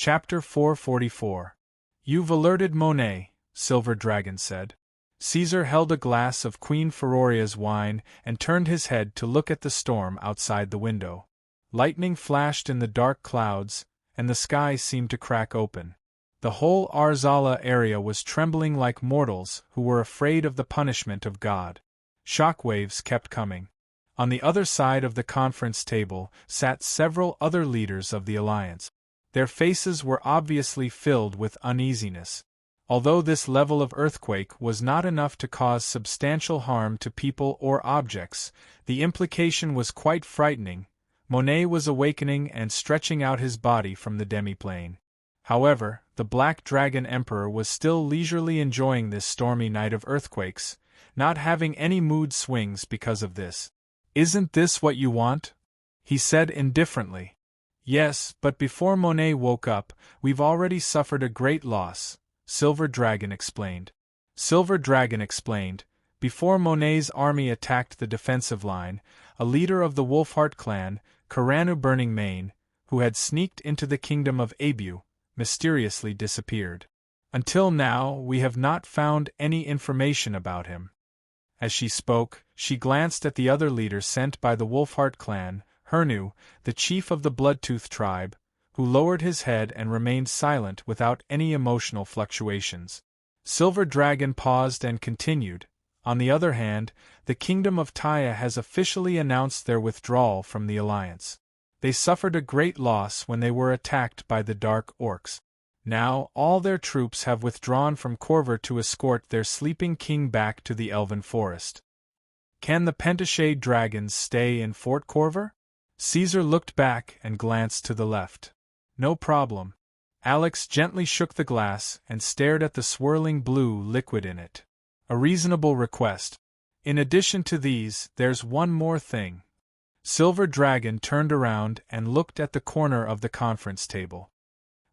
Chapter 444. You've alerted Monet, Silver Dragon said. Caesar held a glass of Queen Feroria's wine and turned his head to look at the storm outside the window. Lightning flashed in the dark clouds, and the sky seemed to crack open. The whole Arzala area was trembling like mortals who were afraid of the punishment of God. Shockwaves kept coming. On the other side of the conference table sat several other leaders of the alliance. Their faces were obviously filled with uneasiness. Although this level of earthquake was not enough to cause substantial harm to people or objects, the implication was quite frightening. Monet was awakening and stretching out his body from the demiplane. However, the Black Dragon Emperor was still leisurely enjoying this stormy night of earthquakes, not having any mood swings because of this. "Isn't this what you want?" he said indifferently. "Yes, but before Monet woke up, we've already suffered a great loss," Silver Dragon explained. Before Monet's army attacked the defensive line, a leader of the Wolfheart clan, Karanu Burning Mane, who had sneaked into the kingdom of Abu, mysteriously disappeared. Until now, we have not found any information about him. As she spoke, she glanced at the other leader sent by the Wolfheart clan, Hernu, the chief of the Bloodtooth tribe, who lowered his head and remained silent without any emotional fluctuations. Silver Dragon paused and continued. On the other hand, the kingdom of Tyia has officially announced their withdrawal from the alliance. They suffered a great loss when they were attacked by the Dark Orcs. Now, all their troops have withdrawn from Corver to escort their sleeping king back to the Elven Forest. Can the Pentashade dragons stay in Fort Corver? Caesar looked back and glanced to the left. No problem. Alex gently shook the glass and stared at the swirling blue liquid in it. A reasonable request. In addition to these, there's one more thing. Silver Dragon turned around and looked at the corner of the conference table.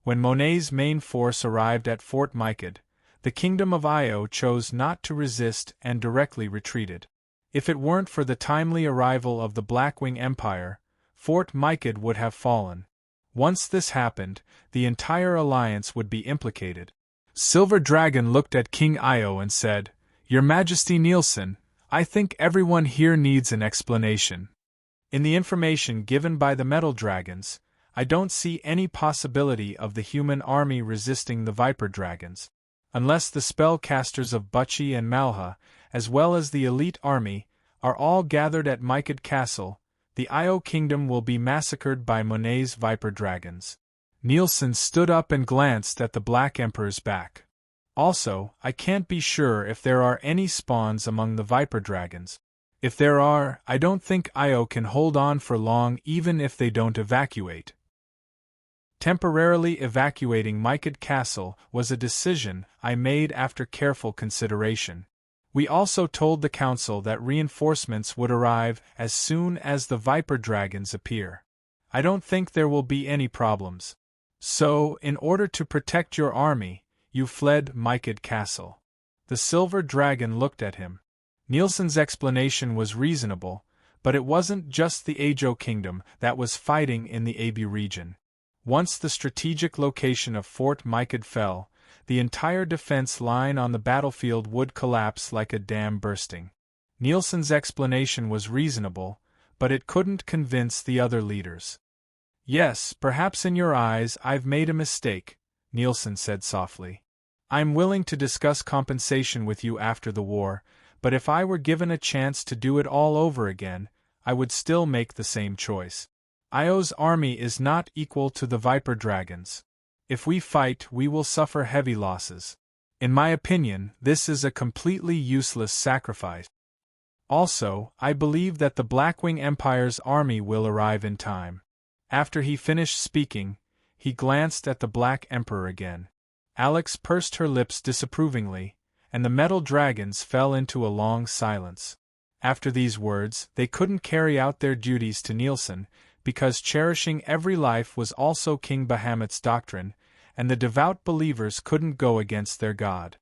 When Monet's main force arrived at Fort Mycad, the kingdom of Io chose not to resist and directly retreated. If it weren't for the timely arrival of the Blackwing Empire, Fort Mycad would have fallen. Once this happened, the entire alliance would be implicated. Silver Dragon looked at King Io and said, "Your Majesty Nielsen, I think everyone here needs an explanation. In the information given by the Metal Dragons, I don't see any possibility of the human army resisting the Viper Dragons. Unless the spellcasters of Butchie and Malha, as well as the elite army, are all gathered at Mycad Castle, the Io kingdom will be massacred by Monet's Viper Dragons." Nielsen stood up and glanced at the Black Emperor's back. "Also, I can't be sure if there are any spawns among the Viper Dragons. If there are, I don't think Io can hold on for long even if they don't evacuate." Temporarily evacuating Mycad Castle was a decision I made after careful consideration. We also told the council that reinforcements would arrive as soon as the Viper Dragons appear. I don't think there will be any problems. So, in order to protect your army, you fled Mycad Castle. The Silver Dragon looked at him. Nielsen's explanation was reasonable, but it wasn't just the Ajo kingdom that was fighting in the Abu region. Once the strategic location of Fort Mycad fell, the entire defense line on the battlefield would collapse like a dam bursting. Nielsen's explanation was reasonable, but it couldn't convince the other leaders. "Yes, perhaps in your eyes I've made a mistake," Nielsen said softly. "I'm willing to discuss compensation with you after the war, but if I were given a chance to do it all over again, I would still make the same choice. Io's army is not equal to the Viper Dragons. If we fight, we will suffer heavy losses. In my opinion, this is a completely useless sacrifice. Also, I believe that the Blackwing Empire's army will arrive in time." After he finished speaking, he glanced at the Black Emperor again. Alex pursed her lips disapprovingly, and the Metal Dragons fell into a long silence. After these words, they couldn't carry out their duties to Nielsen, because cherishing every life was also King Bahamut's doctrine, and the devout believers couldn't go against their god.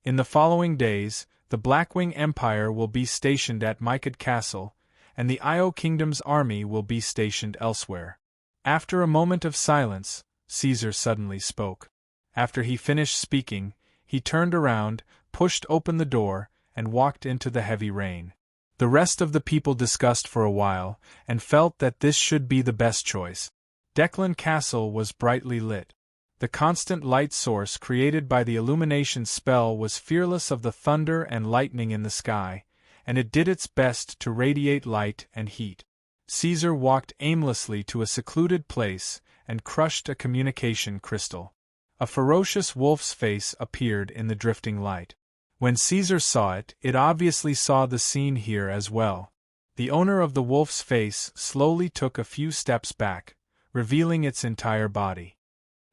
In the following days, the Blackwing Empire will be stationed at Mycad Castle, and the Io Kingdom's army will be stationed elsewhere. After a moment of silence, Caesar suddenly spoke. After he finished speaking, he turned around, pushed open the door, and walked into the heavy rain. The rest of the people discussed for a while, and felt that this should be the best choice. Declan Castle was brightly lit. The constant light source created by the illumination spell was fearless of the thunder and lightning in the sky, and it did its best to radiate light and heat. Caesar walked aimlessly to a secluded place and crushed a communication crystal. A ferocious wolf's face appeared in the drifting light. When Caesar saw it, it obviously saw the scene here as well. The owner of the wolf's face slowly took a few steps back, revealing its entire body.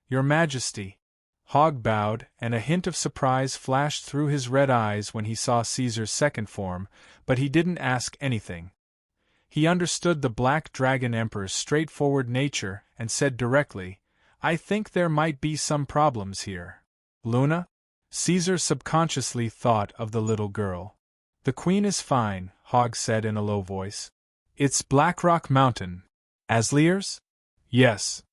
"Your Majesty." Hogg bowed, and a hint of surprise flashed through his red eyes when he saw Caesar's second form, but he didn't ask anything. He understood the Black Dragon Emperor's straightforward nature and said directly, "I think there might be some problems here." "Luna?" Caesar subconsciously thought of the little girl. "The Queen is fine," Hogg said in a low voice. "It's Blackrock Mountain. Aslier's?" "Yes."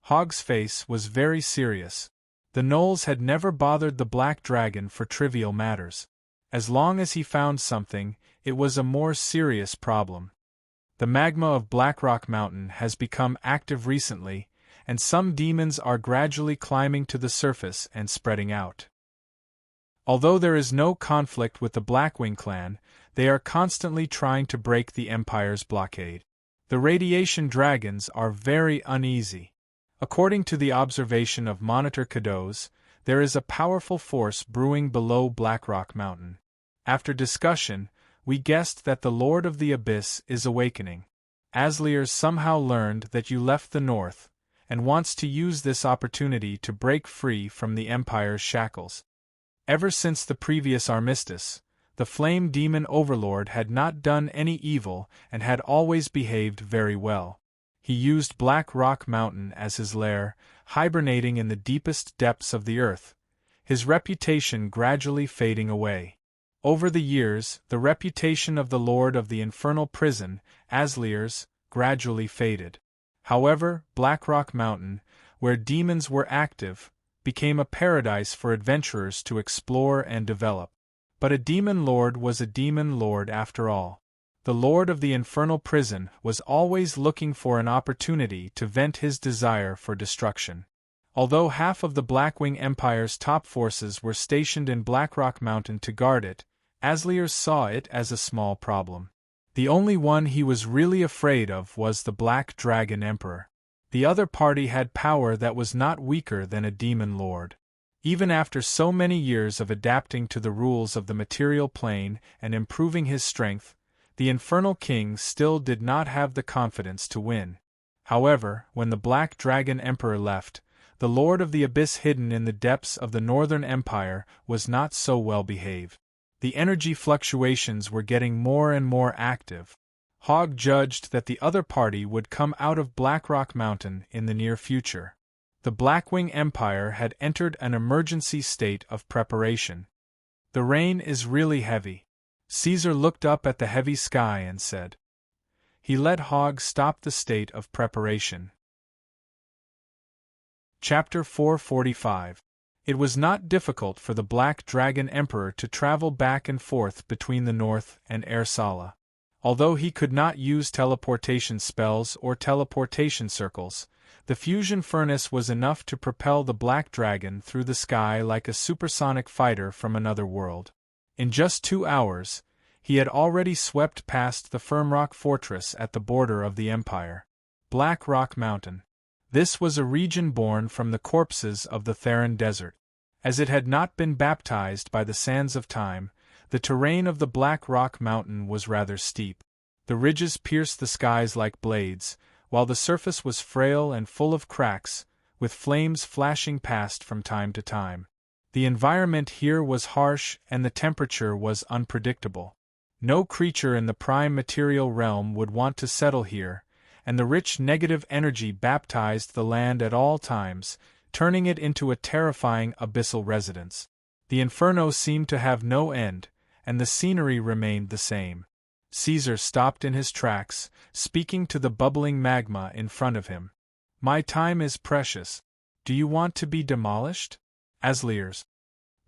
Hogg's face was very serious. The Knolls had never bothered the Black Dragon for trivial matters. As long as he found something, it was a more serious problem. The magma of Blackrock Mountain has become active recently, and some demons are gradually climbing to the surface and spreading out. Although there is no conflict with the Blackwing clan, they are constantly trying to break the Empire's blockade. The radiation dragons are very uneasy. According to the observation of Monitor Cadeaux, there is a powerful force brewing below Blackrock Mountain. After discussion, we guessed that the Lord of the Abyss is awakening. Aslier somehow learned that you left the north, and wants to use this opportunity to break free from the Empire's shackles. Ever since the previous armistice, the Flame Demon Overlord had not done any evil and had always behaved very well. He used Black Rock Mountain as his lair, hibernating in the deepest depths of the earth, his reputation gradually fading away. Over the years, the reputation of the Lord of the Infernal Prison, Aslier's, gradually faded. However, Blackrock Mountain, where demons were active, became a paradise for adventurers to explore and develop. But a demon lord was a demon lord after all. The Lord of the Infernal Prison was always looking for an opportunity to vent his desire for destruction. Although half of the Blackwing Empire's top forces were stationed in Blackrock Mountain to guard it, Aslier saw it as a small problem. The only one he was really afraid of was the Black Dragon Emperor. The other party had power that was not weaker than a demon lord. Even after so many years of adapting to the rules of the material plane and improving his strength, the Infernal King still did not have the confidence to win. However, when the Black Dragon Emperor left, the Lord of the Abyss hidden in the depths of the Northern Empire was not so well behaved. The energy fluctuations were getting more and more active. Hogg judged that the other party would come out of Blackrock Mountain in the near future. The Blackwing Empire had entered an emergency state of preparation. "The rain is really heavy." Caesar looked up at the heavy sky and said. He let Hogg stop the state of preparation. Chapter 445. It was not difficult for the Black Dragon Emperor to travel back and forth between the North and Ersala. Although he could not use teleportation spells or teleportation circles, the fusion furnace was enough to propel the Black Dragon through the sky like a supersonic fighter from another world. In just 2 hours, he had already swept past the Firmrock Fortress at the border of the Empire. Black Rock Mountain. This was a region born from the corpses of the Theran Desert. As it had not been baptized by the sands of time, the terrain of the Black Rock Mountain was rather steep. The ridges pierced the skies like blades, while the surface was frail and full of cracks, with flames flashing past from time to time. The environment here was harsh and the temperature was unpredictable. No creature in the prime material realm would want to settle here, and the rich negative energy baptized the land at all times, turning it into a terrifying abyssal residence. The inferno seemed to have no end, and the scenery remained the same. Caesar stopped in his tracks, speaking to the bubbling magma in front of him. "My time is precious. Do you want to be demolished? Asliers.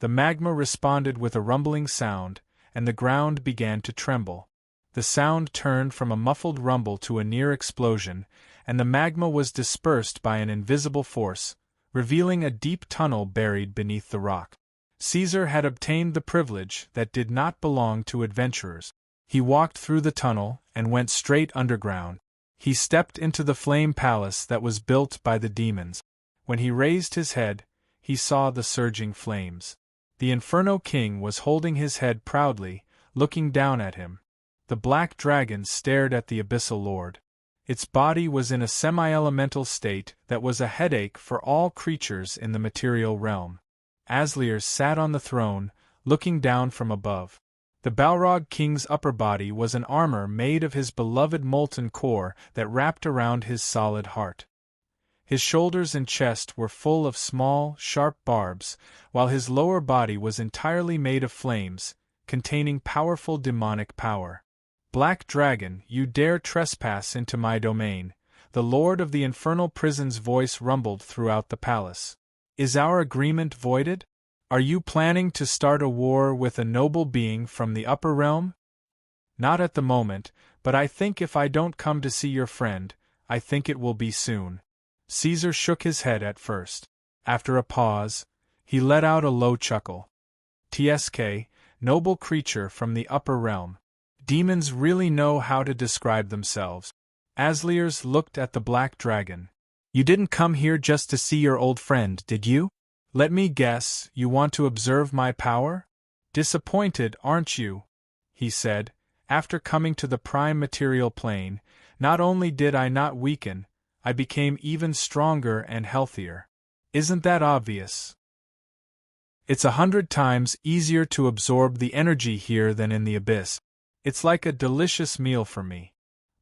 The magma responded with a rumbling sound, and the ground began to tremble. The sound turned from a muffled rumble to a near explosion, and the magma was dispersed by an invisible force, revealing a deep tunnel buried beneath the rock. Caesar had obtained the privilege that did not belong to adventurers. He walked through the tunnel and went straight underground. He stepped into the flame palace that was built by the demons. When he raised his head, he saw the surging flames. The Inferno King was holding his head proudly, looking down at him. The black dragon stared at the Abyssal Lord. Its body was in a semi-elemental state that was a headache for all creatures in the material realm. Asliers sat on the throne, looking down from above. The Balrog King's upper body was an armor made of his beloved molten core that wrapped around his solid heart. His shoulders and chest were full of small, sharp barbs, while his lower body was entirely made of flames, containing powerful demonic power. Black Dragon, you dare trespass into my domain, the Lord of the Infernal Prison's voice rumbled throughout the palace. Is our agreement voided? Are you planning to start a war with a noble being from the upper realm? Not at the moment, but I think if I don't come to see your friend, I think it will be soon. Caesar shook his head at first. After a pause, he let out a low chuckle. Tsk, noble creature from the upper realm. Demons really know how to describe themselves. Asliers looked at the black dragon. You didn't come here just to see your old friend, did you? Let me guess, you want to observe my power? Disappointed, aren't you? He said. After coming to the prime material plane, not only did I not weaken, I became even stronger and healthier. Isn't that obvious? It's 100 times easier to absorb the energy here than in the abyss. It's like a delicious meal for me.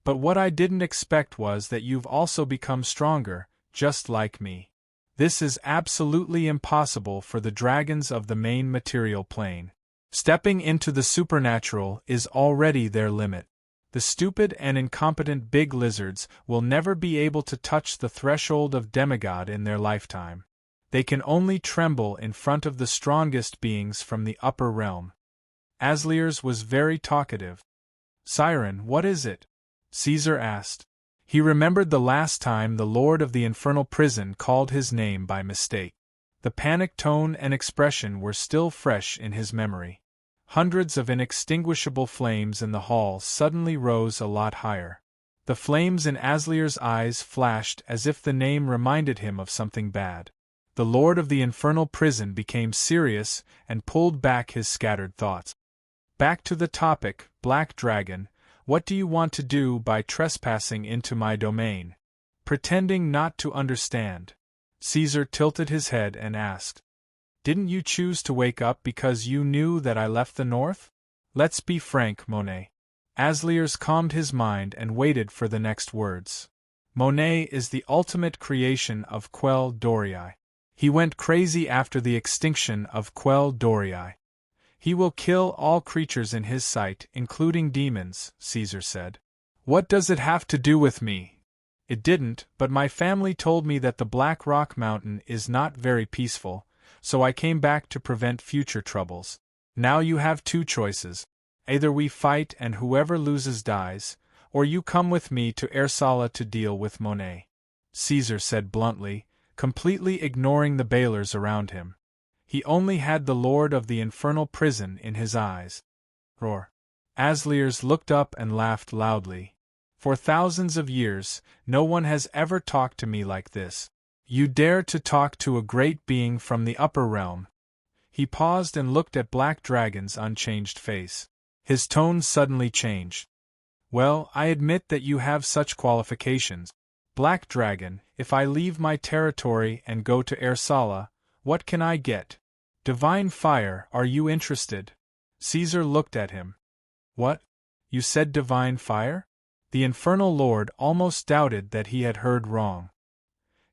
But what I didn't expect was that you've also become stronger, just like me. This is absolutely impossible for the dragons of the main material plane. Stepping into the supernatural is already their limit. The stupid and incompetent big lizards will never be able to touch the threshold of demigod in their lifetime. They can only tremble in front of the strongest beings from the upper realm. Asliers was very talkative. Siren, what is it? Caesar asked. He remembered the last time the Lord of the Infernal Prison called his name by mistake. The panic tone and expression were still fresh in his memory. Hundreds of inextinguishable flames in the hall suddenly rose a lot higher. The flames in Aslier's eyes flashed as if the name reminded him of something bad. The Lord of the Infernal Prison became serious and pulled back his scattered thoughts. Back to the topic, Black Dragon, what do you want to do by trespassing into my domain? Pretending not to understand. Caesar tilted his head and asked. Didn't you choose to wake up because you knew that I left the north? Let's be frank, Monet. Asliers calmed his mind and waited for the next words. Monet is the ultimate creation of Quell Dorii. He went crazy after the extinction of Quell Dorii. He will kill all creatures in his sight, including demons, Caesar said. What does it have to do with me? It didn't, but my family told me that the Black Rock Mountain is not very peaceful, so I came back to prevent future troubles. Now you have two choices. Either we fight and whoever loses dies, or you come with me to Ersala to deal with Monet. Caesar said bluntly, completely ignoring the bailers around him. He only had the Lord of the Infernal Prison in his eyes. Roar. Asliers looked up and laughed loudly. For thousands of years, no one has ever talked to me like this. You dare to talk to a great being from the upper realm. He paused and looked at Black Dragon's unchanged face. His tone suddenly changed. Well, I admit that you have such qualifications. Black Dragon, if I leave my territory and go to Ersala, what can I get? Divine fire, are you interested? Caesar looked at him. What? You said divine fire? The Infernal Lord almost doubted that he had heard wrong.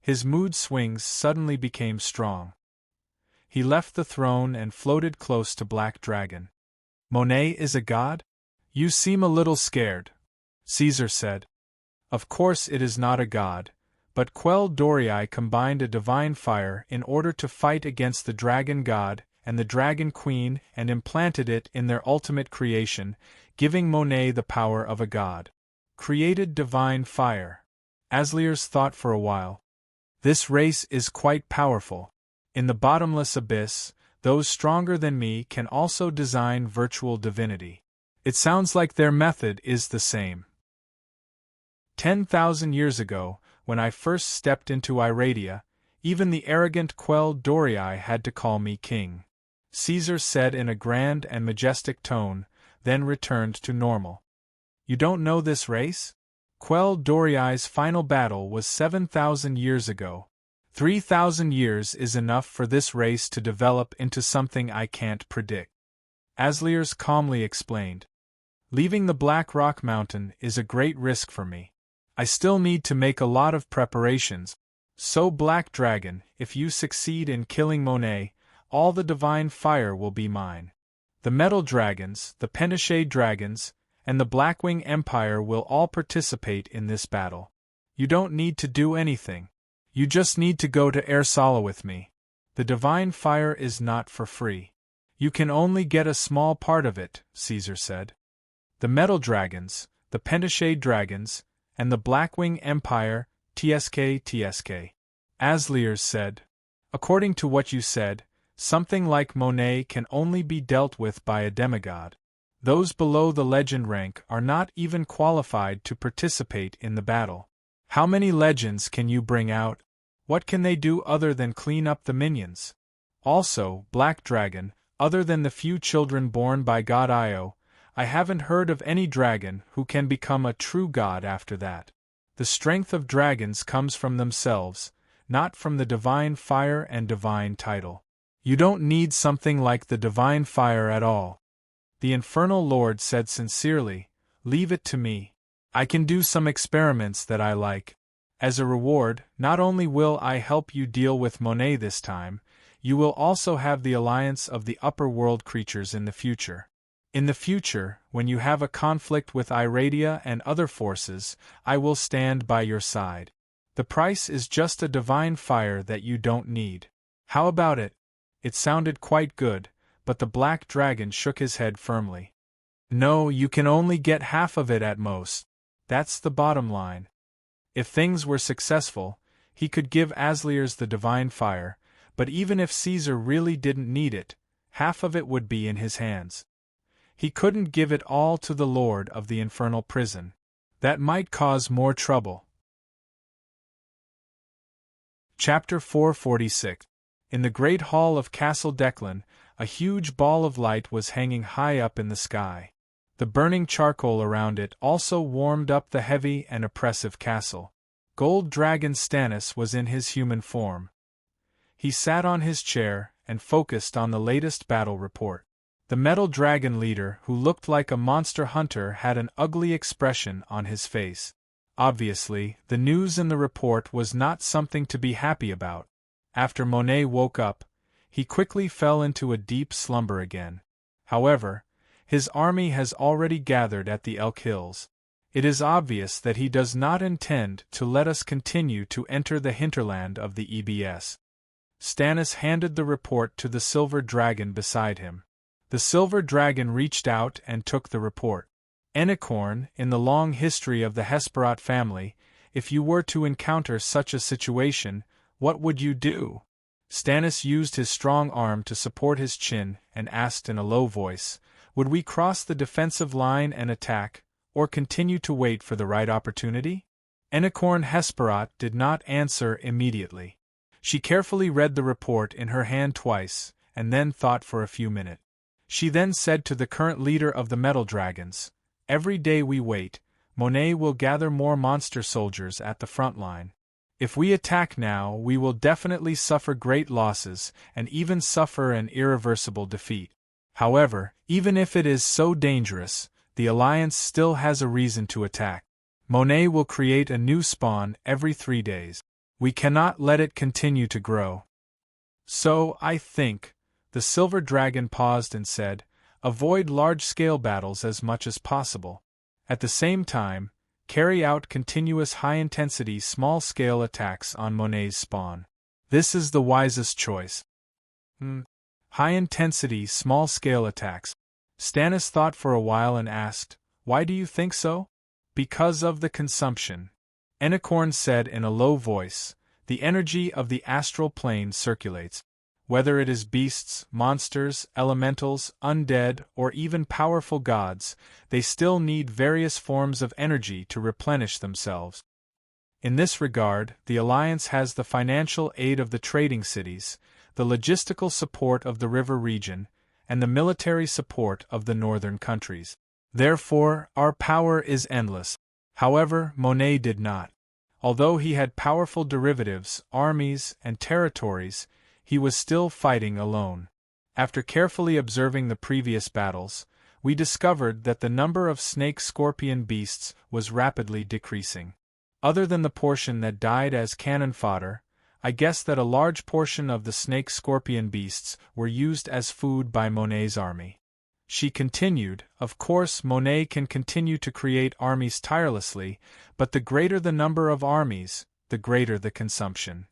His mood swings suddenly became strong. He left the throne and floated close to Black Dragon. Monet is a god? You seem a little scared, Caesar said. Of course it is not a god, but Quell Dorii combined a divine fire in order to fight against the dragon god and the dragon queen and implanted it in their ultimate creation, giving Monet the power of a god. Created divine fire. Asliers thought for a while. This race is quite powerful. In the bottomless abyss, those stronger than me can also design virtual divinity. It sounds like their method is the same. 10,000 years ago, when I first stepped into Iradia, even the arrogant Quell Dorii had to call me king. Caesar said in a grand and majestic tone, then returned to normal. You don't know this race? Quell Dorii's final battle was 7,000 years ago. 3,000 years is enough for this race to develop into something I can't predict. Asliers calmly explained. Leaving the Black Rock Mountain is a great risk for me. I still need to make a lot of preparations. So Black Dragon, if you succeed in killing Monet, all the divine fire will be mine. The Metal Dragons, the Pentachet Dragons, and the Blackwing Empire will all participate in this battle. You don't need to do anything. You just need to go to Ersala with me. The divine fire is not for free. You can only get a small part of it, Caesar said. The Metal Dragons, the Pentachet Dragons, and the Blackwing Empire, TSK. Asliers said. According to what you said, something like Monet can only be dealt with by a demigod. Those below the legend rank are not even qualified to participate in the battle. How many legends can you bring out? What can they do other than clean up the minions? Also, Black Dragon, other than the few children born by God Io, I haven't heard of any dragon who can become a true god after that. The strength of dragons comes from themselves, not from the divine fire and divine title. You don't need something like the divine fire at all. The Infernal Lord said sincerely, leave it to me. I can do some experiments that I like. As a reward, not only will I help you deal with Monet this time, you will also have the alliance of the upper world creatures in the future. In the future, when you have a conflict with Iradia and other forces, I will stand by your side. The price is just a divine fire that you don't need. How about it? It sounded quite good, but the Black Dragon shook his head firmly. No, you can only get half of it at most. That's the bottom line. If things were successful, he could give Asliers the divine fire, but even if Caesar really didn't need it, half of it would be in his hands. He couldn't give it all to the Lord of the Infernal Prison. That might cause more trouble. Chapter 446. In the great hall of Castle Declan, a huge ball of light was hanging high up in the sky. The burning charcoal around it also warmed up the heavy and oppressive castle. Gold Dragon Stannis was in his human form. He sat on his chair and focused on the latest battle report. The Metal Dragon leader, who looked like a monster hunter, had an ugly expression on his face. Obviously, the news in the report was not something to be happy about. After Monet woke up, he quickly fell into a deep slumber again. However, his army has already gathered at the Elk Hills. It is obvious that he does not intend to let us continue to enter the hinterland of the EBS. Stannis handed the report to the Silver Dragon beside him. The Silver Dragon reached out and took the report. Enicorn, in the long history of the Hesperot family, if you were to encounter such a situation, what would you do? Stannis used his strong arm to support his chin and asked in a low voice, would we cross the defensive line and attack, or continue to wait for the right opportunity? Enicorn Hesperot did not answer immediately. She carefully read the report in her hand twice, and then thought for a few minutes. She then said to the current leader of the Metal Dragons, every day we wait, Monet will gather more monster soldiers at the front line. If we attack now, we will definitely suffer great losses, and even suffer an irreversible defeat. However, even if it is so dangerous, the Alliance still has a reason to attack. Monet will create a new spawn every 3 days. We cannot let it continue to grow. So, I think, the Silver Dragon paused and said, avoid large-scale battles as much as possible. At the same time, carry out continuous high-intensity small-scale attacks on Monet's spawn. This is the wisest choice. High-intensity small-scale attacks. Stannis thought for a while and asked, "Why do you think so?" "Because of the consumption," Enicorn said in a low voice. "The energy of the astral plane circulates. Whether it is beasts, monsters, elementals, undead, or even powerful gods, they still need various forms of energy to replenish themselves. In this regard, the Alliance has the financial aid of the trading cities, the logistical support of the river region, and the military support of the northern countries. Therefore, our power is endless." However, Monet did not. Although he had powerful derivatives, armies, and territories, he was still fighting alone. After carefully observing the previous battles, we discovered that the number of snake-scorpion beasts was rapidly decreasing. Other than the portion that died as cannon fodder, I guess that a large portion of the snake-scorpion beasts were used as food by Monet's army. She continued, "Of course, Monet can continue to create armies tirelessly, but the greater the number of armies, the greater the consumption.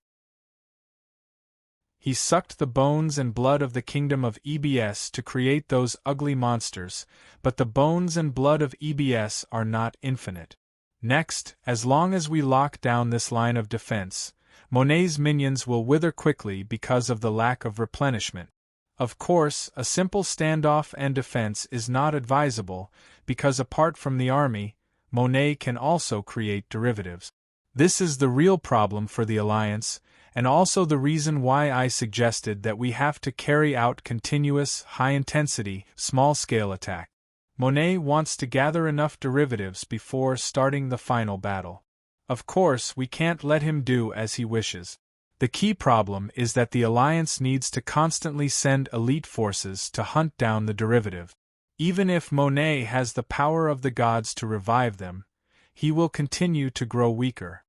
He sucked the bones and blood of the kingdom of EBS to create those ugly monsters, but the bones and blood of EBS are not infinite. Next, as long as we lock down this line of defense, Monet's minions will wither quickly because of the lack of replenishment. Of course, a simple standoff and defense is not advisable, because apart from the army, Monet can also create derivatives. This is the real problem for the Alliance, and also the reason why I suggested that we have to carry out continuous, high-intensity, small-scale attack. Monet wants to gather enough derivatives before starting the final battle. Of course, we can't let him do as he wishes. The key problem is that the Alliance needs to constantly send elite forces to hunt down the derivative. Even if Monet has the power of the gods to revive them, he will continue to grow weaker.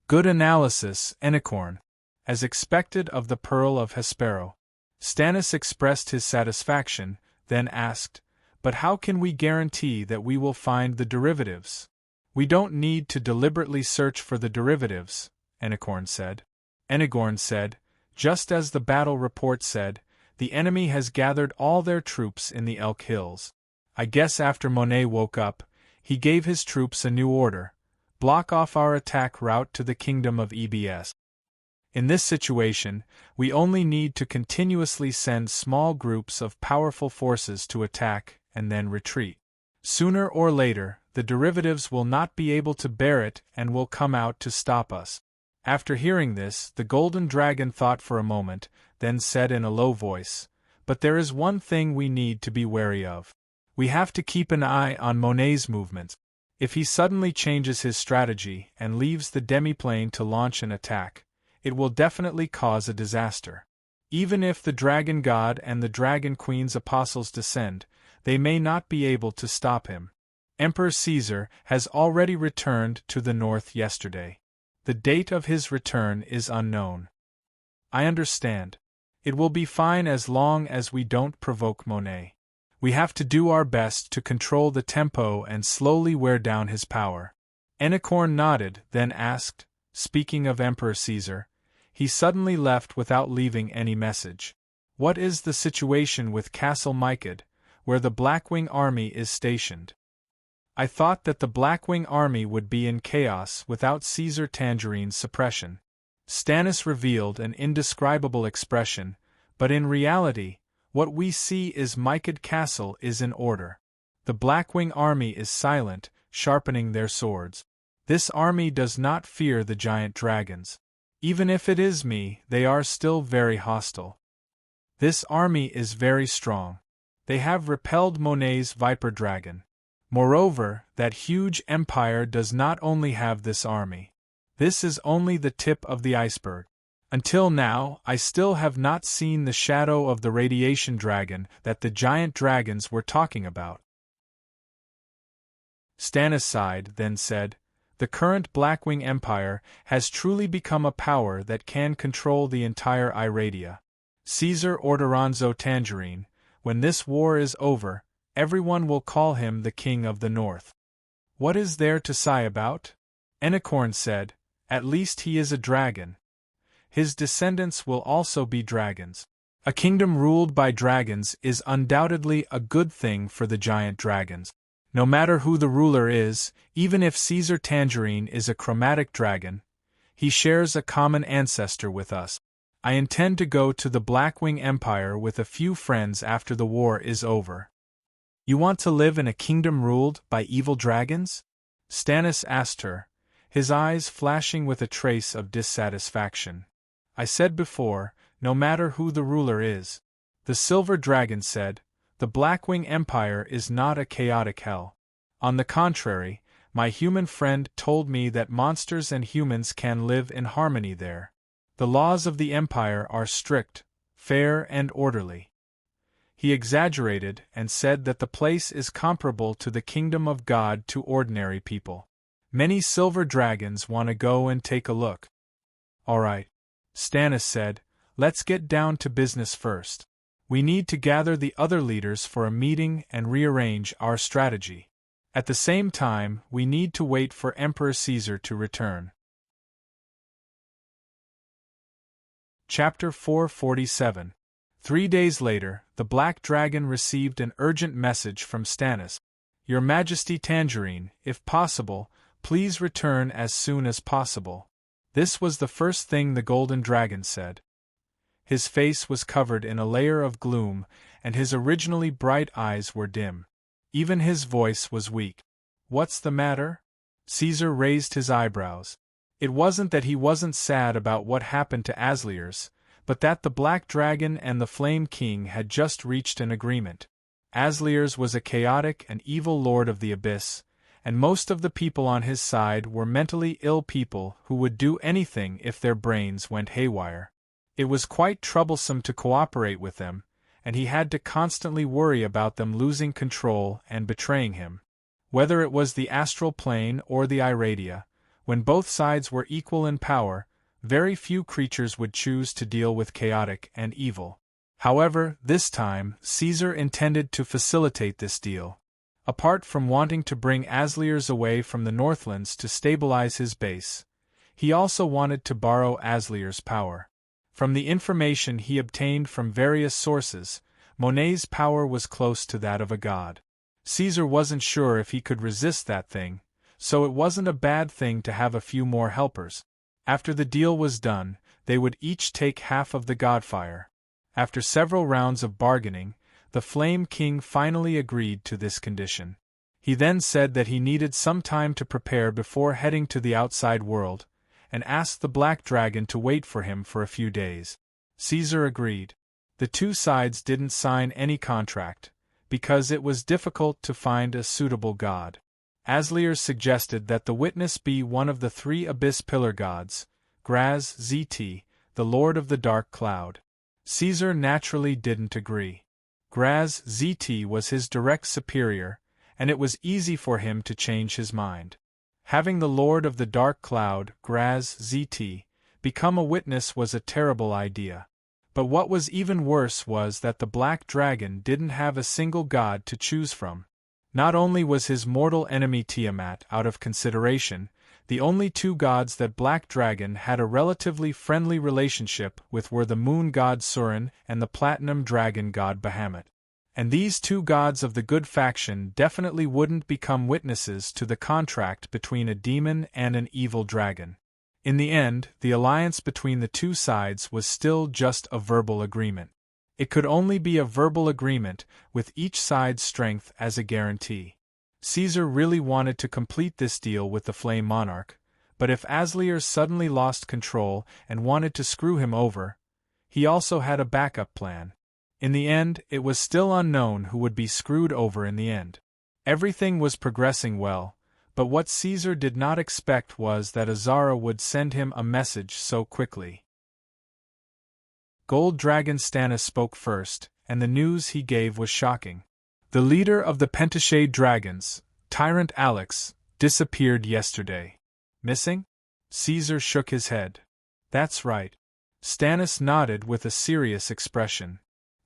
Good analysis, Enicorn. As expected of the Pearl of Hespero. Stannis expressed his satisfaction, then asked, "But how can we guarantee that we will find the derivatives?" "We don't need to deliberately search for the derivatives," Enicorn said. Enigorn said, "Just as the battle report said, the enemy has gathered all their troops in the Elk Hills. I guess after Monet woke up, he gave his troops a new order: block off our attack route to the kingdom of EBS. In this situation, we only need to continuously send small groups of powerful forces to attack and then retreat. Sooner or later, the derivatives will not be able to bear it and will come out to stop us." After hearing this, the Golden Dragon thought for a moment, then said in a low voice, "But there is one thing we need to be wary of. We have to keep an eye on Monet's movements. If he suddenly changes his strategy and leaves the demiplane to launch an attack, it will definitely cause a disaster. Even if the Dragon God and the Dragon Queen's apostles descend, they may not be able to stop him. Emperor Caesar has already returned to the north yesterday. The date of his return is unknown." "I understand. It will be fine as long as we don't provoke Monet. We have to do our best to control the tempo and slowly wear down his power." Enicorn nodded, then asked, "Speaking of Emperor Caesar, he suddenly left without leaving any message. What is the situation with Castle Mycad, where the Blackwing army is stationed?" "I thought that the Blackwing army would be in chaos without Caesar Tangerine's suppression." Stannis revealed an indescribable expression, but in reality, what we see is Mycad Castle is in order. The Blackwing army is silent, sharpening their swords. This army does not fear the giant dragons. Even if it is me, they are still very hostile. This army is very strong. They have repelled Monet's Viper Dragon. Moreover, that huge empire does not only have this army. This is only the tip of the iceberg. Until now, I still have not seen the shadow of the radiation dragon that the giant dragons were talking about. Stannis sighed, then said, "The current Blackwing Empire has truly become a power that can control the entire Iradia. Caesar Ordoronzo Tangerine, when this war is over, everyone will call him the King of the North. What is there to sigh about? Enicorn said, At least he is a dragon. His descendants will also be dragons. A kingdom ruled by dragons is undoubtedly a good thing for the giant dragons. No matter who the ruler is, even if Caesar Tangerine is a chromatic dragon, he shares a common ancestor with us. I intend to go to the Blackwing Empire with a few friends after the war is over. You want to live in a kingdom ruled by evil dragons? Stannis asked her, his eyes flashing with a trace of dissatisfaction. I said before, no matter who the ruler is. The Silver Dragon said, the Blackwing Empire is not a chaotic hell. On the contrary, my human friend told me that monsters and humans can live in harmony there. The laws of the Empire are strict, fair and orderly. He exaggerated and said that the place is comparable to the kingdom of God to ordinary people. Many silver dragons want to go and take a look. All right, Stannis said, let's get down to business first. We need to gather the other leaders for a meeting and rearrange our strategy. At the same time, we need to wait for Emperor Caesar to return. Chapter 447. 3 days later, the Black Dragon received an urgent message from Stannis. Your Majesty Tangerine, if possible, please return as soon as possible. This was the first thing the Golden Dragon said. His face was covered in a layer of gloom, and his originally bright eyes were dim. Even his voice was weak. What's the matter? Caesar raised his eyebrows. It wasn't that he wasn't sad about what happened to Asliers, but that the Black Dragon and the Flame King had just reached an agreement. Asliers was a chaotic and evil lord of the abyss, and most of the people on his side were mentally ill people who would do anything if their brains went haywire. It was quite troublesome to cooperate with them, and he had to constantly worry about them losing control and betraying him. Whether it was the astral plane or the Iradia, when both sides were equal in power, very few creatures would choose to deal with chaotic and evil. However, this time, Caesar intended to facilitate this deal. Apart from wanting to bring Asliers away from the Northlands to stabilize his base, he also wanted to borrow Asliers' power. From the information he obtained from various sources, Monet's power was close to that of a god. Caesar wasn't sure if he could resist that thing, so it wasn't a bad thing to have a few more helpers. After the deal was done, they would each take half of the Godfire. After several rounds of bargaining, the Flame King finally agreed to this condition. He then said that he needed some time to prepare before heading to the outside world, and asked the Black Dragon to wait for him for a few days. Caesar agreed. The two sides didn't sign any contract, because it was difficult to find a suitable god. Asliers suggested that the witness be one of the 3 Abyss Pillar gods, Graz Zt, the Lord of the Dark Cloud. Caesar naturally didn't agree. Graz Zt was his direct superior, and it was easy for him to change his mind. Having the Lord of the Dark Cloud, Graz Zt, become a witness was a terrible idea. But what was even worse was that the Black Dragon didn't have a single god to choose from. Not only was his mortal enemy Tiamat out of consideration, the only 2 gods that Black Dragon had a relatively friendly relationship with were the moon god Serene and the platinum dragon god Bahamut. And these 2 gods of the good faction definitely wouldn't become witnesses to the contract between a demon and an evil dragon. In the end, the alliance between the 2 sides was still just a verbal agreement. It could only be a verbal agreement, with each side's strength as a guarantee. Caesar really wanted to complete this deal with the Flame Monarch, but if Asliers suddenly lost control and wanted to screw him over, he also had a backup plan. In the end, it was still unknown who would be screwed over in the end. Everything was progressing well, but what Caesar did not expect was that Azara would send him a message so quickly. Gold Dragon Stannis spoke first, and the news he gave was shocking. The leader of the Pentashade Dragons, Tyrant Alex, disappeared yesterday. Missing? Caesar shook his head. That's right. Stannis nodded with a serious expression.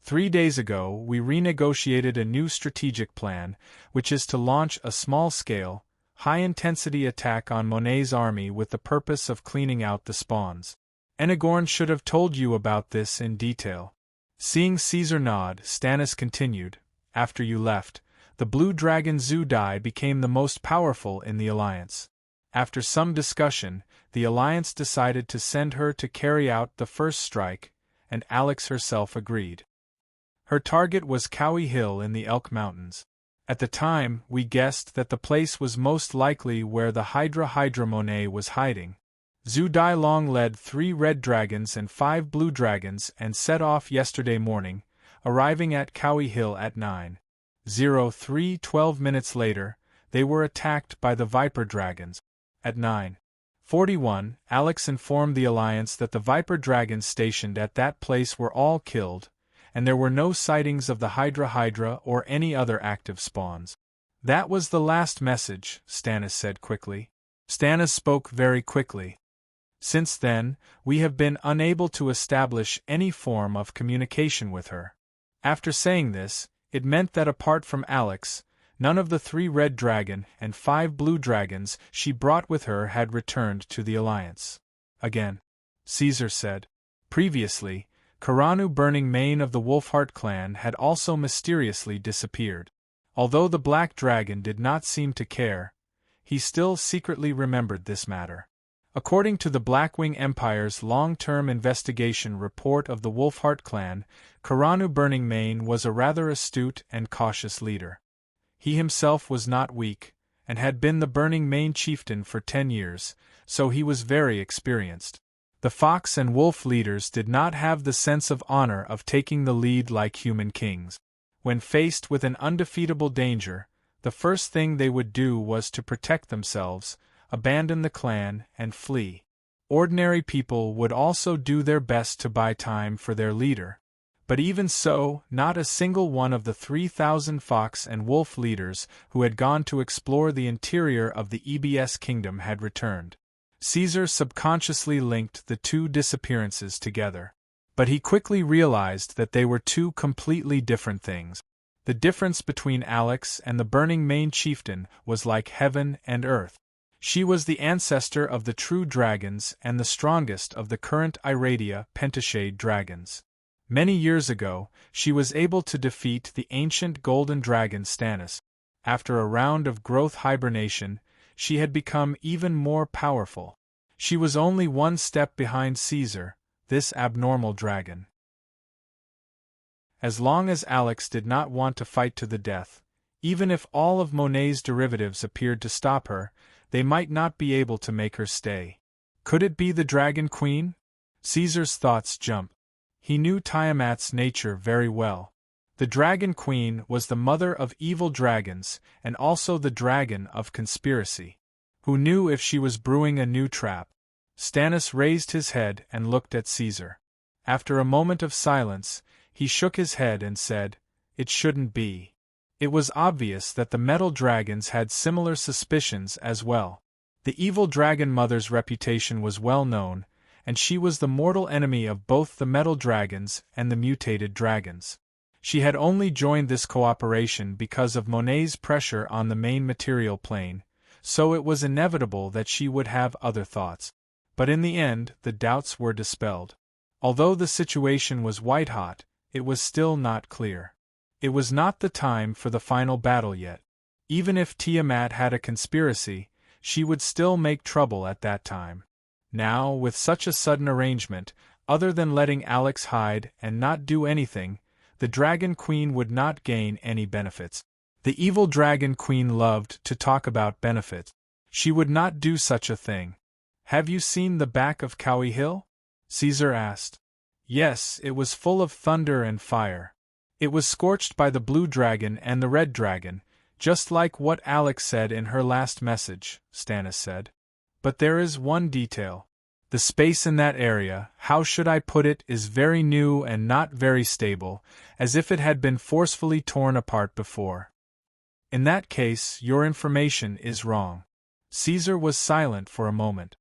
3 days ago, we renegotiated a new strategic plan, which is to launch a small-scale, high-intensity attack on Monet's army with the purpose of cleaning out the spawns. Enigorn should have told you about this in detail. Seeing Caesar nod, Stannis continued, after you left, the blue dragon Zudai became the most powerful in the Alliance. After some discussion, the Alliance decided to send her to carry out the first strike, and Alex herself agreed. Her target was Cowie Hill in the Elk Mountains. At the time, we guessed that the place was most likely where the Hydra Monet was hiding. Zudai Long led 3 red dragons and 5 blue dragons and set off yesterday morning, arriving at Cowie Hill at 9:03. 12 minutes later, they were attacked by the Viper dragons. At 9:41, Alex informed the Alliance that the Viper dragons stationed at that place were all killed, and there were no sightings of the Hydra or any other active spawns. That was the last message, Stannis said quickly. Stannis spoke very quickly. Since then, we have been unable to establish any form of communication with her. After saying this, it meant that apart from Alex, none of the 3 red dragon and 5 blue dragons she brought with her had returned to the Alliance. Again, Caesar said. Previously, Caranu Burning Mane of the Wolfheart clan had also mysteriously disappeared. Although the Black Dragon did not seem to care, he still secretly remembered this matter. According to the Blackwing Empire's long-term investigation report of the Wolfheart clan, Caranu Burning Mane was a rather astute and cautious leader. He himself was not weak, and had been the Burning Mane chieftain for 10 years, so he was very experienced. The Fox and Wolf leaders did not have the sense of honor of taking the lead like human kings. When faced with an undefeatable danger, the first thing they would do was to protect themselves, abandon the clan, and flee. Ordinary people would also do their best to buy time for their leader. But even so, not a single one of the 3,000 Fox and Wolf leaders who had gone to explore the interior of the EBS kingdom had returned. Caesar subconsciously linked the 2 disappearances together. But he quickly realized that they were 2 completely different things. The difference between Alex and the Burning Mane chieftain was like heaven and earth. She was the ancestor of the true dragons and the strongest of the current Iradia Pentashade dragons. Many years ago, she was able to defeat the ancient golden dragon Stannis. After a round of growth hibernation, she had become even more powerful. She was only 1 step behind Caesar, this abnormal dragon. As long as Alex did not want to fight to the death, even if all of Monet's derivatives appeared to stop her, they might not be able to make her stay. Could it be the Dragon Queen? Caesar's thoughts jumped. He knew Tiamat's nature very well. The Dragon Queen was the mother of evil dragons and also the dragon of conspiracy. Who knew if she was brewing a new trap? Stannis raised his head and looked at Caesar. After a moment of silence, he shook his head and said, "It shouldn't be." It was obvious that the metal dragons had similar suspicions as well. The evil dragon mother's reputation was well known, and she was the mortal enemy of both the metal dragons and the mutated dragons. She had only joined this cooperation because of Monet's pressure on the main material plane, so it was inevitable that she would have other thoughts. But in the end, the doubts were dispelled. Although the situation was white-hot, it was still not clear. It was not the time for the final battle yet. Even if Tiamat had a conspiracy, she would still make trouble at that time. Now, with such a sudden arrangement, other than letting Alex hide and not do anything, the Dragon Queen would not gain any benefits. The evil Dragon Queen loved to talk about benefits. She would not do such a thing. "Have you seen the back of Cowie Hill?" Caesar asked. Yes, it was full of thunder and fire. It was scorched by the blue dragon and the red dragon, just like what Alex said in her last message, Stannis said. But there is one detail. The space in that area, how should I put it, is very new and not very stable, as if it had been forcefully torn apart before. In that case, your information is wrong. Caesar was silent for a moment.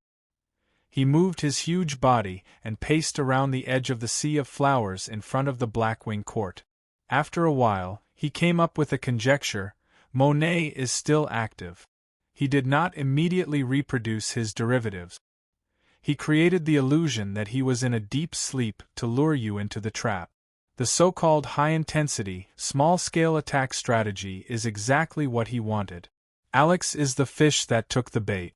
He moved his huge body and paced around the edge of the sea of flowers in front of the Blackwing court. After a while, he came up with a conjecture: Monet is still active. He did not immediately reproduce his derivatives. He created the illusion that he was in a deep sleep to lure you into the trap. The so-called high-intensity, small-scale attack strategy is exactly what he wanted. Alex is the fish that took the bait.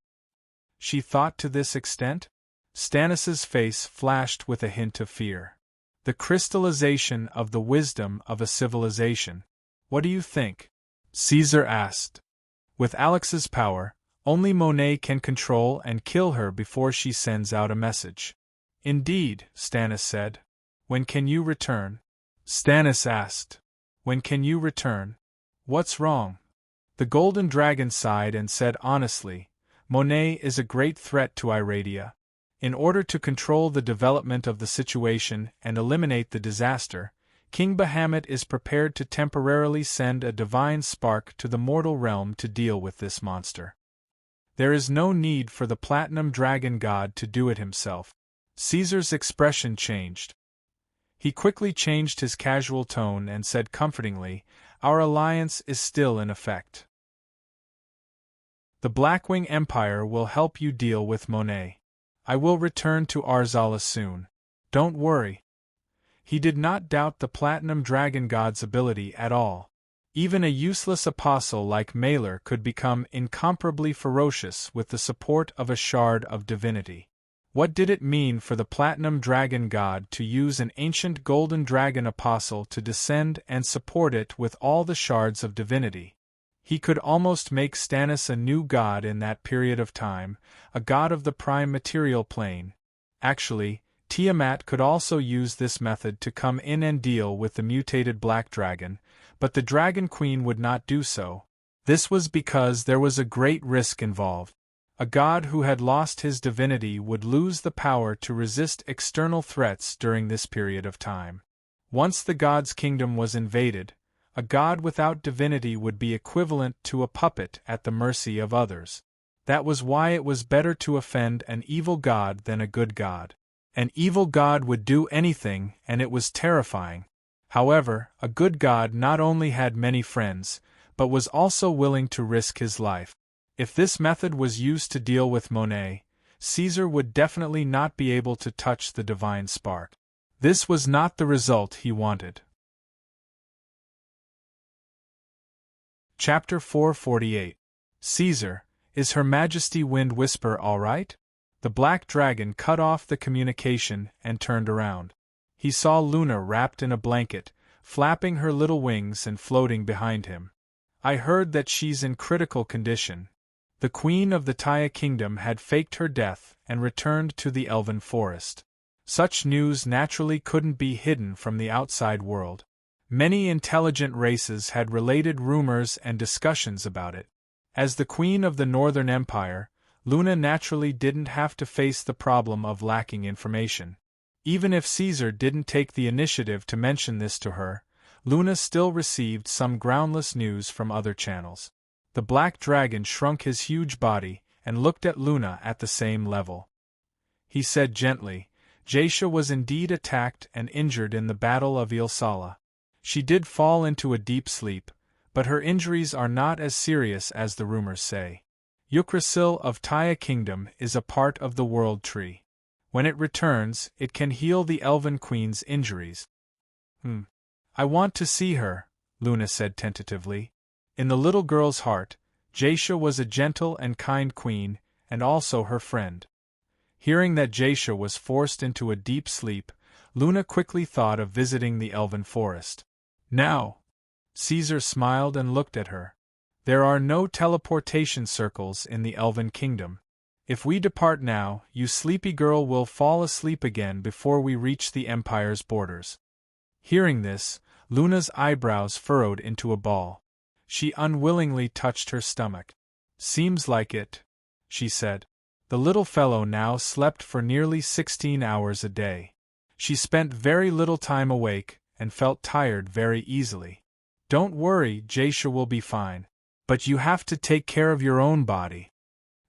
She thought to this extent? Stannis's face flashed with a hint of fear. The crystallization of the wisdom of a civilization. What do you think? Caesar asked. With Alex's power, only Monet can control and kill her before she sends out a message. Indeed, Stannis said. When can you return? Stannis asked. When can you return? What's wrong? The Golden Dragon sighed and said honestly, Monet is a great threat to Iradia. In order to control the development of the situation and eliminate the disaster, King Bahamut is prepared to temporarily send a divine spark to the mortal realm to deal with this monster. There is no need for the Platinum Dragon God to do it himself. Caesar's expression changed. He quickly changed his casual tone and said comfortingly, Our alliance is still in effect. The Blackwing Empire will help you deal with Monet. I will return to Arzala soon. Don't worry. He did not doubt the Platinum Dragon God's ability at all. Even a useless apostle like Maelor could become incomparably ferocious with the support of a shard of divinity. What did it mean for the Platinum Dragon God to use an ancient Golden Dragon apostle to descend and support it with all the shards of divinity? He could almost make Stannis a new god in that period of time, a god of the prime material plane. Actually, Tiamat could also use this method to come in and deal with the mutated Black Dragon, but the Dragon Queen would not do so. This was because there was a great risk involved. A god who had lost his divinity would lose the power to resist external threats during this period of time. Once the god's kingdom was invaded, a god without divinity would be equivalent to a puppet at the mercy of others. That was why it was better to offend an evil god than a good god. An evil god would do anything, and it was terrifying. However, a good god not only had many friends, but was also willing to risk his life. If this method was used to deal with Monet, Caesar would definitely not be able to touch the divine spark. This was not the result he wanted. Chapter 448. Caesar, is Her Majesty Wind Whisper all right? The Black Dragon cut off the communication and turned around. He saw Luna wrapped in a blanket, flapping her little wings and floating behind him. I heard that she's in critical condition. The Queen of the Taya Kingdom had faked her death and returned to the Elven Forest. Such news naturally couldn't be hidden from the outside world. Many intelligent races had related rumors and discussions about it. As the Queen of the Northern Empire, Luna naturally didn't have to face the problem of lacking information. Even if Caesar didn't take the initiative to mention this to her, Luna still received some groundless news from other channels. The Black Dragon shrunk his huge body and looked at Luna at the same level. He said gently, Jaisha was indeed attacked and injured in the Battle of Ilsala. She did fall into a deep sleep, but her injuries are not as serious as the rumors say. Yggdrasil of Taya Kingdom is a part of the World Tree. When it returns, it can heal the Elven Queen's injuries. I want to see her, Luna said tentatively. In the little girl's heart, Jaisha was a gentle and kind queen, and also her friend. Hearing that Jaisha was forced into a deep sleep, Luna quickly thought of visiting the Elven Forest. Now, Caesar smiled and looked at her. There are no teleportation circles in the Elven Kingdom. If we depart now, you sleepy girl will fall asleep again before we reach the Empire's borders. Hearing this, Luna's eyebrows furrowed into a ball. She unwillingly touched her stomach. Seems like it, she said. The little fellow now slept for nearly 16 hours a day. She spent very little time awake, and felt tired very easily. Don't worry, Jaisha will be fine. But you have to take care of your own body,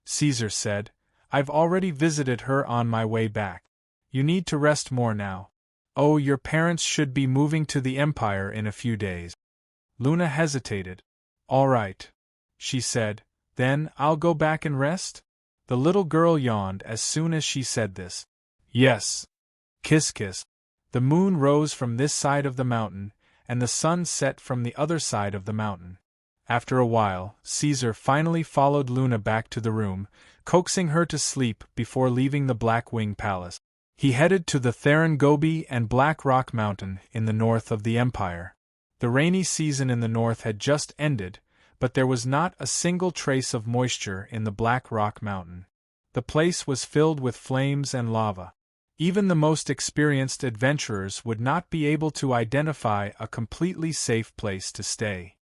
Caesar said. I've already visited her on my way back. You need to rest more now. Oh, your parents should be moving to the Empire in a few days. Luna hesitated. All right, she said, Then, I'll go back and rest? The little girl yawned as soon as she said this. Yes. Kiss kiss. The moon rose from this side of the mountain, and the sun set from the other side of the mountain. After a while, Caesar finally followed Luna back to the room, coaxing her to sleep before leaving the Black Wing Palace. He headed to the Theron Gobi and Black Rock Mountain in the north of the empire. The rainy season in the north had just ended, but there was not a single trace of moisture in the Black Rock Mountain. The place was filled with flames and lava. Even the most experienced adventurers would not be able to identify a completely safe place to stay.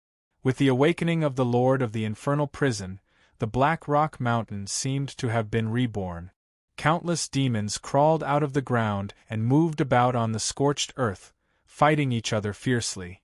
With the awakening of the Lord of the Infernal Prison, the Black Rock Mountain seemed to have been reborn. Countless demons crawled out of the ground and moved about on the scorched earth, fighting each other fiercely.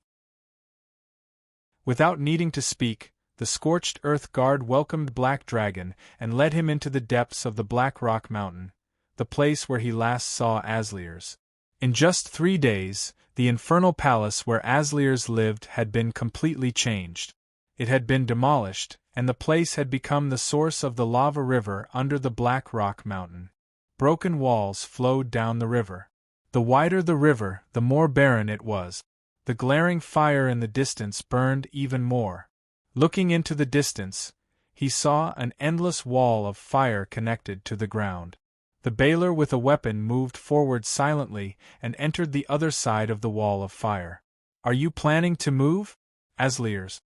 Without needing to speak, the scorched earth guard welcomed Black Dragon and led him into the depths of the Black Rock Mountain, the place where he last saw Asliers. In just 3 days, the infernal palace where Asliers lived had been completely changed. It had been demolished, and the place had become the source of the lava river under the Black Rock Mountain. Broken walls flowed down the river. The wider the river, the more barren it was. The glaring fire in the distance burned even more. Looking into the distance, he saw an endless wall of fire connected to the ground. The bailer with a weapon moved forward silently and entered the other side of the wall of fire. Are you planning to move? Asliers.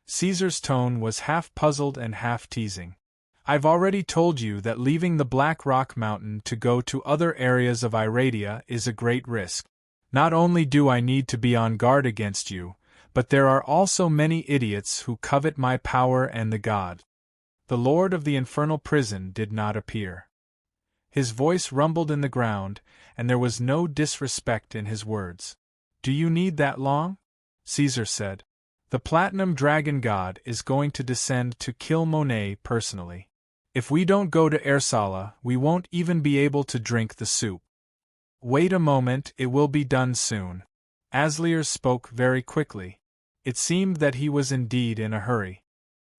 Caesar's tone was half puzzled and half teasing. I've already told you that leaving the Black Rock Mountain to go to other areas of Iradia is a great risk. Not only do I need to be on guard against you, but there are also many idiots who covet my power and the god. The Lord of the Infernal Prison did not appear. His voice rumbled in the ground, and there was no disrespect in his words. Do you need that long? Caesar said. The Platinum Dragon God is going to descend to kill Monet personally. If we don't go to Ersala, we won't even be able to drink the soup. Wait a moment, it will be done soon. Asliers spoke very quickly. It seemed that he was indeed in a hurry.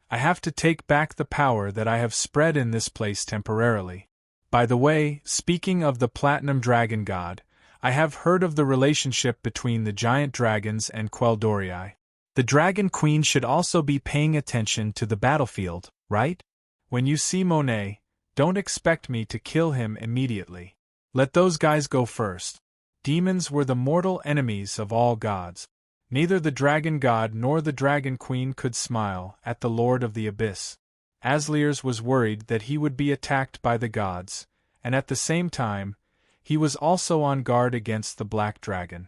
I have to take back the power that I have spread in this place temporarily. By the way, speaking of the Platinum Dragon God, I have heard of the relationship between the giant dragons and Quel'Dorii. The Dragon Queen should also be paying attention to the battlefield, right? When you see Monet, don't expect me to kill him immediately. Let those guys go first. Demons were the mortal enemies of all gods. Neither the Dragon God nor the Dragon Queen could smile at the Lord of the Abyss. Asliers was worried that he would be attacked by the gods, and at the same time, he was also on guard against the Black Dragon.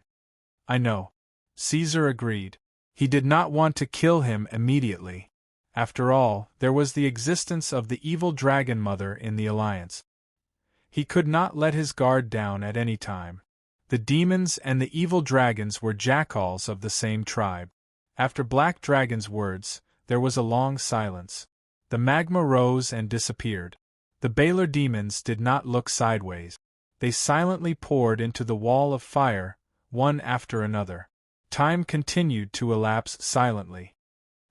I know. Caesar agreed. He did not want to kill him immediately. After all, there was the existence of the evil Dragon Mother in the alliance. He could not let his guard down at any time. The demons and the evil dragons were jackals of the same tribe. After Black Dragon's words, there was a long silence. The magma rose and disappeared. The Baylor demons did not look sideways. They silently poured into the wall of fire, one after another. Time continued to elapse silently.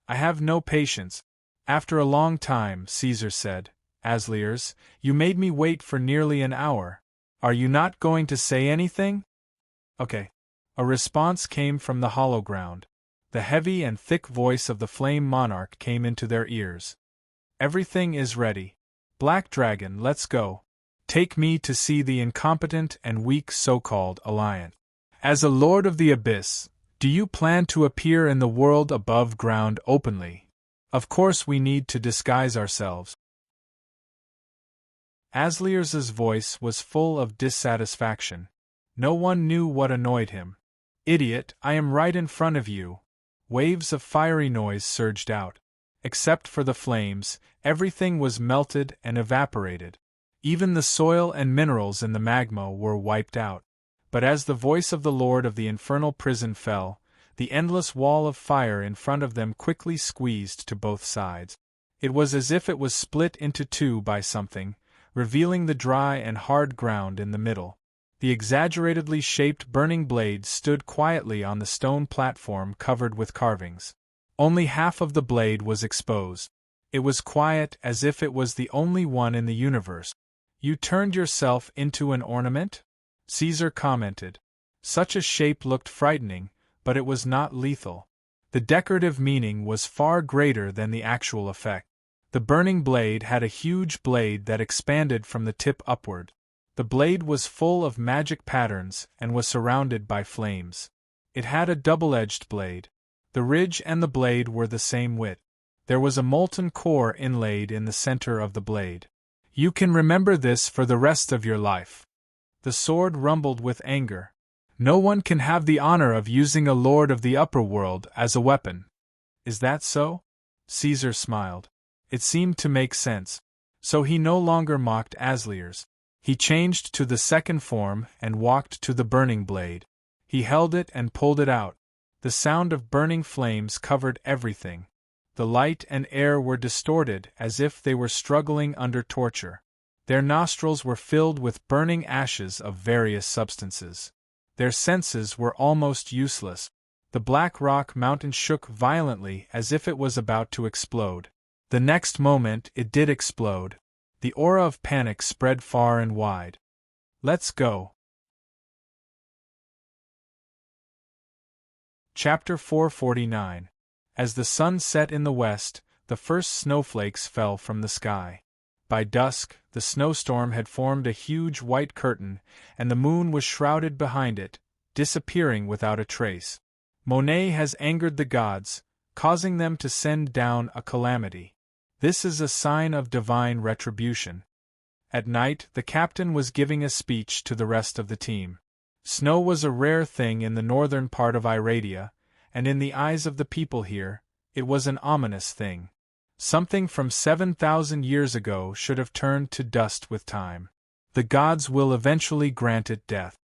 I have no patience. After a long time, Caesar said, Asliers, you made me wait for nearly an hour. Are you not going to say anything? Okay. A response came from the hollow ground. The heavy and thick voice of the Flame Monarch came into their ears. Everything is ready. Black Dragon, let's go. Take me to see the incompetent and weak so-called Alliance. As a Lord of the Abyss, do you plan to appear in the world above ground openly? Of course we need to disguise ourselves. Asliers's voice was full of dissatisfaction. No one knew what annoyed him. Idiot, I am right in front of you. Waves of fiery noise surged out. Except for the flames, everything was melted and evaporated. Even the soil and minerals in the magma were wiped out. But as the voice of the Lord of the Infernal Prison fell, the endless wall of fire in front of them quickly squeezed to both sides. It was as if it was split into two by something, revealing the dry and hard ground in the middle. The exaggeratedly shaped burning blade stood quietly on the stone platform covered with carvings. Only half of the blade was exposed. It was quiet as if it was the only one in the universe. "You turned yourself into an ornament?" Caesar commented. Such a shape looked frightening, but it was not lethal. The decorative meaning was far greater than the actual effect. The burning blade had a huge blade that expanded from the tip upward. The blade was full of magic patterns and was surrounded by flames. It had a double-edged blade. The ridge and the blade were the same width. There was a molten core inlaid in the center of the blade. "You can remember this for the rest of your life." The sword rumbled with anger. "No one can have the honor of using a lord of the upper world as a weapon." "Is that so?" Caesar smiled. It seemed to make sense. So he no longer mocked Asliers. He changed to the second form and walked to the burning blade. He held it and pulled it out. The sound of burning flames covered everything. The light and air were distorted as if they were struggling under torture. Their nostrils were filled with burning ashes of various substances. Their senses were almost useless. The black rock mountain shook violently as if it was about to explode. The next moment it did explode. The aura of panic spread far and wide. "Let's go." Chapter 449. As the sun set in the west, the first snowflakes fell from the sky. By dusk, the snowstorm had formed a huge white curtain, and the moon was shrouded behind it, disappearing without a trace. Monet has angered the gods, causing them to send down a calamity. This is a sign of divine retribution. At night, the captain was giving a speech to the rest of the team. Snow was a rare thing in the northern part of Iradia, and in the eyes of the people here, it was an ominous thing. Something from 7,000 years ago should have turned to dust with time. The gods will eventually grant it death.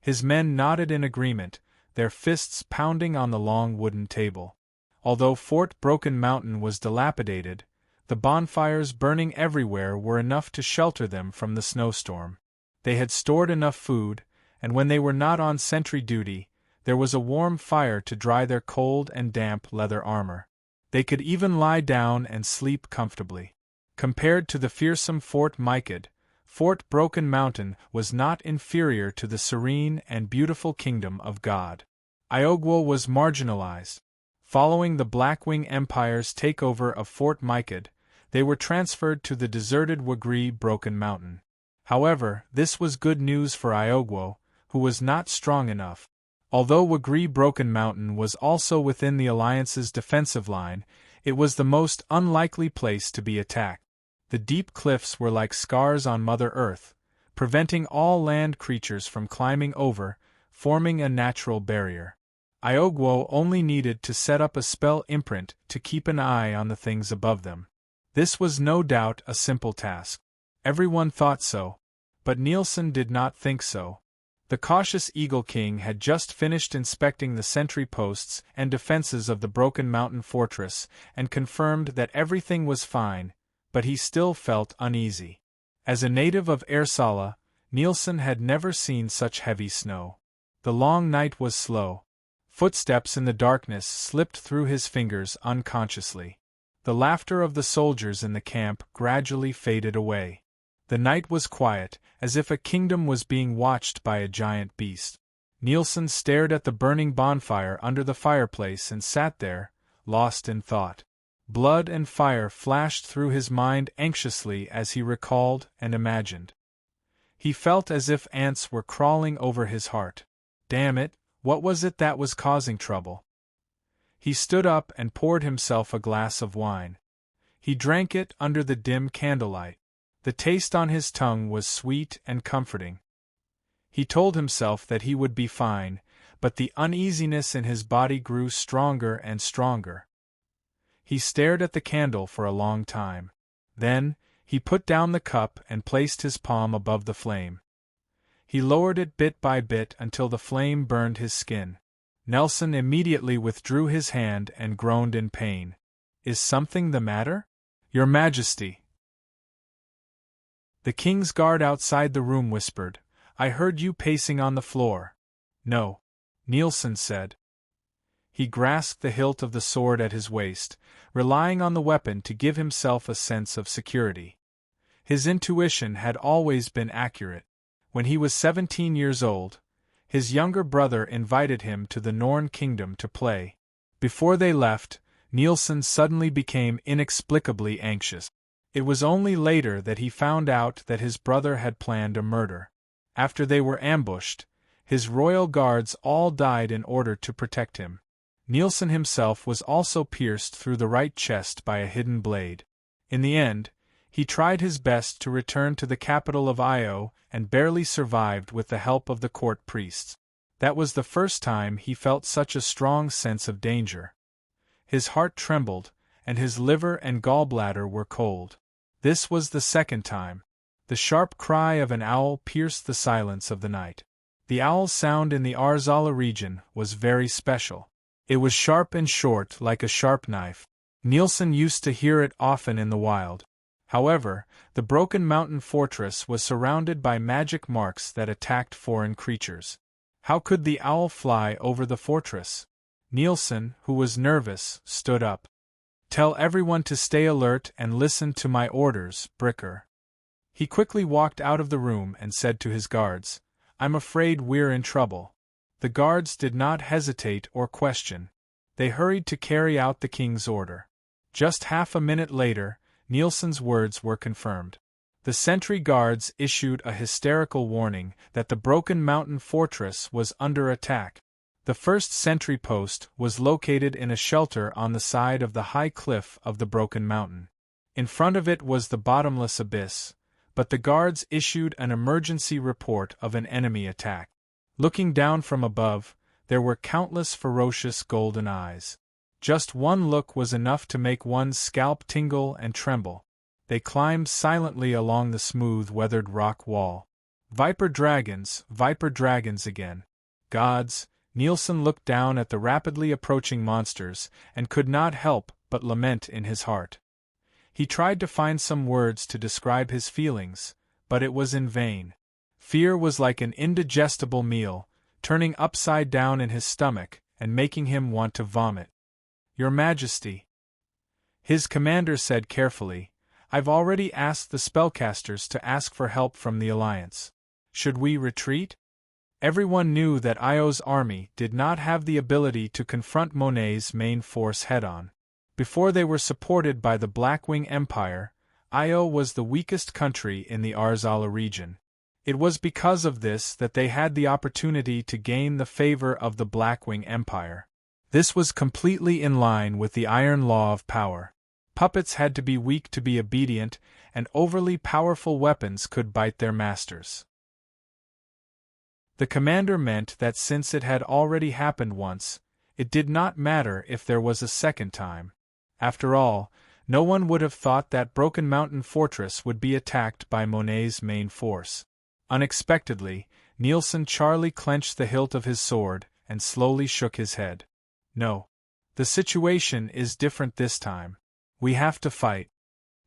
His men nodded in agreement, their fists pounding on the long wooden table. Although Fort Broken Mountain was dilapidated, the bonfires burning everywhere were enough to shelter them from the snowstorm. They had stored enough food, and when they were not on sentry duty, there was a warm fire to dry their cold and damp leather armor. They could even lie down and sleep comfortably. Compared to the fearsome Fort Mikad, Fort Broken Mountain was not inferior to the serene and beautiful kingdom of God. Iogwo was marginalized. Following the Blackwing Empire's takeover of Fort Mikad, they were transferred to the deserted Wagri Broken Mountain. However, this was good news for Iogwo, who was not strong enough. Although Wagri Broken Mountain was also within the Alliance's defensive line, it was the most unlikely place to be attacked. The deep cliffs were like scars on Mother Earth, preventing all land creatures from climbing over, forming a natural barrier. Iogwo only needed to set up a spell imprint to keep an eye on the things above them. This was no doubt a simple task. Everyone thought so, but Nielsen did not think so. The cautious Eagle King had just finished inspecting the sentry posts and defenses of the Broken Mountain Fortress and confirmed that everything was fine, but he still felt uneasy. As a native of Ersala, Nielsen had never seen such heavy snow. The long night was slow. Footsteps in the darkness slipped through his fingers unconsciously. The laughter of the soldiers in the camp gradually faded away. The night was quiet, as if a kingdom was being watched by a giant beast. Nielsen stared at the burning bonfire under the fireplace and sat there, lost in thought. Blood and fire flashed through his mind anxiously as he recalled and imagined. He felt as if ants were crawling over his heart. Damn it, what was it that was causing trouble? He stood up and poured himself a glass of wine. He drank it under the dim candlelight. The taste on his tongue was sweet and comforting. He told himself that he would be fine, but the uneasiness in his body grew stronger and stronger. He stared at the candle for a long time. Then, he put down the cup and placed his palm above the flame. He lowered it bit by bit until the flame burned his skin. Nelson immediately withdrew his hand and groaned in pain. "Is something the matter? Your Majesty." The king's guard outside the room whispered, "I heard you pacing on the floor." "No," Nielsen said. He grasped the hilt of the sword at his waist, relying on the weapon to give himself a sense of security. His intuition had always been accurate. When he was 17 years old, his younger brother invited him to the Norn kingdom to play. Before they left, Nielsen suddenly became inexplicably anxious. It was only later that he found out that his brother had planned a murder. After they were ambushed, his royal guards all died in order to protect him. Nielsen himself was also pierced through the right chest by a hidden blade. In the end, he tried his best to return to the capital of Io and barely survived with the help of the court priests. That was the first time he felt such a strong sense of danger. His heart trembled, and his liver and gallbladder were cold. This was the second time. The sharp cry of an owl pierced the silence of the night. The owl's sound in the Arzala region was very special. It was sharp and short like a sharp knife. Nielsen used to hear it often in the wild. However, the broken mountain fortress was surrounded by magic marks that attacked foreign creatures. How could the owl fly over the fortress? Nielsen, who was nervous, stood up. "Tell everyone to stay alert and listen to my orders, Bricker." He quickly walked out of the room and said to his guards, "I'm afraid we're in trouble." The guards did not hesitate or question. They hurried to carry out the king's order. Just half a minute later, Nielsen's words were confirmed. The sentry guards issued a hysterical warning that the broken mountain fortress was under attack. The first sentry post was located in a shelter on the side of the high cliff of the broken mountain. In front of it was the bottomless abyss, but the guards issued an emergency report of an enemy attack. Looking down from above, there were countless ferocious golden eyes. Just one look was enough to make one's scalp tingle and tremble. They climbed silently along the smooth, weathered rock wall. Viper dragons again. Gods! Nielsen looked down at the rapidly approaching monsters and could not help but lament in his heart. He tried to find some words to describe his feelings, but it was in vain. Fear was like an indigestible meal, turning upside down in his stomach and making him want to vomit. "Your Majesty," his commander said carefully, "I've already asked the spellcasters to ask for help from the Alliance. Should we retreat?" Everyone knew that Io's army did not have the ability to confront Monet's main force head-on. Before they were supported by the Blackwing Empire, Io was the weakest country in the Arzala region. It was because of this that they had the opportunity to gain the favor of the Blackwing Empire. This was completely in line with the iron law of power. Puppets had to be weak to be obedient, and overly powerful weapons could bite their masters. The commander meant that since it had already happened once, it did not matter if there was a second time. After all, no one would have thought that Broken Mountain Fortress would be attacked by Monet's main force. Unexpectedly, Nielsen Charlie clenched the hilt of his sword and slowly shook his head. "No. The situation is different this time. We have to fight,"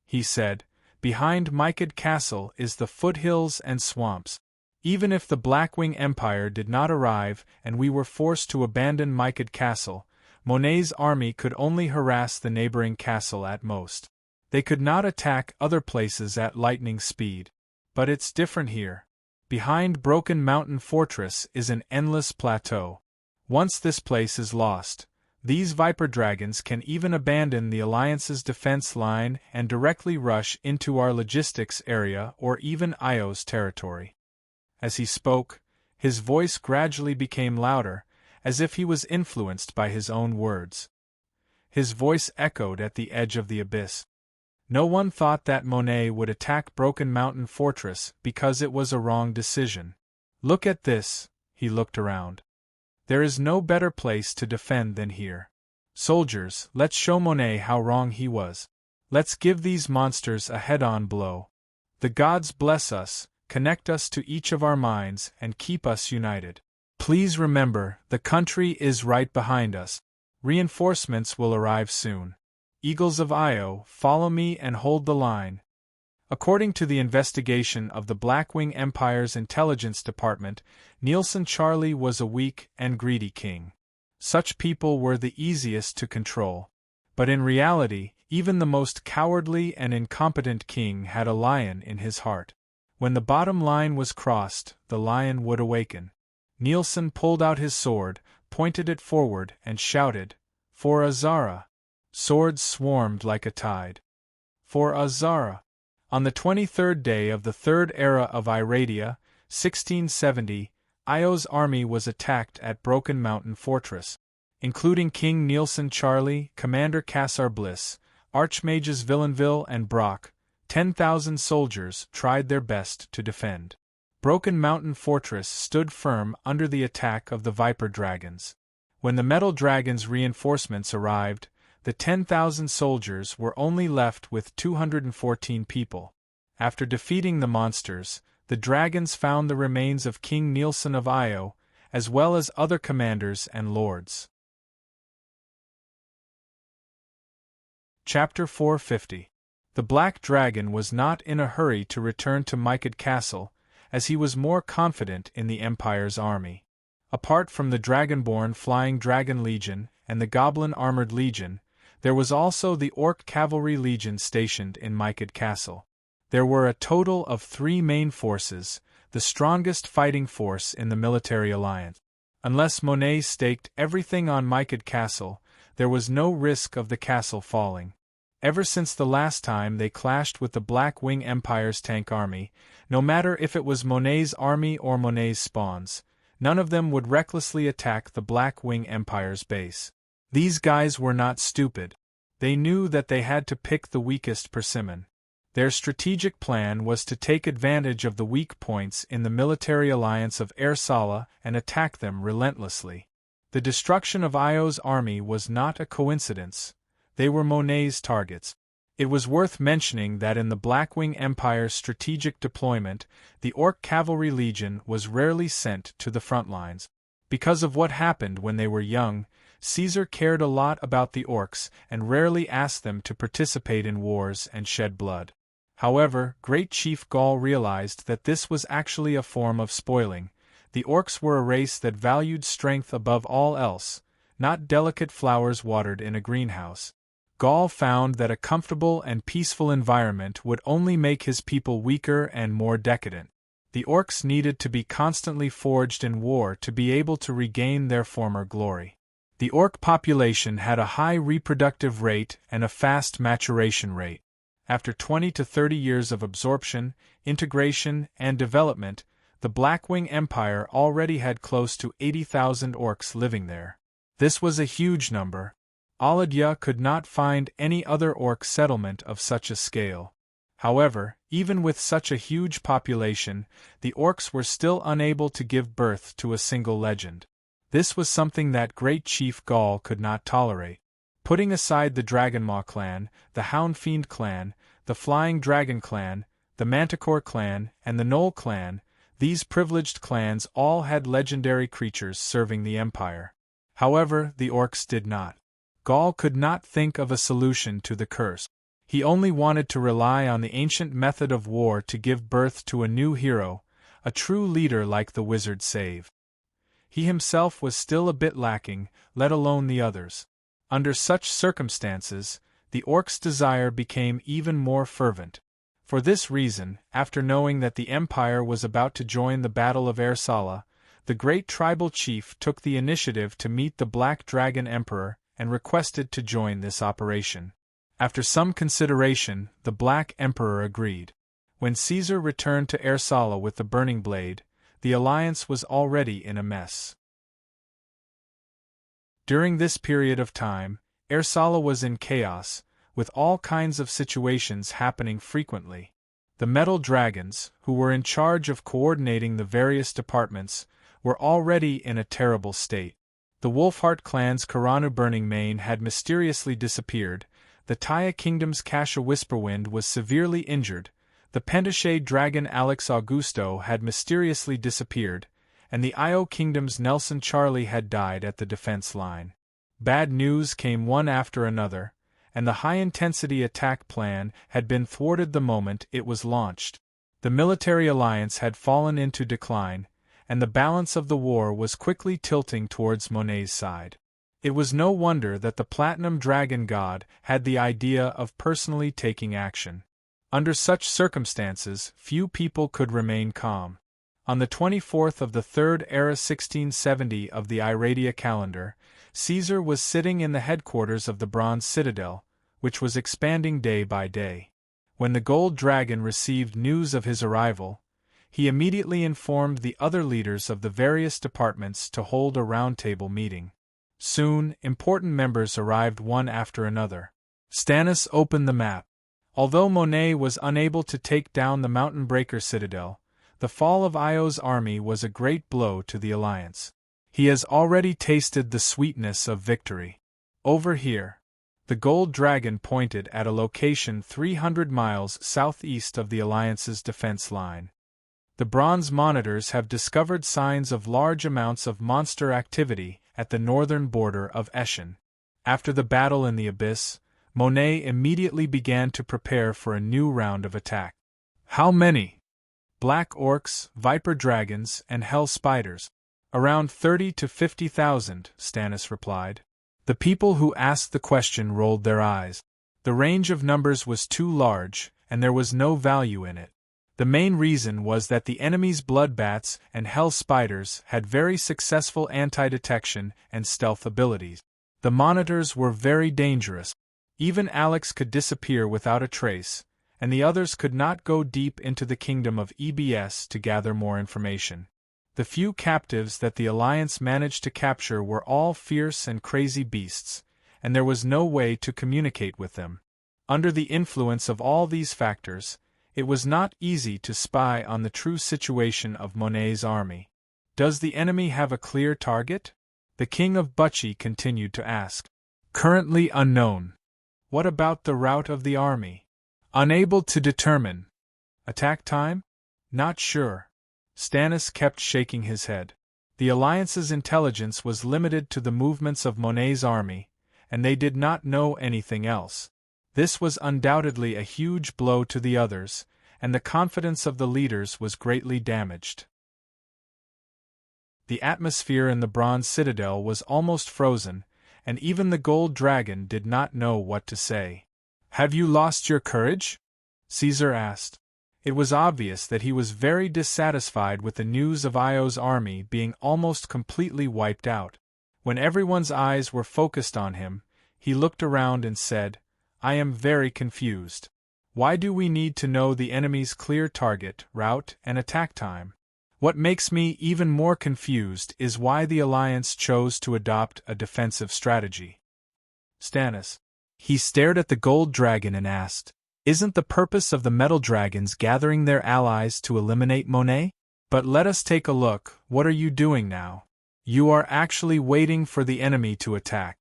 he said. "Behind Mycad Castle is the foothills and swamps. Even if the Blackwing Empire did not arrive and we were forced to abandon Mycad Castle, Monet's army could only harass the neighboring castle at most. They could not attack other places at lightning speed. But it's different here. Behind Broken Mountain Fortress is an endless plateau. Once this place is lost, these Viper dragons can even abandon the Alliance's defense line and directly rush into our logistics area or even Io's territory." As he spoke, his voice gradually became louder, as if he was influenced by his own words. His voice echoed at the edge of the abyss. No one thought that Monet would attack Broken Mountain Fortress because it was a wrong decision. "Look at this," he looked around. "There is no better place to defend than here. Soldiers, let's show Monet how wrong he was. Let's give these monsters a head-on blow. The gods bless us, connect us to each of our minds, and keep us united. Please remember, the country is right behind us. Reinforcements will arrive soon. Eagles of Io, follow me and hold the line." According to the investigation of the Blackwing Empire's intelligence department, Nielsen Charlie was a weak and greedy king. Such people were the easiest to control. But in reality, even the most cowardly and incompetent king had a lion in his heart. When the bottom line was crossed, the lion would awaken. Nielsen pulled out his sword, pointed it forward, and shouted, "For Azara!" Swords swarmed like a tide. For Azara! On the 23rd day of the third era of Iradia, 1670, Io's army was attacked at Broken Mountain Fortress. Including King Nielsen Charlie, Commander Cassar Bliss, Archmages Villeneuve and Brock, 10,000 soldiers tried their best to defend. Broken Mountain Fortress stood firm under the attack of the Viper Dragons. When the Metal Dragons' reinforcements arrived, the 10,000 soldiers were only left with 214 people. After defeating the monsters, the dragons found the remains of King Nielsen of Io, as well as other commanders and lords. Chapter 450. The Black Dragon was not in a hurry to return to Mycad Castle, as he was more confident in the Empire's army. Apart from the Dragonborn Flying Dragon Legion and the Goblin Armored Legion, there was also the Orc Cavalry Legion stationed in Mycad Castle. There were a total of 3 main forces, the strongest fighting force in the military alliance. Unless Monet staked everything on Mycad Castle, there was no risk of the castle falling. Ever since the last time they clashed with the Black Wing Empire's tank army, no matter if it was Monet's army or Monet's spawns, none of them would recklessly attack the Black Wing Empire's base. These guys were not stupid. They knew that they had to pick the weakest persimmon. Their strategic plan was to take advantage of the weak points in the military alliance of Air-Sala and attack them relentlessly. The destruction of Io's army was not a coincidence. They were Monet's targets. It was worth mentioning that in the Blackwing Empire's strategic deployment, the Orc Cavalry Legion was rarely sent to the front lines. Because of what happened when they were young, Caesar cared a lot about the Orcs and rarely asked them to participate in wars and shed blood. However, Great Chief Gaul realized that this was actually a form of spoiling. The Orcs were a race that valued strength above all else, not delicate flowers watered in a greenhouse. Gaul found that a comfortable and peaceful environment would only make his people weaker and more decadent. The Orcs needed to be constantly forged in war to be able to regain their former glory. The Orc population had a high reproductive rate and a fast maturation rate. After 20 to 30 years of absorption, integration, and development, the Blackwing Empire already had close to 80,000 Orcs living there. This was a huge number. Aladia could not find any other Orc settlement of such a scale. However, even with such a huge population, the Orcs were still unable to give birth to a single legend. This was something that Great Chief Gaul could not tolerate. Putting aside the Dragonmaw clan, the Houndfiend clan, the Flying Dragon clan, the Manticore clan, and the Knoll clan, these privileged clans all had legendary creatures serving the Empire. However, the Orcs did not. Gaul could not think of a solution to the curse. He only wanted to rely on the ancient method of war to give birth to a new hero, a true leader like the wizard Save. He himself was still a bit lacking, let alone the others. Under such circumstances, the Orcs' desire became even more fervent. For this reason, after knowing that the Empire was about to join the Battle of Air-Sala, the great tribal chief took the initiative to meet the Black Dragon Emperor and requested to join this operation. After some consideration, the Black Emperor agreed. When Caesar returned to Air-Sala with the Burning Blade, the alliance was already in a mess. During this period of time, Air-Sala was in chaos, with all kinds of situations happening frequently. The Metal Dragons, who were in charge of coordinating the various departments, were already in a terrible state. The Wolfheart clan's Karanu Burning Mane had mysteriously disappeared, the Taya Kingdom's Kasha Whisperwind was severely injured, the Pentashade dragon Alex Augusto had mysteriously disappeared, and the Io Kingdom's Nelson Charlie had died at the defense line. Bad news came one after another, and the high-intensity attack plan had been thwarted the moment it was launched. The military alliance had fallen into decline, and the balance of the war was quickly tilting towards Monet's side. It was no wonder that the Platinum Dragon God had the idea of personally taking action. Under such circumstances, few people could remain calm. On the 24th of the 3rd era 1670 of the Iradia calendar, Caesar was sitting in the headquarters of the Bronze Citadel, which was expanding day by day. When the Gold Dragon received news of his arrival, he immediately informed the other leaders of the various departments to hold a roundtable meeting. Soon, important members arrived one after another. Stannis opened the map. Although Monet was unable to take down the Mountain Breaker citadel, the fall of Io's army was a great blow to the alliance. He has already tasted the sweetness of victory. Over here. The Gold Dragon pointed at a location 300 miles southeast of the alliance's defense line. The Bronze Monitors have discovered signs of large amounts of monster activity at the northern border of Eshin. After the battle in the Abyss, Monet immediately began to prepare for a new round of attack. How many? Black orcs, viper dragons, and hell spiders. Around 30 to 50,000, Stannis replied. The people who asked the question rolled their eyes. The range of numbers was too large, and there was no value in it. The main reason was that the enemy's bloodbats and hell spiders had very successful anti-detection and stealth abilities. The monitors were very dangerous. Even Alex could disappear without a trace, and the others could not go deep into the kingdom of EBS to gather more information. The few captives that the Alliance managed to capture were all fierce and crazy beasts, and there was no way to communicate with them. Under the influence of all these factors, it was not easy to spy on the true situation of Monet's army. Does the enemy have a clear target? The King of Bucci continued to ask. Currently unknown. What about the route of the army? Unable to determine. Attack time? Not sure. Stannis kept shaking his head. The Alliance's intelligence was limited to the movements of Monet's army, and they did not know anything else. This was undoubtedly a huge blow to the others, and the confidence of the leaders was greatly damaged. The atmosphere in the Bronze Citadel was almost frozen, and even the Gold Dragon did not know what to say. Have you lost your courage? Caesar asked. It was obvious that he was very dissatisfied with the news of Io's army being almost completely wiped out. When everyone's eyes were focused on him, he looked around and said, I am very confused. Why do we need to know the enemy's clear target, route, and attack time? What makes me even more confused is why the Alliance chose to adopt a defensive strategy. Stannis. He stared at the Gold Dragon and asked, Isn't the purpose of the Metal Dragons gathering their allies to eliminate Monet? But let us take a look. What are you doing now? You are actually waiting for the enemy to attack.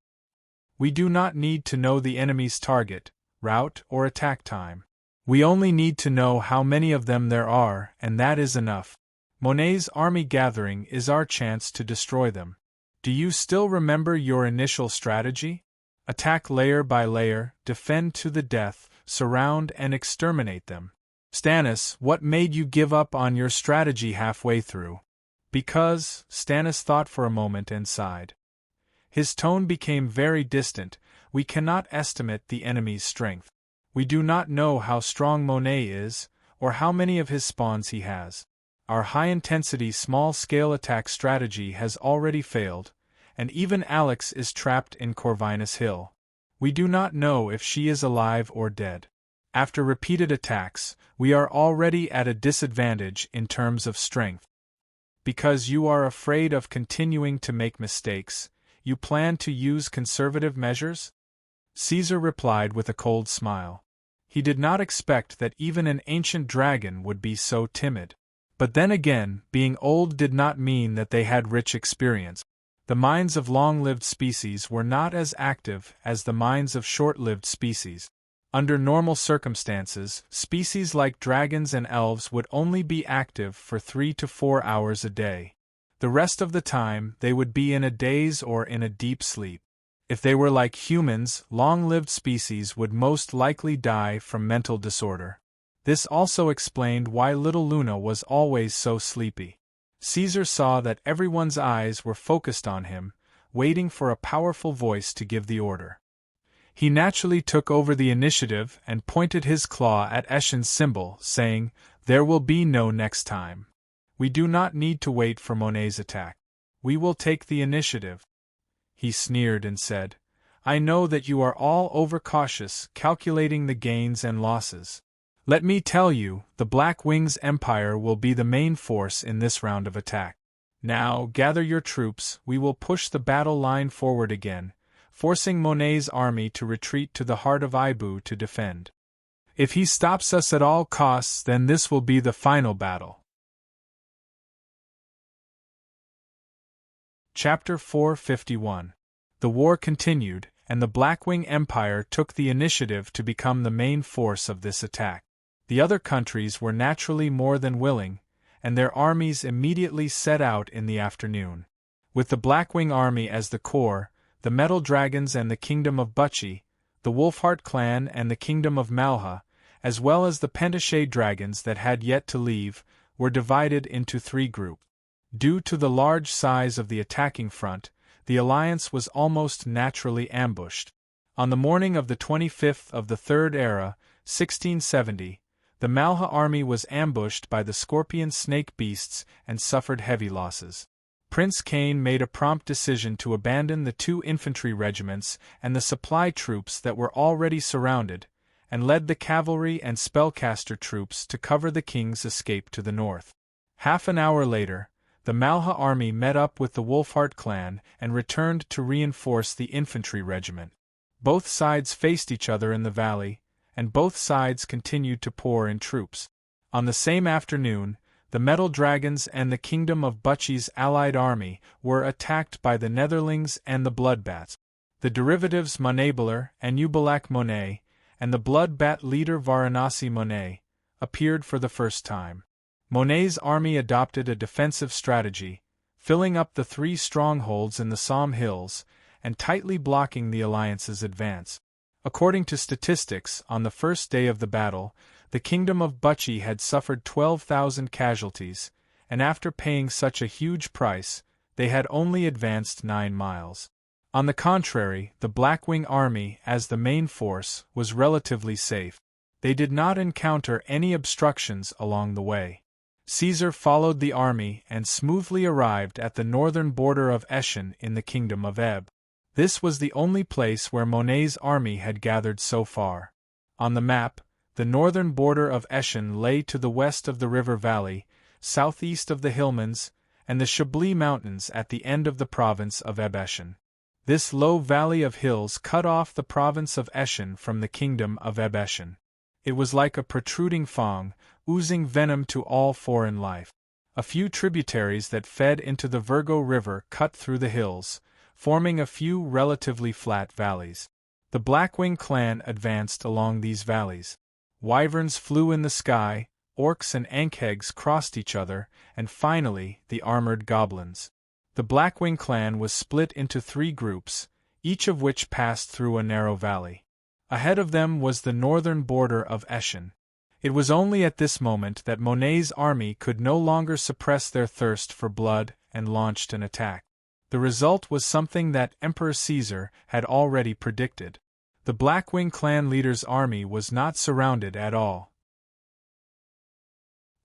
We do not need to know the enemy's target, route, or attack time. We only need to know how many of them there are, and that is enough. Monet's army gathering is our chance to destroy them. Do you still remember your initial strategy? Attack layer by layer, defend to the death, surround and exterminate them. Stannis, what made you give up on your strategy halfway through? Because, Stannis thought for a moment and sighed. His tone became very distant. We cannot estimate the enemy's strength. We do not know how strong Monet is, or how many of his spawns he has. Our high-intensity small-scale attack strategy has already failed, and even Alex is trapped in Corvinus Hill. We do not know if she is alive or dead. After repeated attacks, we are already at a disadvantage in terms of strength. Because you are afraid of continuing to make mistakes, you plan to use conservative measures? Caesar replied with a cold smile. He did not expect that even an ancient dragon would be so timid. But then again, being old did not mean that they had rich experience. The minds of long-lived species were not as active as the minds of short-lived species. Under normal circumstances, species like dragons and elves would only be active for 3 to 4 hours a day. The rest of the time, they would be in a daze or in a deep sleep. If they were like humans, long-lived species would most likely die from mental disorder. This also explained why little Luna was always so sleepy. Caesar saw that everyone's eyes were focused on him, waiting for a powerful voice to give the order. He naturally took over the initiative and pointed his claw at Eshen's symbol, saying, "There will be no next time. We do not need to wait for Monet's attack. We will take the initiative." He sneered and said, "I know that you are all overcautious, calculating the gains and losses. Let me tell you, the Black Wings Empire will be the main force in this round of attack. Now, gather your troops, we will push the battle line forward again, forcing Monet's army to retreat to the heart of Ibu to defend. If he stops us at all costs, then this will be the final battle." Chapter 451. The war continued, and the Blackwing Empire took the initiative to become the main force of this attack. The other countries were naturally more than willing, and their armies immediately set out in the afternoon. With the Blackwing army as the core, the Metal Dragons and the Kingdom of Bucci, the Wolfheart clan and the Kingdom of Malha, as well as the Pentachet dragons that had yet to leave, were divided into three groups. Due to the large size of the attacking front, the alliance was almost naturally ambushed. On the morning of the 25th of the Third Era, 1670, the Malha army was ambushed by the scorpion snake beasts and suffered heavy losses. Prince Cain made a prompt decision to abandon the 2 infantry regiments and the supply troops that were already surrounded, and led the cavalry and spellcaster troops to cover the king's escape to the north. Half an hour later, the Malha army met up with the Wolfheart clan and returned to reinforce the infantry regiment. Both sides faced each other in the valley, and both sides continued to pour in troops. On the same afternoon, the Metal Dragons and the Kingdom of Bucci's allied army were attacked by the Netherlings and the Bloodbats. The derivatives Moneybler and Ubalak Monet, and the Bloodbat leader Varanasi Monet, appeared for the first time. Monet's army adopted a defensive strategy, filling up the 3 strongholds in the Somme Hills, and tightly blocking the alliance's advance. According to statistics, on the first day of the battle, the Kingdom of Bucci had suffered 12,000 casualties, and after paying such a huge price, they had only advanced 9 miles. On the contrary, the Blackwing army, as the main force, was relatively safe. They did not encounter any obstructions along the way. Caesar followed the army and smoothly arrived at the northern border of Eshen in the Kingdom of Eb. This was the only place where Monet's army had gathered so far. On the map, the northern border of Eshen lay to the west of the river valley, southeast of the Hillmans, and the Chablis Mountains at the end of the province of Eb-Eshen. This low valley of hills cut off the province of Eshen from the Kingdom of Eb-Eshen. It was like a protruding fang, oozing venom to all foreign life. A few tributaries that fed into the Virgo River cut through the hills, forming a few relatively flat valleys. The Blackwing clan advanced along these valleys. Wyverns flew in the sky, orcs and ankhegs crossed each other, and finally, the armored goblins. The Blackwing clan was split into 3 groups, each of which passed through a narrow valley. Ahead of them was the northern border of Eshen. It was only at this moment that Monet's army could no longer suppress their thirst for blood and launched an attack. The result was something that Emperor Caesar had already predicted. The Blackwing clan leader's army was not surrounded at all.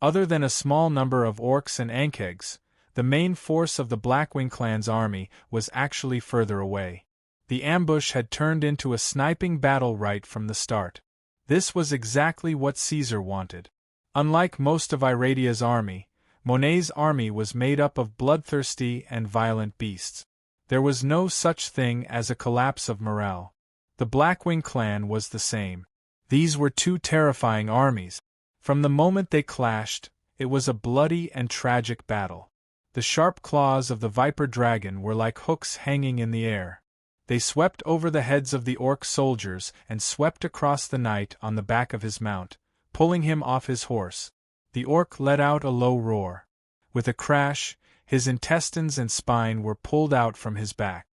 Other than a small number of orcs and ankhegs, the main force of the Blackwing clan's army was actually further away. The ambush had turned into a sniping battle right from the start. This was exactly what Caesar wanted. Unlike most of Iradia's army, Monet's army was made up of bloodthirsty and violent beasts. There was no such thing as a collapse of morale. The Blackwing clan was the same. These were 2 terrifying armies. From the moment they clashed, it was a bloody and tragic battle. The sharp claws of the Viper Dragon were like hooks hanging in the air. They swept over the heads of the orc soldiers and swept across the knight on the back of his mount, pulling him off his horse. The orc let out a low roar. With a crash, his intestines and spine were pulled out from his back.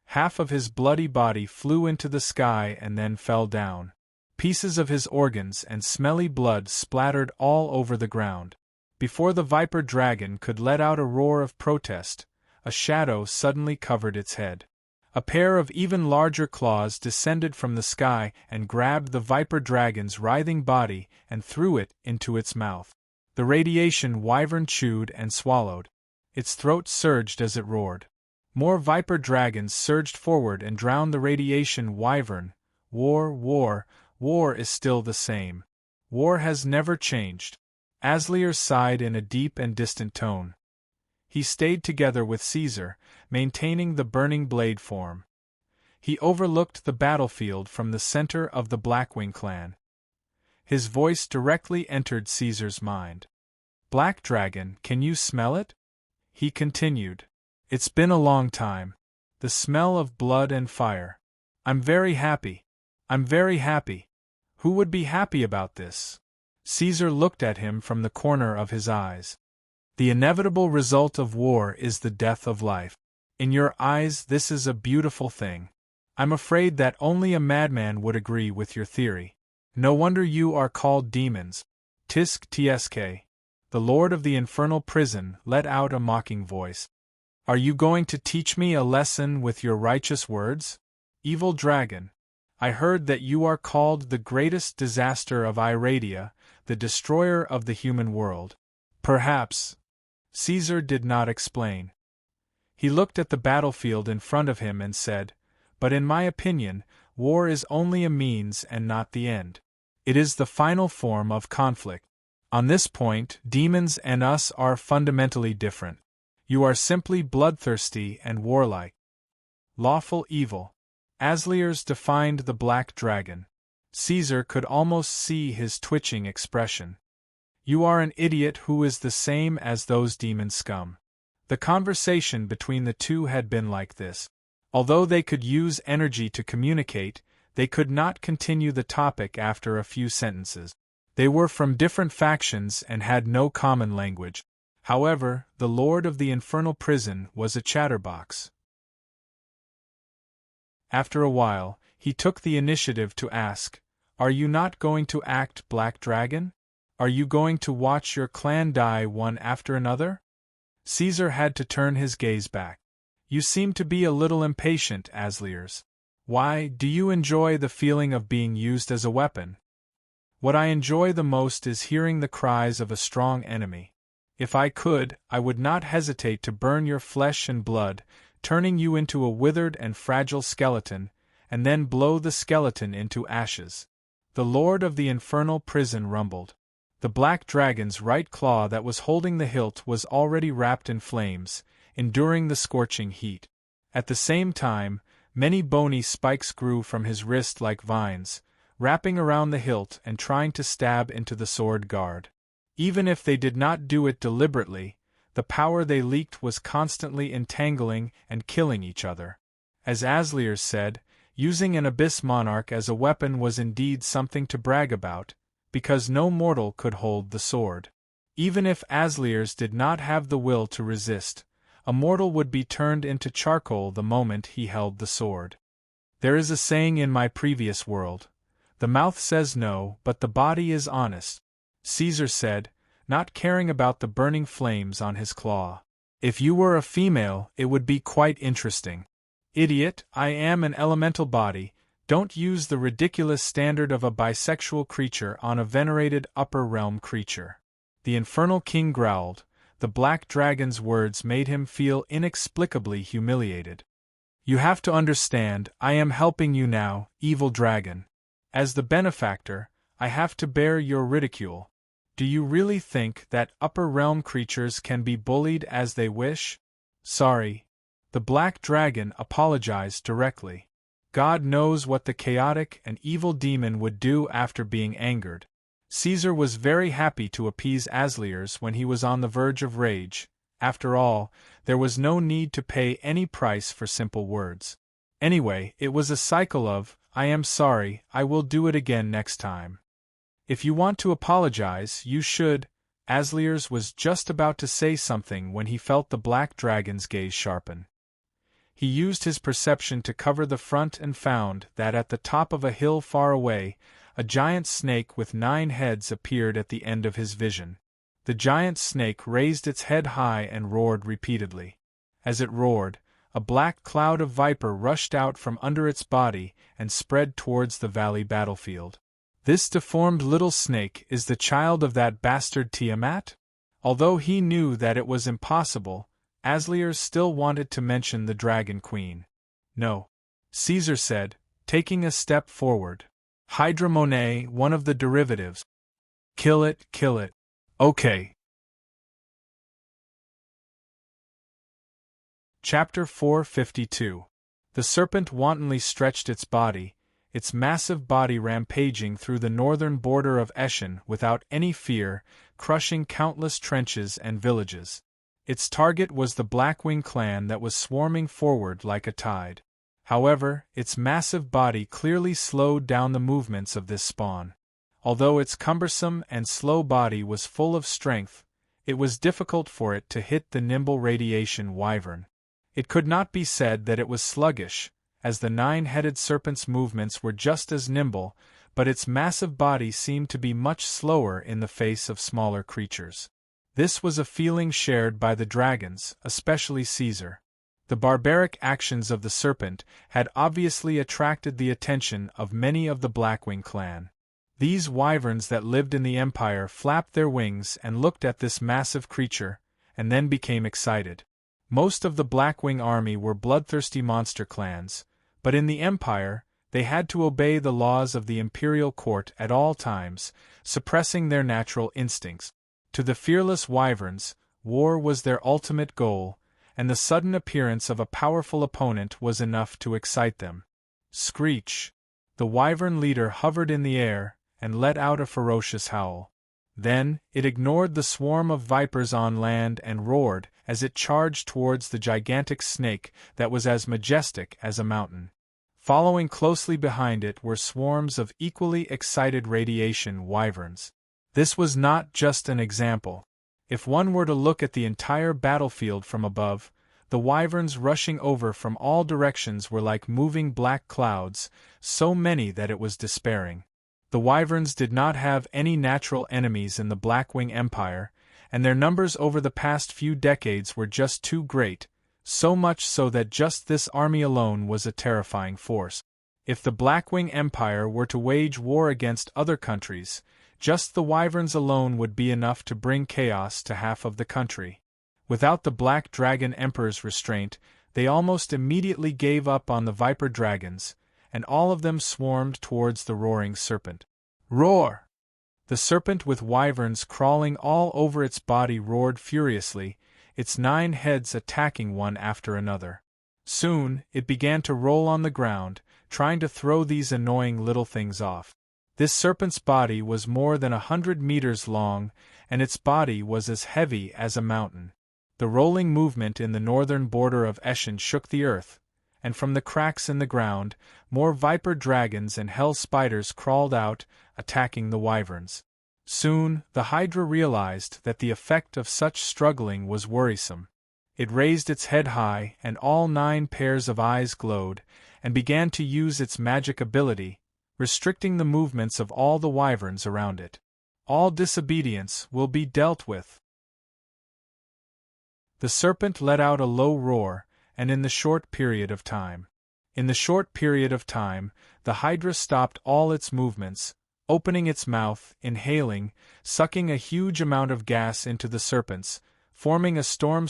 Half of his bloody body flew into the sky and then fell down. Pieces of his organs and smelly blood splattered all over the ground. Before the Viper Dragon could let out a roar of protest, a shadow suddenly covered its head. A pair of even larger claws descended from the sky and grabbed the viper dragon's writhing body and threw it into its mouth. The radiation wyvern chewed and swallowed. Its throat surged as it roared. More viper dragons surged forward and drowned the radiation wyvern. War is still the same. War has never changed. Aslier sighed in a deep and distant tone. He stayed together with Caesar, maintaining the burning blade form. He overlooked the battlefield from the center of the Blackwing clan. His voice directly entered Caesar's mind. "Black Dragon, can you smell it?" He continued. "It's been a long time. The smell of blood and fire. I'm very happy. I'm very happy. Who would be happy about this?" Caesar looked at him from the corner of his eyes. "The inevitable result of war is the death of life. In your eyes, this is a beautiful thing. I'm afraid that only a madman would agree with your theory. No wonder you are called demons." Tisk tsk. The lord of the infernal prison let out a mocking voice. "Are you going to teach me a lesson with your righteous words? Evil dragon, I heard that you are called the greatest disaster of Iradia, the destroyer of the human world. Perhaps." Caesar did not explain. He looked at the battlefield in front of him and said, "But in my opinion, war is only a means and not the end. It is the final form of conflict. On this point, demons and us are fundamentally different. You are simply bloodthirsty and warlike. Lawful evil." Aslier's defined the black dragon. Caesar could almost see his twitching expression. "You are an idiot who is the same as those demon scum." The conversation between the two had been like this. Although they could use energy to communicate, they could not continue the topic after a few sentences. They were from different factions and had no common language. However, the lord of the infernal prison was a chatterbox. After a while, he took the initiative to ask, "Are you not going to act, Black Dragon? Are you going to watch your clan die one after another?" Caesar had to turn his gaze back. "You seem to be a little impatient, Asliers. Why, do you enjoy the feeling of being used as a weapon?" "What I enjoy the most is hearing the cries of a strong enemy. If I could, I would not hesitate to burn your flesh and blood, turning you into a withered and fragile skeleton, and then blow the skeleton into ashes." The lord of the infernal prison rumbled. The black dragon's right claw that was holding the hilt was already wrapped in flames, enduring the scorching heat. At the same time, many bony spikes grew from his wrist like vines, wrapping around the hilt and trying to stab into the sword guard. Even if they did not do it deliberately, the power they leaked was constantly entangling and killing each other. As Asliers said, using an Abyss Monarch as a weapon was indeed something to brag about, because no mortal could hold the sword. Even if Asliers did not have the will to resist, a mortal would be turned into charcoal the moment he held the sword. There is a saying in my previous world, "The mouth says no, but the body is honest," Caesar said, not caring about the burning flames on his claw. "If you were a female, it would be quite interesting." "Idiot, I am an elemental body. Don't use the ridiculous standard of a bisexual creature on a venerated upper realm creature." The infernal king growled. The black dragon's words made him feel inexplicably humiliated. "You have to understand, I am helping you now, evil dragon. As the benefactor, I have to bear your ridicule. Do you really think that upper realm creatures can be bullied as they wish?" "Sorry." The black dragon apologized directly. God knows what the chaotic and evil demon would do after being angered. Caesar was very happy to appease Asliers when he was on the verge of rage. After all, there was no need to pay any price for simple words. Anyway, it was a cycle of, "I am sorry, I will do it again next time." "If you want to apologize, you should." Asliers was just about to say something when he felt the black dragon's gaze sharpen. He used his perception to cover the front and found that at the top of a hill far away, a giant snake with 9 heads appeared at the end of his vision. The giant snake raised its head high and roared repeatedly. As it roared, a black cloud of viper rushed out from under its body and spread towards the valley battlefield. This deformed little snake is the child of that bastard Tiamat? Although he knew that it was impossible, Asliers still wanted to mention the Dragon Queen. No, Caesar said, taking a step forward. Hydra Monet, one of the derivatives. Kill it, kill it. Okay. Chapter 452. The serpent wantonly stretched its body, its massive body rampaging through the northern border of Eschen without any fear, crushing countless trenches and villages. Its target was the Blackwing clan that was swarming forward like a tide. However, its massive body clearly slowed down the movements of this spawn. Although its cumbersome and slow body was full of strength, it was difficult for it to hit the nimble radiation wyvern. It could not be said that it was sluggish, as the nine-headed serpent's movements were just as nimble, but its massive body seemed to be much slower in the face of smaller creatures. This was a feeling shared by the dragons, especially Caesar. The barbaric actions of the serpent had obviously attracted the attention of many of the Blackwing clan. These wyverns that lived in the Empire flapped their wings and looked at this massive creature, and then became excited. Most of the Blackwing army were bloodthirsty monster clans, but in the Empire, they had to obey the laws of the imperial court at all times, suppressing their natural instincts. To the fearless wyverns, war was their ultimate goal, and the sudden appearance of a powerful opponent was enough to excite them. Screech! The wyvern leader hovered in the air and let out a ferocious howl. Then, it ignored the swarm of vipers on land and roared as it charged towards the gigantic snake that was as majestic as a mountain. Following closely behind it were swarms of equally excited radiation wyverns. This was not just an example. If one were to look at the entire battlefield from above, the wyverns rushing over from all directions were like moving black clouds, so many that it was despairing. The wyverns did not have any natural enemies in the Blackwing Empire, and their numbers over the past few decades were just too great, so much so that just this army alone was a terrifying force. If the Blackwing Empire were to wage war against other countries, just the wyverns alone would be enough to bring chaos to half of the country. Without the Black Dragon Emperor's restraint, they almost immediately gave up on the Viper Dragons, and all of them swarmed towards the roaring serpent. Roar! The serpent with wyverns crawling all over its body roared furiously, its 9 heads attacking one after another. Soon, it began to roll on the ground, trying to throw these annoying little things off. This serpent's body was more than 100 meters long, and its body was as heavy as a mountain. The rolling movement in the northern border of Eschen shook the earth, and from the cracks in the ground, more viper dragons and hell spiders crawled out, attacking the wyverns. Soon, the Hydra realized that the effect of such struggling was worrisome. It raised its head high, and all 9 pairs of eyes glowed, and began to use its magic ability, restricting the movements of all the wyverns around it. All disobedience will be dealt with. The serpent let out a low roar, and in the short period of time, the Hydra stopped all its movements, opening its mouth, inhaling, sucking a huge amount of gas into the serpents, forming a storm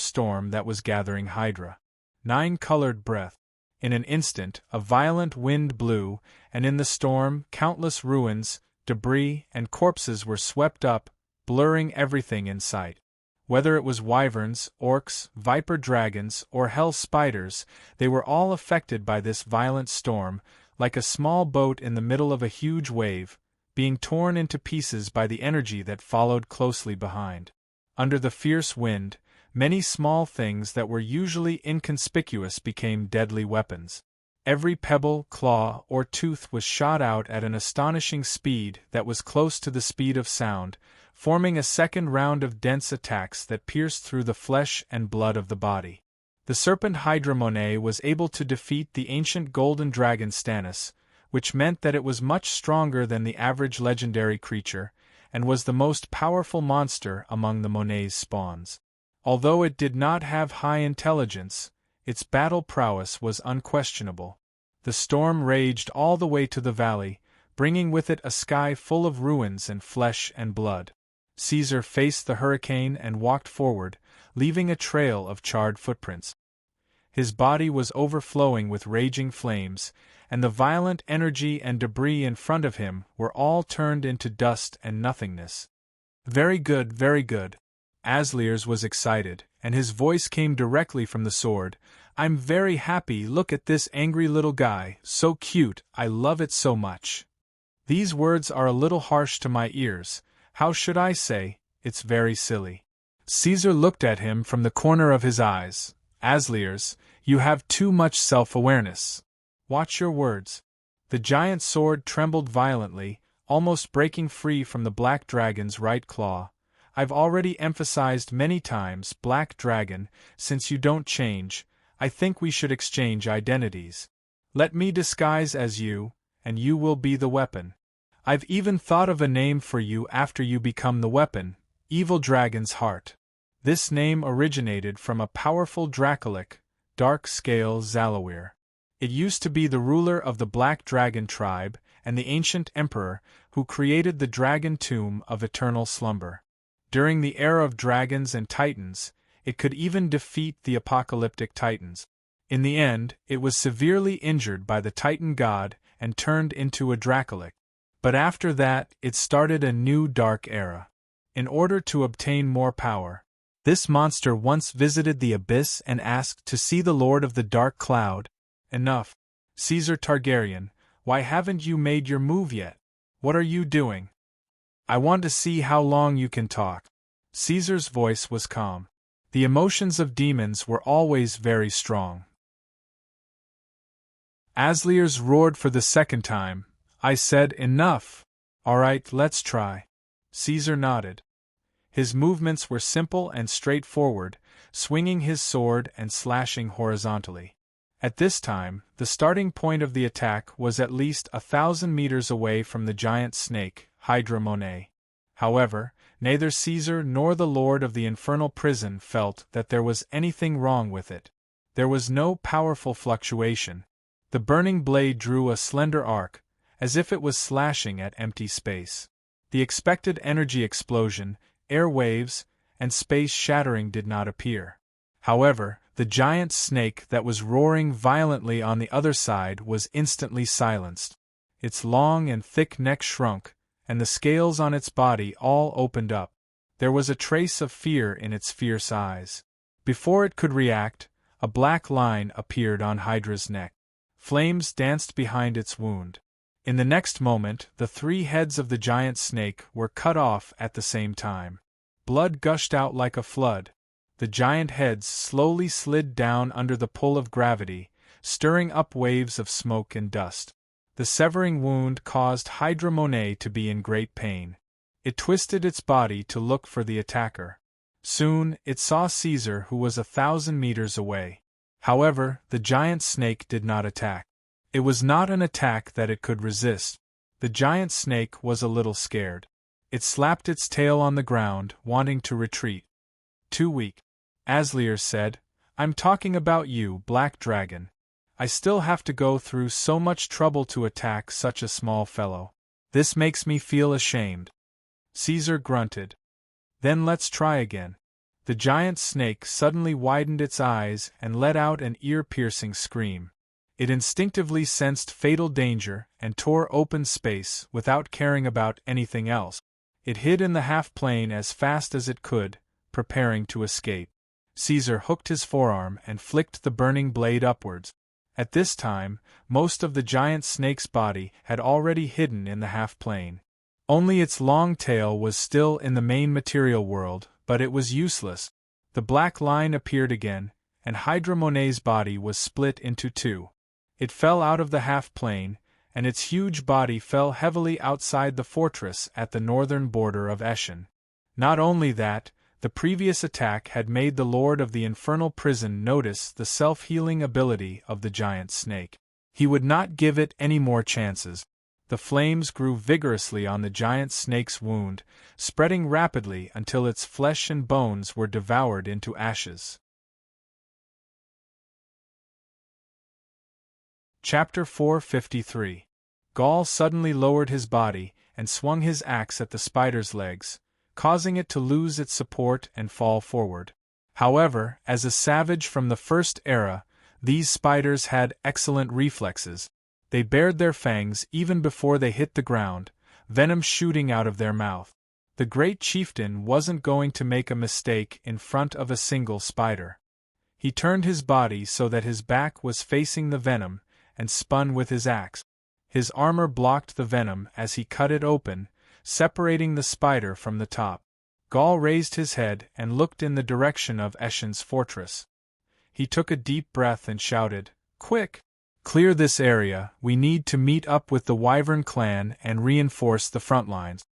that was gathering Hydra. 9-colored breath. In an instant, a violent wind blew, and in the storm, countless ruins, debris, and corpses were swept up, blurring everything in sight. Whether it was wyverns, orcs, viper dragons, or hell spiders, they were all affected by this violent storm, like a small boat in the middle of a huge wave, being torn into pieces by the energy that followed closely behind. Under the fierce wind, many small things that were usually inconspicuous became deadly weapons. Every pebble, claw, or tooth was shot out at an astonishing speed that was close to the speed of sound, forming a second round of dense attacks that pierced through the flesh and blood of the body. The serpent Hydra Monet was able to defeat the ancient golden dragon Stannis, which meant that it was much stronger than the average legendary creature, and was the most powerful monster among the Monet's spawns. Although it did not have high intelligence, Its battle prowess was unquestionable. The storm raged all the way to the valley, bringing with it a sky full of ruins and flesh and blood. Caesar faced the hurricane and walked forward, leaving a trail of charred footprints. His body was overflowing with raging flames, and the violent energy and debris in front of him were all turned into dust and nothingness. Very good, very good. Asliers was excited, and his voice came directly from the sword. I'm very happy. Look at this angry little guy, so cute, I love it so much. These words are a little harsh to my ears. How should I say? It's very silly. Caesar looked at him from the corner of his eyes. Asliers, you have too much self-awareness. Watch your words. The giant sword trembled violently, almost breaking free from the black dragon's right claw. I've already emphasized many times, Black Dragon, since you don't change, I think we should exchange identities. Let me disguise as you, and you will be the weapon. I've even thought of a name for you after you become the weapon, Evil Dragon's Heart. This name originated from a powerful Dracolic, Dark Scale Zalawir. It used to be the ruler of the Black Dragon tribe and the ancient emperor who created the Dragon Tomb of Eternal Slumber. During the era of dragons and titans, it could even defeat the apocalyptic titans. In the end, it was severely injured by the Titan god and turned into a Dracolic. But after that, it started a new dark era. In order to obtain more power, this monster once visited the abyss and asked to see the Lord of the Dark Cloud. Enough. Caesar Targaryen, why haven't you made your move yet? What are you doing? I want to see how long you can talk. Caesar's voice was calm. The emotions of demons were always very strong. Asliers roared for the second time. I said enough. All right, let's try. Caesar nodded. His movements were simple and straightforward, swinging his sword and slashing horizontally. At this time, the starting point of the attack was at least 1,000 meters away from the giant snake, Hydra Monet. However, neither Caesar nor the lord of the infernal prison felt that there was anything wrong with it. There was no powerful fluctuation. The burning blade drew a slender arc, as if it was slashing at empty space. The expected energy explosion, air waves, and space shattering did not appear. However, the giant snake that was roaring violently on the other side was instantly silenced. Its long and thick neck shrunk, and the scales on its body all opened up. There was a trace of fear in its fierce eyes. Before it could react, a black line appeared on Hydra's neck. Flames danced behind its wound. In the next moment, the 3 heads of the giant snake were cut off at the same time. Blood gushed out like a flood. The giant heads slowly slid down under the pull of gravity, stirring up waves of smoke and dust. The severing wound caused Hydra Monet to be in great pain. It twisted its body to look for the attacker. Soon, it saw Caesar, who was 1,000 meters away. However, the giant snake did not attack. It was not an attack that it could resist. The giant snake was a little scared. It slapped its tail on the ground, wanting to retreat. Too weak. Asliers said, I'm talking about you, Black Dragon. I still have to go through so much trouble to attack such a small fellow. This makes me feel ashamed. Caesar grunted. Then let's try again. The giant snake suddenly widened its eyes and let out an ear-piercing scream. It instinctively sensed fatal danger and tore open space without caring about anything else. It hid in the half-plane as fast as it could, preparing to escape. Caesar hooked his forearm and flicked the burning blade upwards. At this time, most of the giant snake's body had already hidden in the half-plane. Only its long tail was still in the main material world, but it was useless. The black line appeared again, and Hydra Monet's body was split into 2. It fell out of the half-plane, and its huge body fell heavily outside the fortress at the northern border of Eschen. Not only that, the previous attack had made the lord of the infernal prison notice the self-healing ability of the giant snake. He would not give it any more chances. The flames grew vigorously on the giant snake's wound, spreading rapidly until its flesh and bones were devoured into ashes. Chapter 453. Gaul suddenly lowered his body and swung his axe at the spider's legs, causing it to lose its support and fall forward. However, as a savage from the first era, these spiders had excellent reflexes. They bared their fangs even before they hit the ground, venom shooting out of their mouth. The great chieftain wasn't going to make a mistake in front of a single spider. He turned his body so that his back was facing the venom, and spun with his axe. His armor blocked the venom as he cut it open, separating the spider from the top. Gaul raised his head and looked in the direction of Eshen's fortress. He took a deep breath and shouted, "Quick! Clear this area, we need to meet up with the Wyvern clan and reinforce the front lines."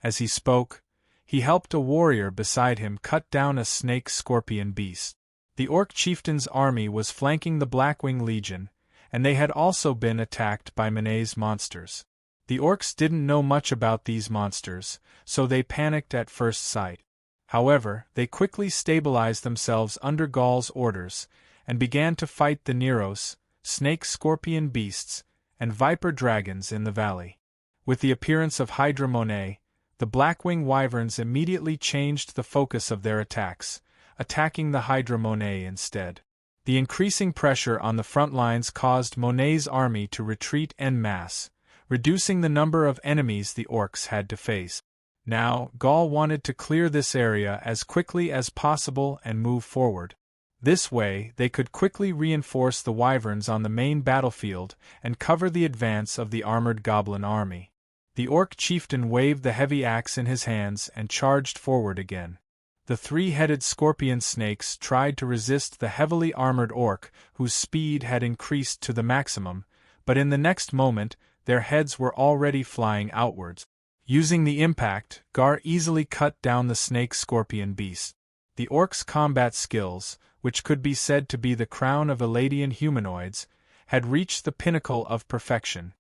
As he spoke, he helped a warrior beside him cut down a snake-scorpion beast. The Orc chieftain's army was flanking the Blackwing Legion, and they had also been attacked by Monet's monsters. The Orcs didn't know much about these monsters, so they panicked at first sight. However, they quickly stabilized themselves under Gaul's orders, and began to fight the Neros, snake-scorpion beasts, and viper dragons in the valley. With the appearance of Hydra Monet, the Blackwing Wyverns immediately changed the focus of their attacks, attacking the Hydra Monet instead. The increasing pressure on the front lines caused Monet's army to retreat en masse, reducing the number of enemies the Orcs had to face. Now, Gaul wanted to clear this area as quickly as possible and move forward. This way, they could quickly reinforce the Wyverns on the main battlefield and cover the advance of the armored goblin army. The Orc chieftain waved the heavy axe in his hands and charged forward again. The three-headed scorpion snakes tried to resist the heavily armored Orc, whose speed had increased to the maximum, but in the next moment, their heads were already flying outwards. Using the impact, Gar easily cut down the snake-scorpion beast. The Orcs' combat skills, which could be said to be the crown of Eladian humanoids, had reached the pinnacle of perfection.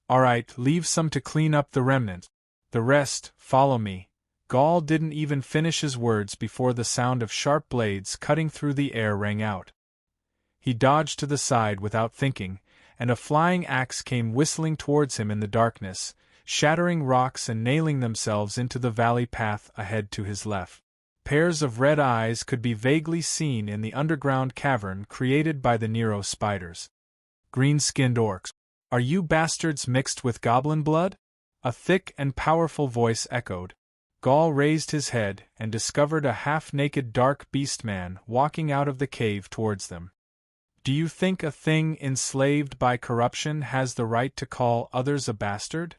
"Alright, leave some to clean up the remnant. The rest, follow me." Gaul didn't even finish his words before the sound of sharp blades cutting through the air rang out. He dodged to the side without thinking, and a flying axe came whistling towards him in the darkness, shattering rocks and nailing themselves into the valley path ahead to his left. Pairs of red eyes could be vaguely seen in the underground cavern created by the Nero spiders. "Green-skinned Orcs. Are you bastards mixed with goblin blood?" A thick and powerful voice echoed. Gaul raised his head and discovered a half-naked dark beast man walking out of the cave towards them. "Do you think a thing enslaved by corruption has the right to call others a bastard?"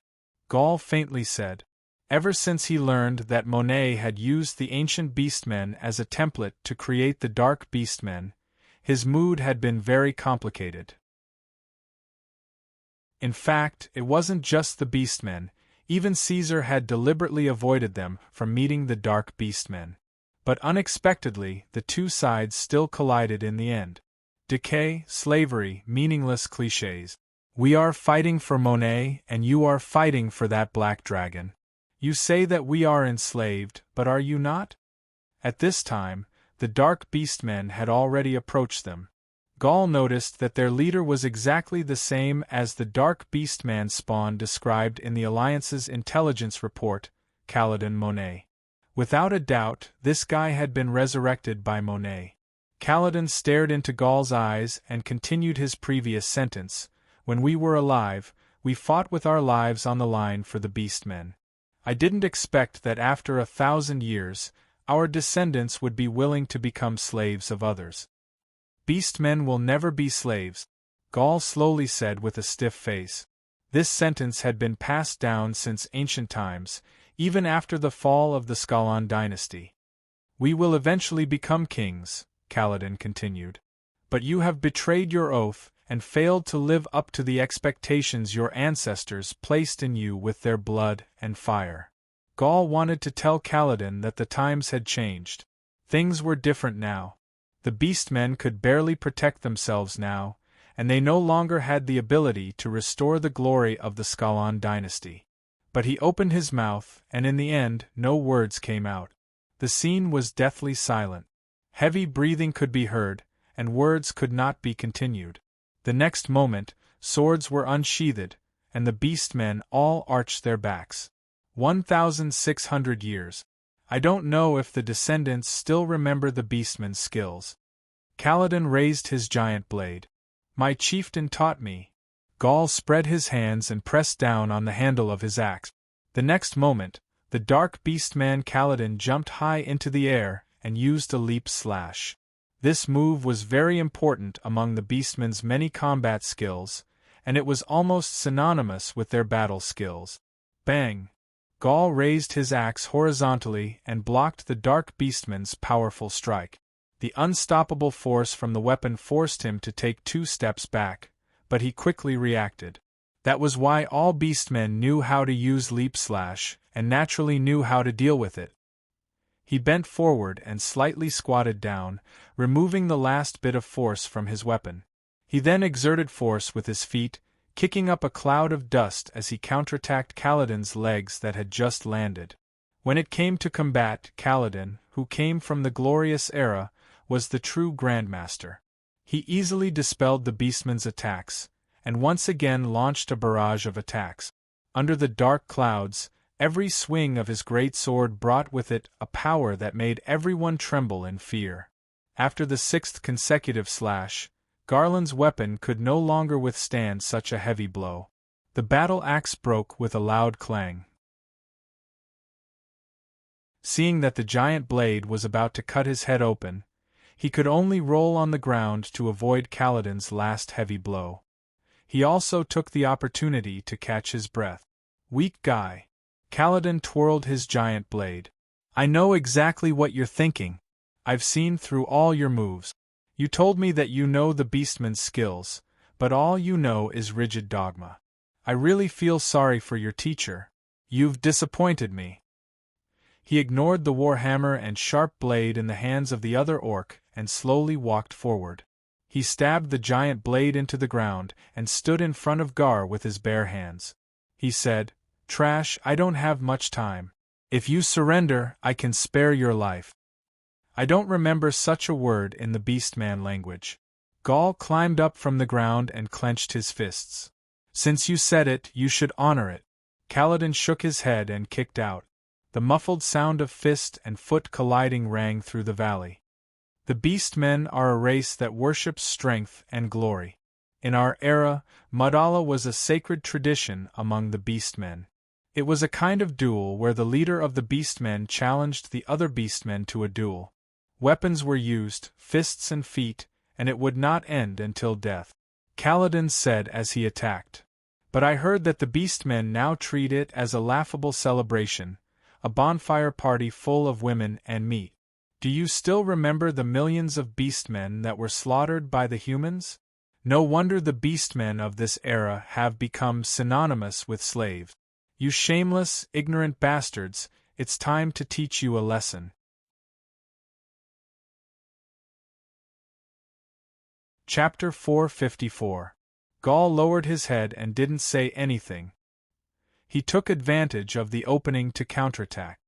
Gaul faintly said. Ever since he learned that Monet had used the ancient beastmen as a template to create the dark beastmen, his mood had been very complicated. In fact, it wasn't just the beastmen. Even Caesar had deliberately avoided them from meeting the Dark Beastmen. But unexpectedly, the two sides still collided in the end. Decay, slavery, meaningless clichés. "We are fighting for Monet, and you are fighting for that black dragon. You say that we are enslaved, but are you not?" At this time, the Dark Beastmen had already approached them. Gaul noticed that their leader was exactly the same as the Dark Beastman spawn described in the Alliance's intelligence report, Kaladin Monet. Without a doubt, this guy had been resurrected by Monet. Kaladin stared into Gaul's eyes and continued his previous sentence. "When we were alive, we fought with our lives on the line for the Beastmen. I didn't expect that after 1,000 years, our descendants would be willing to become slaves of others." "Beastmen will never be slaves," Gaul slowly said with a stiff face. This sentence had been passed down since ancient times, even after the fall of the Skalon dynasty. "We will eventually become kings," Kaladin continued. "But you have betrayed your oath and failed to live up to the expectations your ancestors placed in you with their blood and fire." Gaul wanted to tell Kaladin that the times had changed. Things were different now. The Beastmen could barely protect themselves now, and they no longer had the ability to restore the glory of the Skalon dynasty. But he opened his mouth, and in the end, no words came out. The scene was deathly silent. Heavy breathing could be heard, and words could not be continued. The next moment, swords were unsheathed, and the beastmen all arched their backs. 1,600 years. I don't know if the descendants still remember the beastmen's skills. Kaladin raised his giant blade. My chieftain taught me. Gaul spread his hands and pressed down on the handle of his axe. The next moment, the dark beastman Kaladin jumped high into the air and used a leap slash. This move was very important among the beastmen's many combat skills, and it was almost synonymous with their battle skills. Bang! Gaul raised his axe horizontally and blocked the dark beastman's powerful strike. The unstoppable force from the weapon forced him to take 2 steps back, but he quickly reacted. That was why all beastmen knew how to use leap slash, and naturally knew how to deal with it. He bent forward and slightly squatted down, removing the last bit of force from his weapon. He then exerted force with his feet, kicking up a cloud of dust as he counterattacked Kaladin's legs that had just landed. When it came to combat, Kaladin, who came from the glorious era, was the true Grandmaster. He easily dispelled the beastman's attacks, and once again launched a barrage of attacks. Under the dark clouds, every swing of his great sword brought with it a power that made everyone tremble in fear. After the 6th consecutive slash, Garland's weapon could no longer withstand such a heavy blow. The battle axe broke with a loud clang. Seeing that the giant blade was about to cut his head open, he could only roll on the ground to avoid Kaladin's last heavy blow. He also took the opportunity to catch his breath. Weak guy. Kaladin twirled his giant blade. I know exactly what you're thinking. I've seen through all your moves. You told me that you know the beastman's skills, but all you know is rigid dogma. I really feel sorry for your teacher. You've disappointed me. He ignored the warhammer and sharp blade in the hands of the other orc and slowly walked forward. He stabbed the giant blade into the ground and stood in front of Gar with his bare hands. He said, Trash, I don't have much time. If you surrender, I can spare your life. I don't remember such a word in the beastman language. Gaul climbed up from the ground and clenched his fists. Since you said it, you should honor it. Kaladin shook his head and kicked out. The muffled sound of fist and foot colliding rang through the valley. The beastmen are a race that worships strength and glory. In our era, Mudala was a sacred tradition among the beastmen. It was a kind of duel where the leader of the beastmen challenged the other beastmen to a duel. Weapons were used, fists and feet, and it would not end until death. Kaladin said as he attacked. But I heard that the beastmen now treat it as a laughable celebration, a bonfire party full of women and meat. Do you still remember the millions of beastmen that were slaughtered by the humans? No wonder the beastmen of this era have become synonymous with slaves. You shameless, ignorant bastards, it's time to teach you a lesson. Chapter 454. Gaul lowered his head and didn't say anything. He took advantage of the opening to counterattack.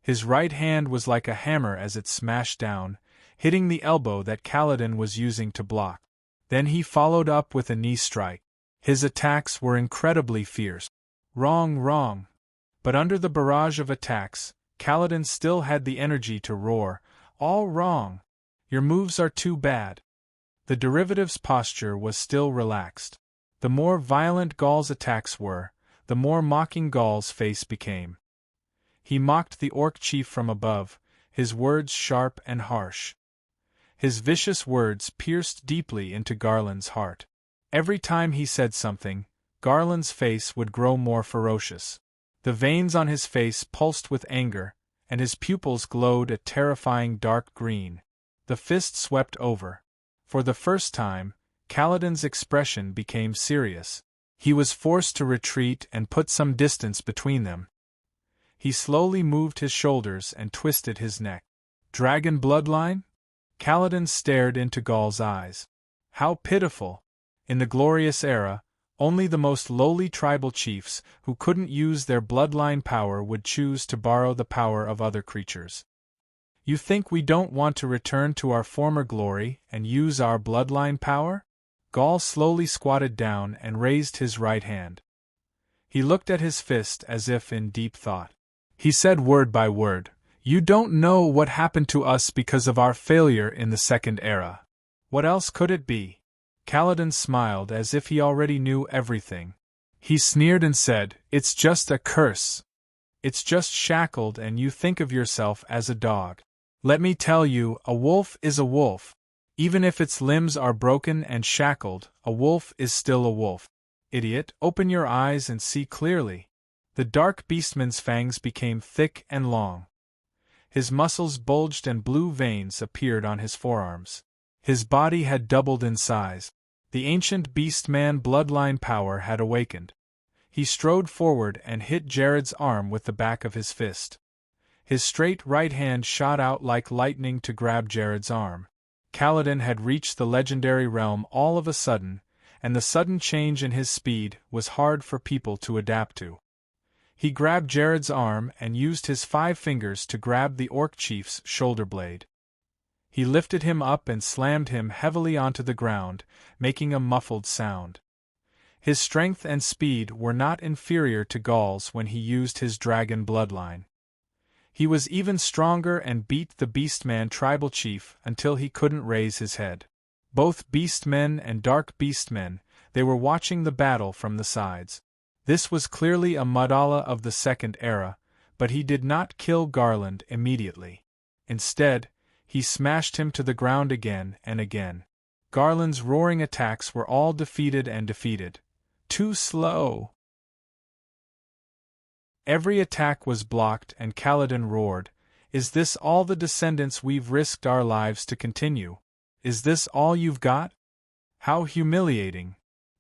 His right hand was like a hammer as it smashed down, hitting the elbow that Kaladin was using to block. Then he followed up with a knee strike. His attacks were incredibly fierce. Wrong. But under the barrage of attacks, Kaladin still had the energy to roar, All wrong! Your moves are too bad. The derivative's posture was still relaxed. The more violent Gaul's attacks were, the more mocking Gaul's face became. He mocked the orc chief from above, his words sharp and harsh. His vicious words pierced deeply into Garland's heart. Every time he said something, Garland's face would grow more ferocious. The veins on his face pulsed with anger, and his pupils glowed a terrifying dark green. The fist swept over. For the first time, Kaladin's expression became serious. He was forced to retreat and put some distance between them. He slowly moved his shoulders and twisted his neck. Dragon bloodline? Kaladin stared into Gaul's eyes. How pitiful! In the glorious era, only the most lowly tribal chiefs who couldn't use their bloodline power would choose to borrow the power of other creatures. You think we don't want to return to our former glory and use our bloodline power? Gaul slowly squatted down and raised his right hand. He looked at his fist as if in deep thought. He said word by word, "You don't know what happened to us because of our failure in the Second Era. What else could it be?" Kaladin smiled as if he already knew everything. He sneered and said, "It's just a curse. It's just shackled and you think of yourself as a dog. Let me tell you, a wolf is a wolf. Even if its limbs are broken and shackled, a wolf is still a wolf. Idiot, open your eyes and see clearly." The dark beastman's fangs became thick and long. His muscles bulged and blue veins appeared on his forearms. His body had doubled in size. The ancient beastman bloodline power had awakened. He strode forward and hit Jared's arm with the back of his fist. His straight right hand shot out like lightning to grab Jared's arm. Kaladin had reached the legendary realm all of a sudden, and the sudden change in his speed was hard for people to adapt to. He grabbed Jared's arm and used his 5 fingers to grab the orc chief's shoulder blade. He lifted him up and slammed him heavily onto the ground, making a muffled sound. His strength and speed were not inferior to Gaul's when he used his dragon bloodline. He was even stronger and beat the Beastman tribal chief until he couldn't raise his head. Both Beastmen and Dark Beastmen, they were watching the battle from the sides. This was clearly a Madala of the Second Era, but he did not kill Garland immediately. Instead, he smashed him to the ground again and again. Garland's roaring attacks were all defeated and defeated. Too slow. Every attack was blocked and Kaladin roared, "Is this all the descendants we've risked our lives to continue? Is this all you've got? How humiliating."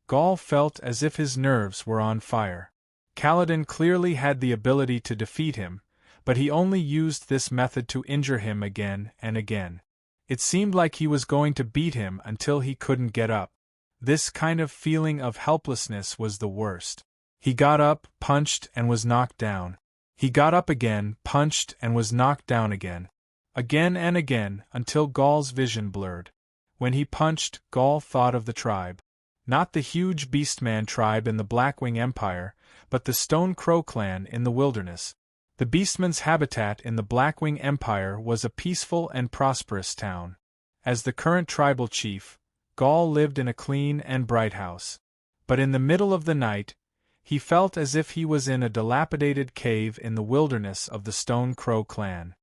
Gaul felt as if his nerves were on fire. Kaladin clearly had the ability to defeat him, but he only used this method to injure him again and again. It seemed like he was going to beat him until he couldn't get up. This kind of feeling of helplessness was the worst. He got up, punched, and was knocked down. He got up again, punched, and was knocked down again. Again and again, until Gaul's vision blurred. When he punched, Gaul thought of the tribe. Not the huge Beastman tribe in the Blackwing Empire, but the Stone Crow clan in the wilderness. The Beastman's habitat in the Blackwing Empire was a peaceful and prosperous town. As the current tribal chief, Gaul lived in a clean and bright house. But in the middle of the night, he felt as if he was in a dilapidated cave in the wilderness of the Stone Crow clan.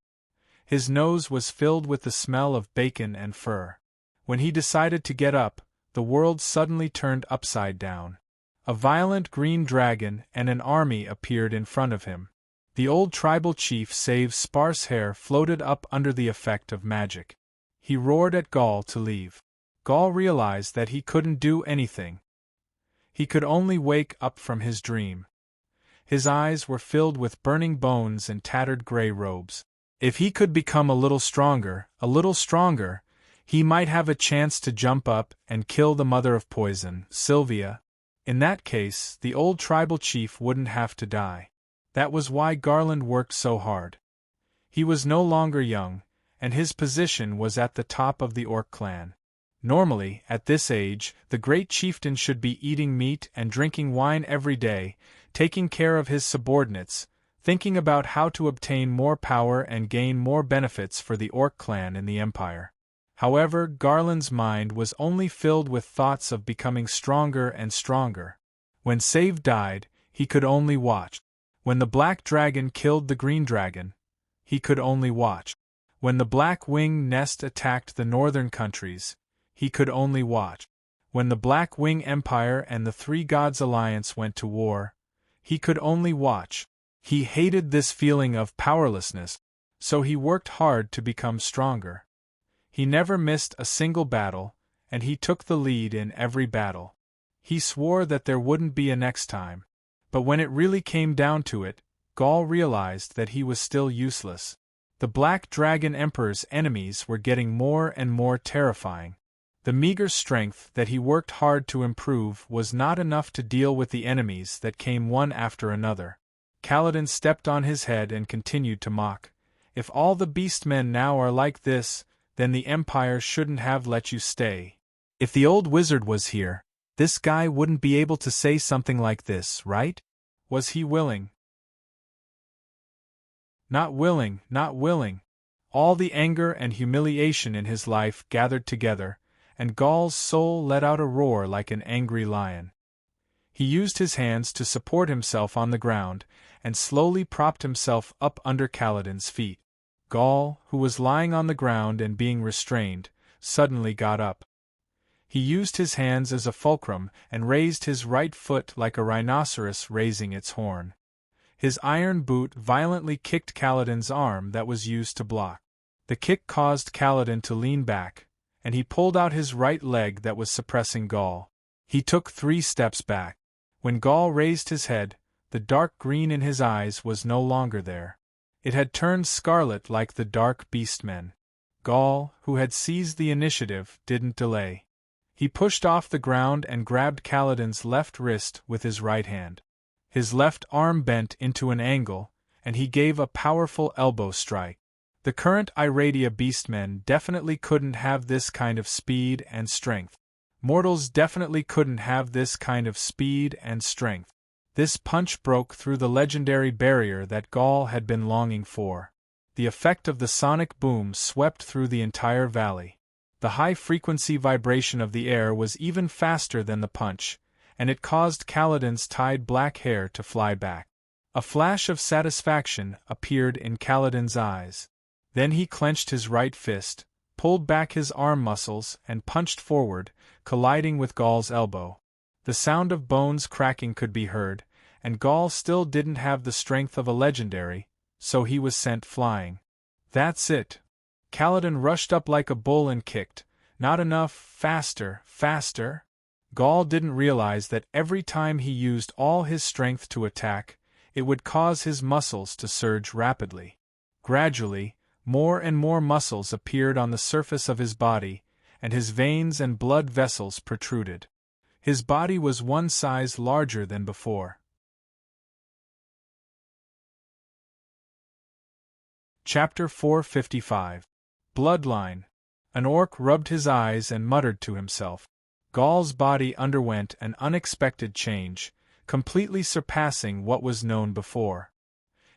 His nose was filled with the smell of bacon and fur. When he decided to get up, the world suddenly turned upside down. A violent green dragon and an army appeared in front of him. The old tribal chief Save's sparse hair floated up under the effect of magic. He roared at Gaul to leave. Gaul realized that he couldn't do anything. He could only wake up from his dream. His eyes were filled with burning bones and tattered gray robes. If he could become a little stronger, he might have a chance to jump up and kill the mother of poison, Sylvia. In that case, the old tribal chief wouldn't have to die. That was why Garland worked so hard. He was no longer young, and his position was at the top of the Orc clan. Normally, at this age, the great chieftain should be eating meat and drinking wine every day, taking care of his subordinates, thinking about how to obtain more power and gain more benefits for the Orc clan in the Empire. However, Garland's mind was only filled with thoughts of becoming stronger and stronger. When Save died, he could only watch. When the Black Dragon killed the Green Dragon, he could only watch. When the Black Wing Nest attacked the northern countries, he could only watch. When the Black Wing Empire and the Three Gods Alliance went to war, he could only watch. He hated this feeling of powerlessness, so he worked hard to become stronger. He never missed a single battle, and he took the lead in every battle. He swore that there wouldn't be a next time. But when it really came down to it, Gaul realized that he was still useless. The Black Dragon Emperor's enemies were getting more and more terrifying. The meager strength that he worked hard to improve was not enough to deal with the enemies that came one after another. Kaladin stepped on his head and continued to mock. "If all the Beastmen now are like this, then the Empire shouldn't have let you stay. If the old wizard was here, this guy wouldn't be able to say something like this, right? Was he willing? Not willing, not willing. All the anger and humiliation in his life gathered together, and Gaul's soul let out a roar like an angry lion. He used his hands to support himself on the ground, and slowly propped himself up under Kaladin's feet. Gaul, who was lying on the ground and being restrained, suddenly got up. He used his hands as a fulcrum and raised his right foot like a rhinoceros raising its horn. His iron boot violently kicked Kaladin's arm that was used to block. The kick caused Kaladin to lean back, and he pulled out his right leg that was suppressing Gaul. He took 3 steps back. When Gaul raised his head, the dark green in his eyes was no longer there. It had turned scarlet like the dark beastmen. Gaul, who had seized the initiative, didn't delay. He pushed off the ground and grabbed Kaladin's left wrist with his right hand. His left arm bent into an angle, and he gave a powerful elbow strike. The current Iradia beastmen definitely couldn't have this kind of speed and strength. Mortals definitely couldn't have this kind of speed and strength. This punch broke through the legendary barrier that Gaul had been longing for. The effect of the sonic boom swept through the entire valley. The high-frequency vibration of the air was even faster than the punch, and it caused Kaladin's tied black hair to fly back. A flash of satisfaction appeared in Kaladin's eyes. Then he clenched his right fist, pulled back his arm muscles, and punched forward, colliding with Gaul's elbow. The sound of bones cracking could be heard, and Gaul still didn't have the strength of a legendary, so he was sent flying. That's it. Kaladin rushed up like a bull and kicked. Not enough, faster, faster. Gaul didn't realize that every time he used all his strength to attack, it would cause his muscles to surge rapidly. Gradually, more and more muscles appeared on the surface of his body, and his veins and blood vessels protruded. His body was 1 size larger than before. Chapter 455. Bloodline. An orc rubbed his eyes and muttered to himself. Gaul's body underwent an unexpected change, completely surpassing what was known before.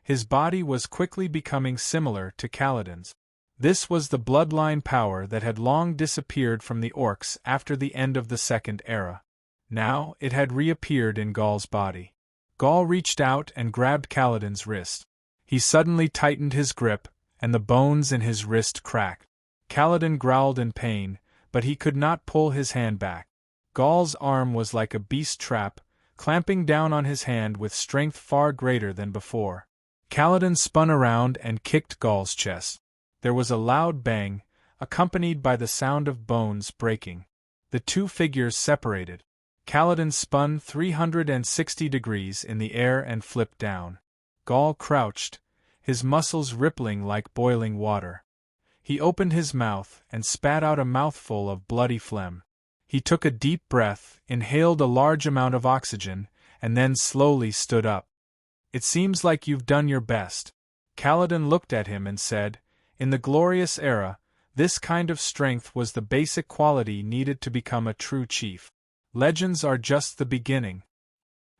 His body was quickly becoming similar to Kaladin's. This was the bloodline power that had long disappeared from the orcs after the end of the Second Era. Now it had reappeared in Gaul's body. Gaul reached out and grabbed Kaladin's wrist. He suddenly tightened his grip, and the bones in his wrist cracked. Kaladin growled in pain, but he could not pull his hand back. Gaul's arm was like a beast trap, clamping down on his hand with strength far greater than before. Kaladin spun around and kicked Gaul's chest. There was a loud bang, accompanied by the sound of bones breaking. The two figures separated. Kaladin spun 360 degrees in the air and flipped down. Gaul crouched, his muscles rippling like boiling water. He opened his mouth and spat out a mouthful of bloody phlegm. He took a deep breath, inhaled a large amount of oxygen, and then slowly stood up. "It seems like you've done your best." Kaladin looked at him and said, "In the glorious era, this kind of strength was the basic quality needed to become a true chief. Legends are just the beginning."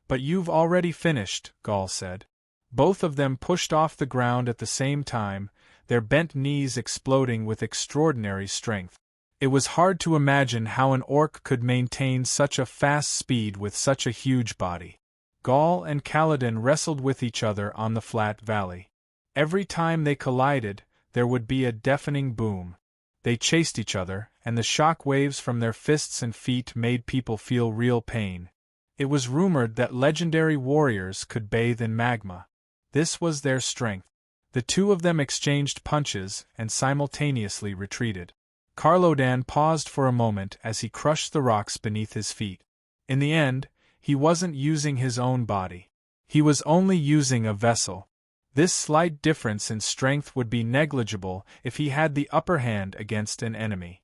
"But you've already finished," Gaul said. Both of them pushed off the ground at the same time, their bent knees exploding with extraordinary strength. It was hard to imagine how an orc could maintain such a fast speed with such a huge body. Gaul and Kaladin wrestled with each other on the flat valley. Every time they collided, there would be a deafening boom. They chased each other, and the shock waves from their fists and feet made people feel real pain. It was rumored that legendary warriors could bathe in magma. This was their strength. The two of them exchanged punches and simultaneously retreated. Carlodan paused for a moment as he crushed the rocks beneath his feet. In the end, he wasn't using his own body. He was only using a vessel. This slight difference in strength would be negligible if he had the upper hand against an enemy.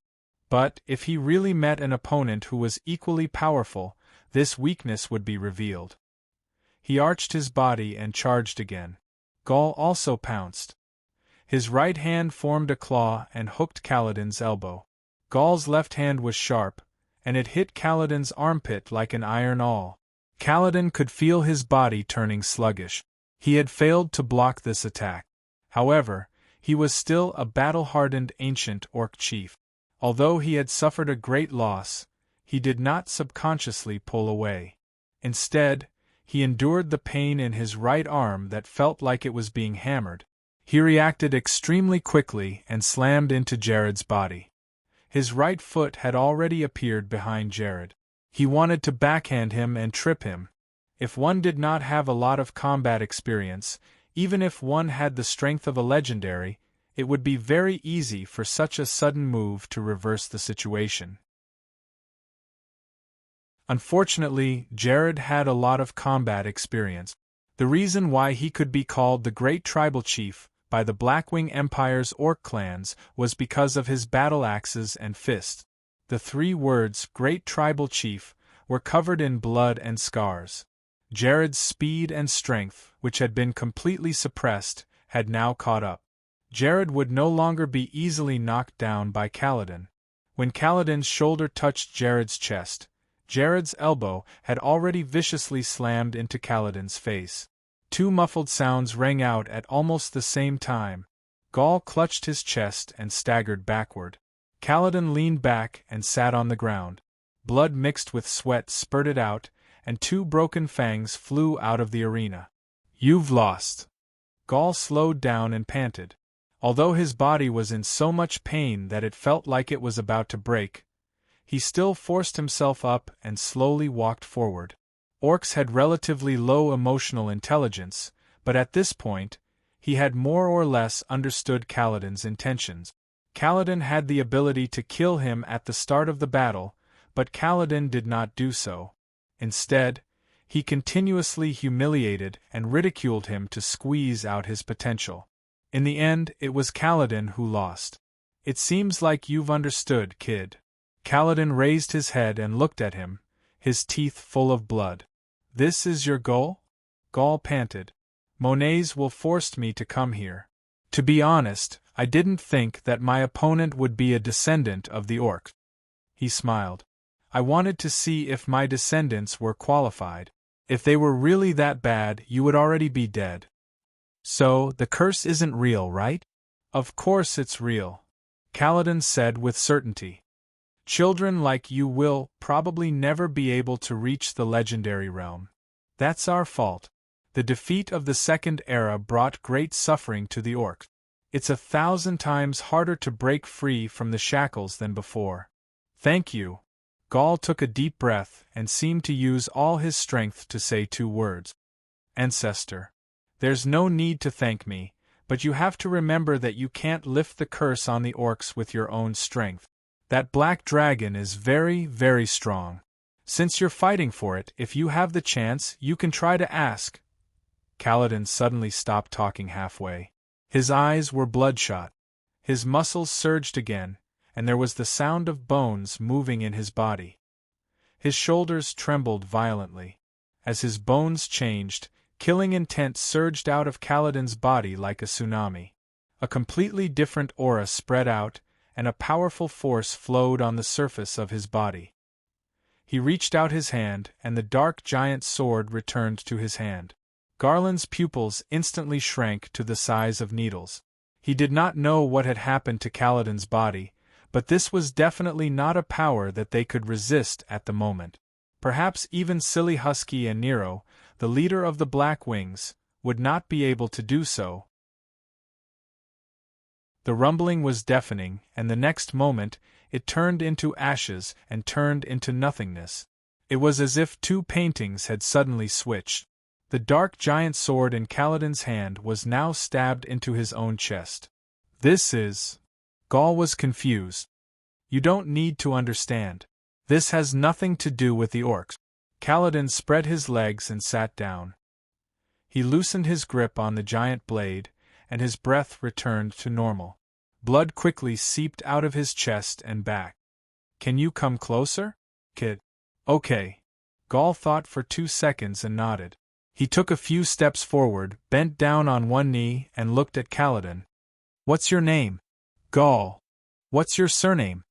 But if he really met an opponent who was equally powerful, this weakness would be revealed. He arched his body and charged again. Gaul also pounced. His right hand formed a claw and hooked Kaladin's elbow. Gaul's left hand was sharp, and it hit Kaladin's armpit like an iron awl. Kaladin could feel his body turning sluggish. He had failed to block this attack. However, he was still a battle-hardened ancient orc chief. Although he had suffered a great loss, he did not subconsciously pull away. Instead, he endured the pain in his right arm that felt like it was being hammered. He reacted extremely quickly and slammed into Jared's body. His right foot had already appeared behind Jared. He wanted to backhand him and trip him. If one did not have a lot of combat experience, even if one had the strength of a legendary, it would be very easy for such a sudden move to reverse the situation. Unfortunately, Jared had a lot of combat experience. The reason why he could be called the Great Tribal Chief by the Blackwing Empire's orc clans was because of his battle axes and fists. The 3 words, Great Tribal Chief, were covered in blood and scars. Jared's speed and strength, which had been completely suppressed, had now caught up. Jared would no longer be easily knocked down by Kaladin. When Kaladin's shoulder touched Jared's chest, Jared's elbow had already viciously slammed into Kaladin's face. 2 muffled sounds rang out at almost the same time. Gaul clutched his chest and staggered backward. Kaladin leaned back and sat on the ground. Blood mixed with sweat spurted out, and 2 broken fangs flew out of the arena. "You've lost." Gaul slowed down and panted. Although his body was in so much pain that it felt like it was about to break, he still forced himself up and slowly walked forward. Orcs had relatively low emotional intelligence, but at this point, he had more or less understood Kaladin's intentions. Kaladin had the ability to kill him at the start of the battle, but Kaladin did not do so. Instead, he continuously humiliated and ridiculed him to squeeze out his potential. In the end, it was Kaladin who lost. "It seems like you've understood, kid." Kaladin raised his head and looked at him, his teeth full of blood. "This is your goal?" Gaul panted. "Monets will forced me to come here. To be honest, I didn't think that my opponent would be a descendant of the orcs." He smiled. "I wanted to see if my descendants were qualified. If they were really that bad, you would already be dead." "So, the curse isn't real, right?" "Of course it's real," Kaladin said with certainty. "Children like you will probably never be able to reach the legendary realm. That's our fault. The defeat of the Second Era brought great suffering to the orcs. It's 1,000 times harder to break free from the shackles than before." "Thank you." Gaul took a deep breath and seemed to use all his strength to say 2 words. "Ancestor. There's no need to thank me, but you have to remember that you can't lift the curse on the orcs with your own strength. That black dragon is very, very strong. Since you're fighting for it, if you have the chance, you can try to ask." Kaladin suddenly stopped talking halfway. His eyes were bloodshot. His muscles surged again, and there was the sound of bones moving in his body. His shoulders trembled violently. As his bones changed, killing intent surged out of Kaladin's body like a tsunami. A completely different aura spread out, and a powerful force flowed on the surface of his body. He reached out his hand, and the dark giant sword returned to his hand. Garland's pupils instantly shrank to the size of needles. He did not know what had happened to Kaladin's body, but this was definitely not a power that they could resist at the moment. Perhaps even Silly Husky and Nero, the leader of the Black Wings, would not be able to do so. The rumbling was deafening, and the next moment, it turned into ashes and turned into nothingness. It was as if 2 paintings had suddenly switched. The dark giant sword in Kaladin's hand was now stabbed into his own chest. "This is..." Gaul was confused. "You don't need to understand. This has nothing to do with the orcs." Kaladin spread his legs and sat down. He loosened his grip on the giant blade, and his breath returned to normal. Blood quickly seeped out of his chest and back. "Can you come closer, kid?" "Okay." Gaul thought for 2 seconds and nodded. He took a few steps forward, bent down on one knee, and looked at Kaladin. "What's your name?" "Gaul." "What's your surname?"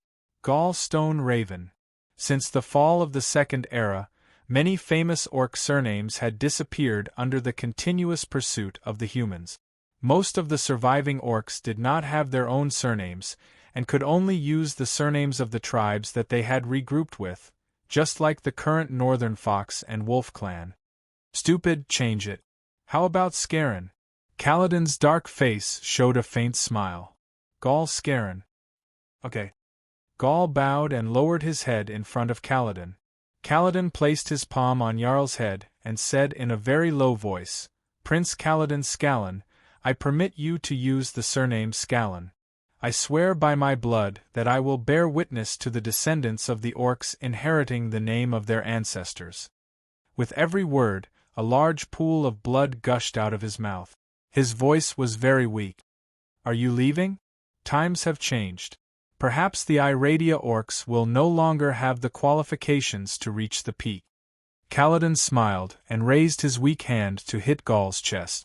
"Gaul Stone Raven." Since the fall of the Second Era, many famous orc surnames had disappeared under the continuous pursuit of the humans. Most of the surviving orcs did not have their own surnames, and could only use the surnames of the tribes that they had regrouped with, just like the current Northern Fox and Wolf clan. Stupid, change it. How about Scaran? Kaladin's dark face showed a faint smile. Gaul Scaran. Okay. Gaul bowed and lowered his head in front of Kaladin. Kaladin placed his palm on Jarl's head and said in a very low voice, Prince Kaladin Scallan, I permit you to use the surname Scallan. I swear by my blood that I will bear witness to the descendants of the orcs inheriting the name of their ancestors. With every word, a large pool of blood gushed out of his mouth. His voice was very weak. Are you leaving? Times have changed. Perhaps the Iradia orcs will no longer have the qualifications to reach the peak. Kaladin smiled and raised his weak hand to hit Gaul's chest.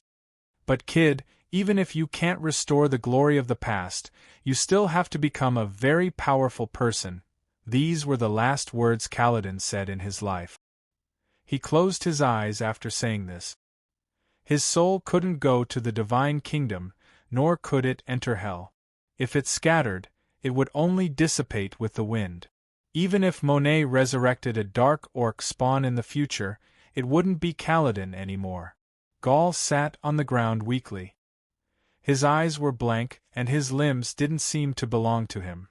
But kid, even if you can't restore the glory of the past, you still have to become a very powerful person. These were the last words Kaladin said in his life. He closed his eyes after saying this. His soul couldn't go to the divine kingdom, nor could it enter hell. If it scattered, it would only dissipate with the wind. Even if Monet resurrected a dark orc spawn in the future, it wouldn't be Kaladin anymore. Gaul sat on the ground weakly. His eyes were blank, and his limbs didn't seem to belong to him.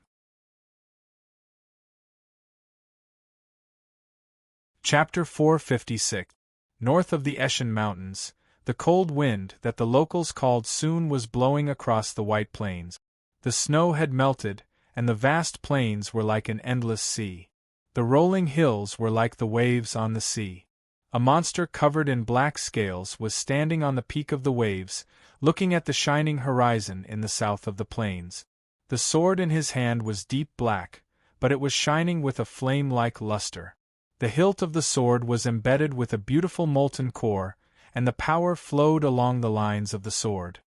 Chapter 456. North of the Eshin Mountains, the cold wind that the locals called Soon was blowing across the white plains. The snow had melted, and the vast plains were like an endless sea. The rolling hills were like the waves on the sea. A monster covered in black scales was standing on the peak of the waves, looking at the shining horizon in the south of the plains. The sword in his hand was deep black, but it was shining with a flame-like luster. The hilt of the sword was embedded with a beautiful molten core, and the power flowed along the lines of the sword.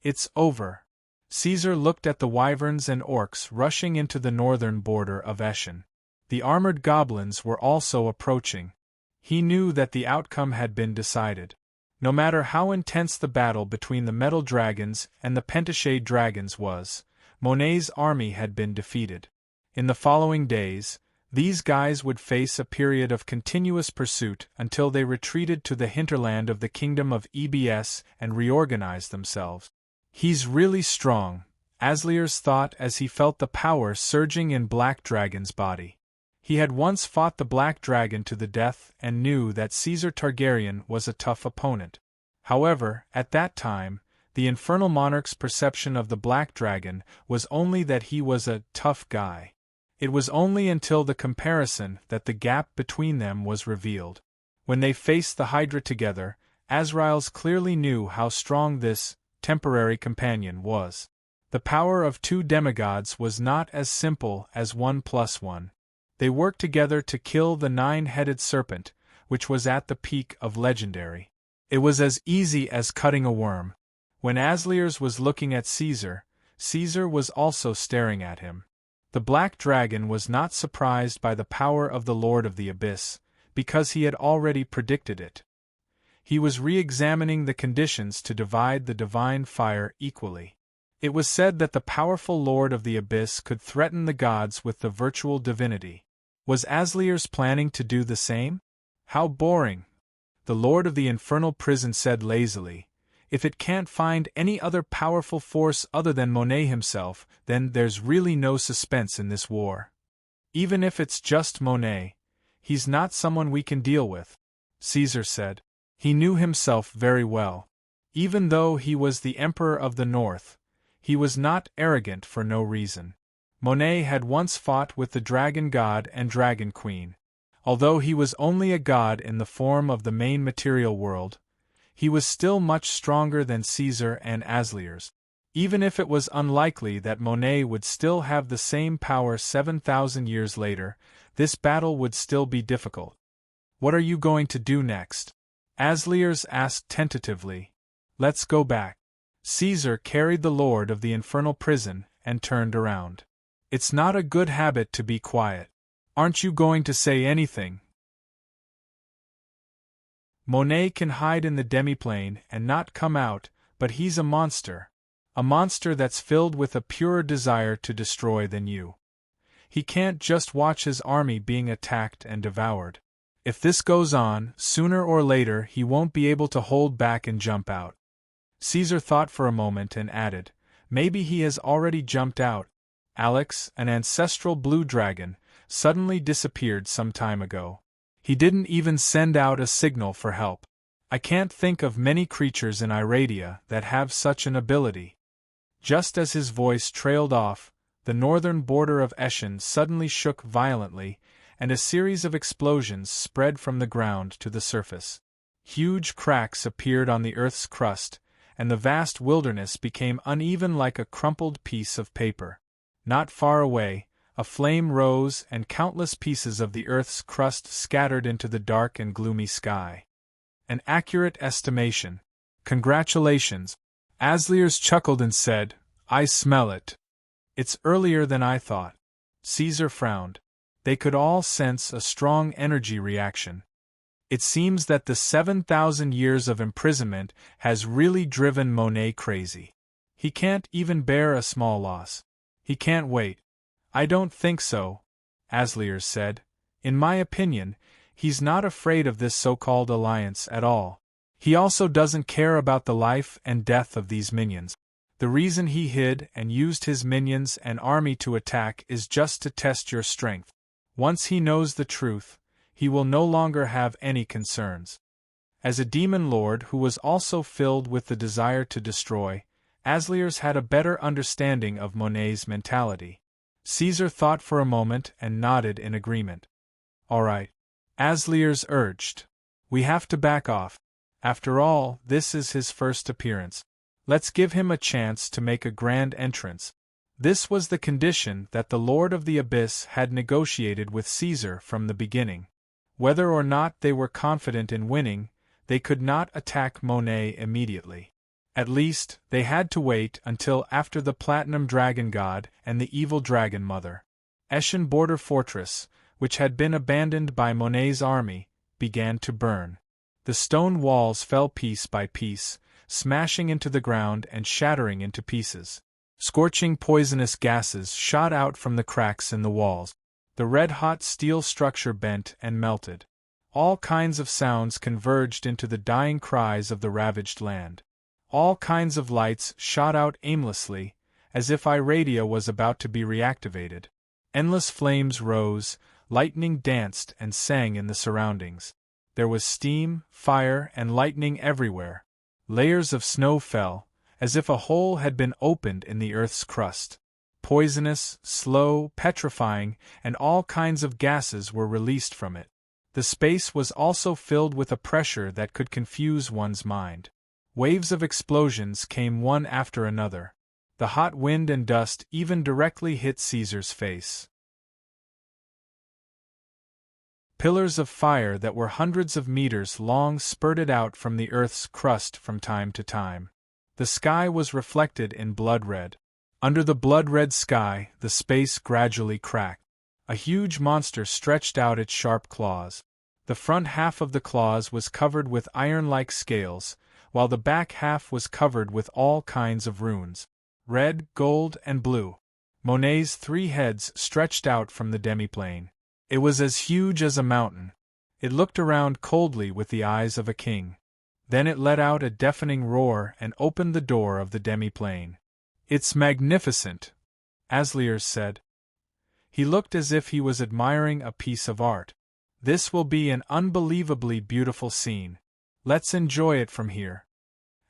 It's over. Caesar looked at the wyverns and orcs rushing into the northern border of Eshin. The armored goblins were also approaching. He knew that the outcome had been decided. No matter how intense the battle between the metal dragons and the pentashade dragons was, Monet's army had been defeated. In the following days, these guys would face a period of continuous pursuit until they retreated to the hinterland of the kingdom of EBS and reorganized themselves. He's really strong, Asliers thought as he felt the power surging in Black Dragon's body. He had once fought the Black Dragon to the death and knew that Caesar Targaryen was a tough opponent. However, at that time, the Infernal Monarch's perception of the Black Dragon was only that he was a tough guy. It was only until the comparison that the gap between them was revealed. When they faced the Hydra together, Azraels clearly knew how strong this temporary companion was. The power of two demigods was not as simple as 1 + 1. They worked together to kill the 9-headed serpent, which was at the peak of legendary. It was as easy as cutting a worm. When Asliers was looking at Caesar, Caesar was also staring at him. The Black Dragon was not surprised by the power of the Lord of the Abyss, because he had already predicted it. He was re-examining the conditions to divide the divine fire equally. It was said that the powerful Lord of the Abyss could threaten the gods with the virtual divinity. Was Asliers planning to do the same? How boring! The Lord of the Infernal Prison said lazily, if it can't find any other powerful force other than Monet himself, then there's really no suspense in this war. Even if it's just Monet, he's not someone we can deal with, Caesar said. He knew himself very well. Even though he was the Emperor of the North, he was not arrogant for no reason. Monet had once fought with the Dragon God and Dragon Queen. Although he was only a god in the form of the main material world, he was still much stronger than Caesar and Asliers. Even if it was unlikely that Monet would still have the same power 7,000 years later, this battle would still be difficult. What are you going to do next? Asliers asked tentatively. Let's go back. Caesar carried the Lord of the Infernal Prison and turned around. It's not a good habit to be quiet. Aren't you going to say anything? Monet can hide in the demiplane and not come out, but he's a monster. A monster that's filled with a purer desire to destroy than you. He can't just watch his army being attacked and devoured. If this goes on, sooner or later he won't be able to hold back and jump out. Caesar thought for a moment and added, maybe he has already jumped out. Alex, an ancestral blue dragon, suddenly disappeared some time ago. He didn't even send out a signal for help. I can't think of many creatures in Iradia that have such an ability. Just as his voice trailed off, the northern border of Eschen suddenly shook violently, and a series of explosions spread from the ground to the surface. Huge cracks appeared on the Earth's crust, and the vast wilderness became uneven like a crumpled piece of paper. Not far away, a flame rose and countless pieces of the Earth's crust scattered into the dark and gloomy sky. An accurate estimation. Congratulations. Asliers chuckled and said, I smell it. It's earlier than I thought. Caesar frowned. They could all sense a strong energy reaction. It seems that the 7,000 years of imprisonment has really driven Monet crazy. He can't even bear a small loss. He can't wait. I don't think so, Asliers said. In my opinion, he's not afraid of this so-called alliance at all. He also doesn't care about the life and death of these minions. The reason he hid and used his minions and army to attack is just to test your strength. Once he knows the truth, he will no longer have any concerns. As a demon lord who was also filled with the desire to destroy, Asliers had a better understanding of Monet's mentality. Caesar thought for a moment and nodded in agreement. All right, Asliers urged. We have to back off. After all, this is his first appearance. Let's give him a chance to make a grand entrance. This was the condition that the Lord of the Abyss had negotiated with Caesar from the beginning. Whether or not they were confident in winning, they could not attack Monet immediately. At least, they had to wait until after the Platinum Dragon God and the Evil Dragon Mother. Eschen Border Fortress, which had been abandoned by Monet's army, began to burn. The stone walls fell piece by piece, smashing into the ground and shattering into pieces. Scorching poisonous gases shot out from the cracks in the walls. The red-hot steel structure bent and melted. All kinds of sounds converged into the dying cries of the ravaged land. All kinds of lights shot out aimlessly, as if Iradia was about to be reactivated. Endless flames rose, lightning danced and sang in the surroundings. There was steam, fire, and lightning everywhere. Layers of snow fell, as if a hole had been opened in the Earth's crust. Poisonous, slow, petrifying, and all kinds of gases were released from it. The space was also filled with a pressure that could confuse one's mind. Waves of explosions came one after another. The hot wind and dust even directly hit Caesar's face. Pillars of fire that were hundreds of meters long spurted out from the Earth's crust from time to time. The sky was reflected in blood red. Under the blood-red sky, the space gradually cracked. A huge monster stretched out its sharp claws. The front half of the claws was covered with iron-like scales, while the back half was covered with all kinds of runes. Red, gold, and blue. Monet's 3 heads stretched out from the demiplane. It was as huge as a mountain. It looked around coldly with the eyes of a king. Then it let out a deafening roar and opened the door of the demiplane. It's magnificent, Asliers said. He looked as if he was admiring a piece of art. This will be an unbelievably beautiful scene. Let's enjoy it from here.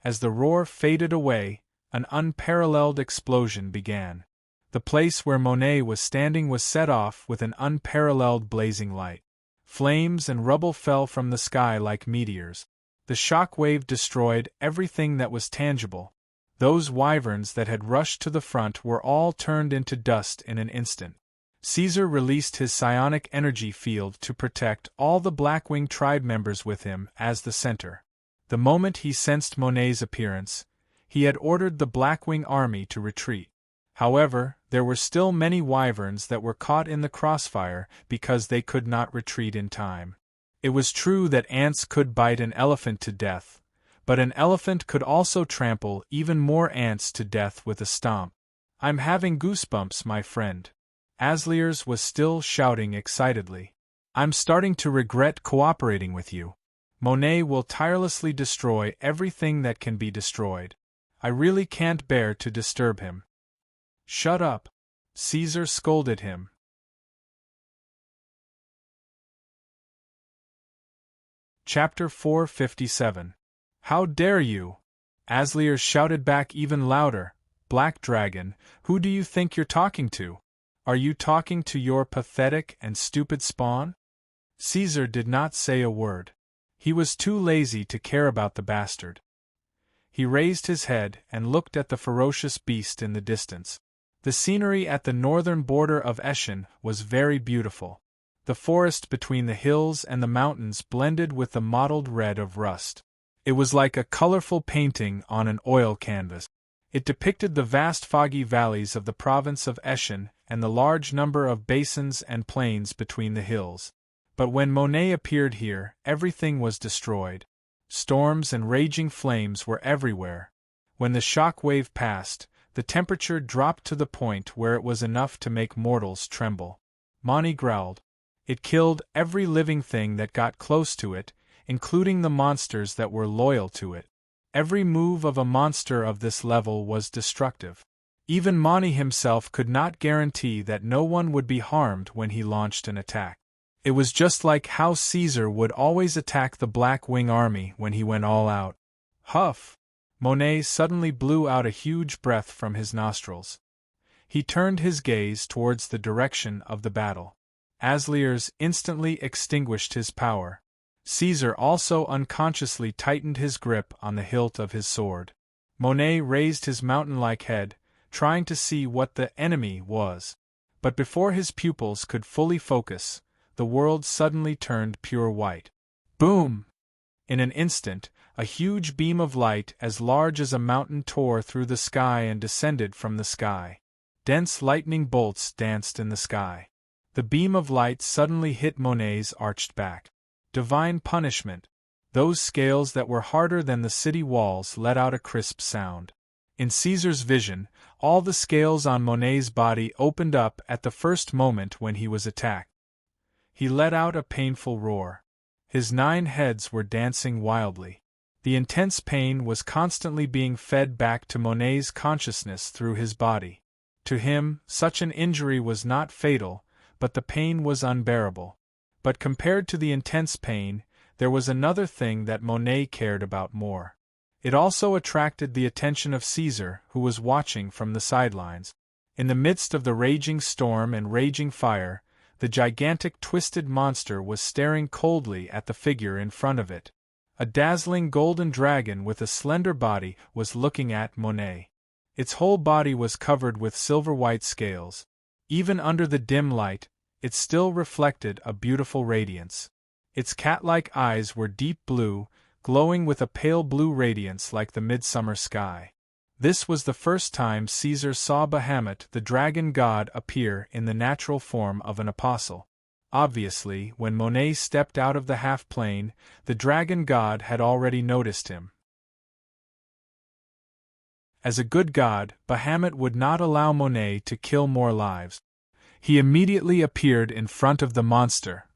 As the roar faded away, an unparalleled explosion began. The place where Monet was standing was set off with an unparalleled blazing light. Flames and rubble fell from the sky like meteors. The shock wave destroyed everything that was tangible. Those wyverns that had rushed to the front were all turned into dust in an instant. Caesar released his psionic energy field to protect all the Blackwing tribe members with him as the center. The moment he sensed Monet's appearance, he had ordered the Blackwing army to retreat. However, there were still many wyverns that were caught in the crossfire because they could not retreat in time. It was true that ants could bite an elephant to death, but an elephant could also trample even more ants to death with a stomp. "I'm having goosebumps, my friend." Asliers was still shouting excitedly. "I'm starting to regret cooperating with you. Monet will tirelessly destroy everything that can be destroyed. I really can't bear to disturb him." "Shut up," Caesar scolded him. Chapter 457. "How dare you?" Asliers shouted back even louder. "Black dragon, who do you think you're talking to? Are you talking to your pathetic and stupid spawn?" Caesar did not say a word. He was too lazy to care about the bastard. He raised his head and looked at the ferocious beast in the distance. The scenery at the northern border of Eschen was very beautiful. The forest between the hills and the mountains blended with the mottled red of rust. It was like a colorful painting on an oil canvas. It depicted the vast foggy valleys of the province of Eschen and the large number of basins and plains between the hills. But when Monet appeared here, everything was destroyed. Storms and raging flames were everywhere. When the shock wave passed, the temperature dropped to the point where it was enough to make mortals tremble. Monet growled. It killed every living thing that got close to it, including the monsters that were loyal to it. Every move of a monster of this level was destructive. Even Monet himself could not guarantee that no one would be harmed when he launched an attack. It was just like how Caesar would always attack the Black Wing army when he went all out. Huff! Monet suddenly blew out a huge breath from his nostrils. He turned his gaze towards the direction of the battle. Asliers instantly extinguished his power. Caesar also unconsciously tightened his grip on the hilt of his sword. Monet raised his mountain-like head, trying to see what the enemy was. But before his pupils could fully focus, the world suddenly turned pure white. Boom! In an instant, a huge beam of light as large as a mountain tore through the sky and descended from the sky. Dense lightning bolts danced in the sky. The beam of light suddenly hit Monet's arched back. Divine punishment! Those scales that were harder than the city walls let out a crisp sound. In Caesar's vision, all the scales on Monet's body opened up at the first moment when he was attacked. He let out a painful roar. His 9 heads were dancing wildly. The intense pain was constantly being fed back to Monet's consciousness through his body. To him, such an injury was not fatal, but the pain was unbearable. But compared to the intense pain, there was another thing that Monet cared about more. It also attracted the attention of Caesar, who was watching from the sidelines. In the midst of the raging storm and raging fire, the gigantic twisted monster was staring coldly at the figure in front of it. A dazzling golden dragon with a slender body was looking at Monet. Its whole body was covered with silver-white scales. Even under the dim light, it still reflected a beautiful radiance. Its cat-like eyes were deep blue, glowing with a pale blue radiance like the midsummer sky. This was the first time Caesar saw Bahamut the dragon god appear in the natural form of an apostle. Obviously, when Monet stepped out of the half-plane, the dragon god had already noticed him. As a good god, Bahamut would not allow Monet to kill more lives. He immediately appeared in front of the monster.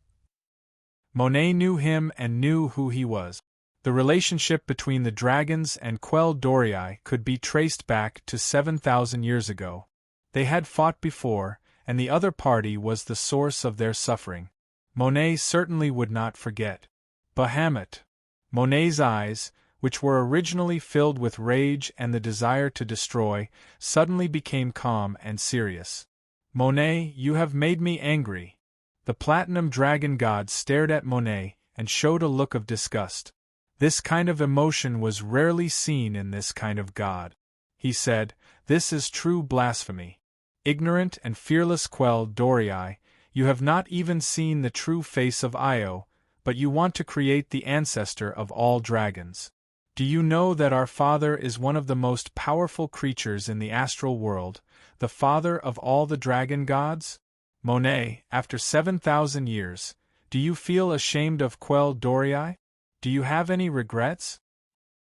Monet knew him and knew who he was. The relationship between the dragons and Quell Dorii could be traced back to 7,000 years ago. They had fought before, and the other party was the source of their suffering. Monet certainly would not forget. Bahamut. Monet's eyes, which were originally filled with rage and the desire to destroy, suddenly became calm and serious. Monet, you have made me angry. The platinum dragon god stared at Monet and showed a look of disgust. This kind of emotion was rarely seen in this kind of god. He said, "This is true blasphemy. Ignorant and fearless Quell Dorii, you have not even seen the true face of Io, but you want to create the ancestor of all dragons. Do you know that our father is one of the most powerful creatures in the astral world, the father of all the dragon gods? Monet, after 7,000 years, do you feel ashamed of Quel Dorii? Do you have any regrets?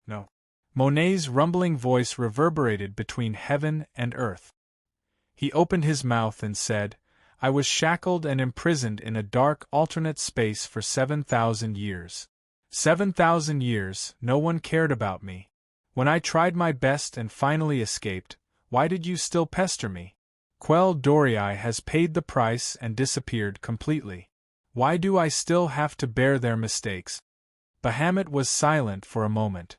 No. Monet's rumbling voice reverberated between heaven and earth. He opened his mouth and said, I was shackled and imprisoned in a dark alternate space for 7,000 years. 7,000 years, no one cared about me. When I tried my best and finally escaped, why did you still pester me? Quel Dorii has paid the price and disappeared completely. Why do I still have to bear their mistakes? Bahamut was silent for a moment.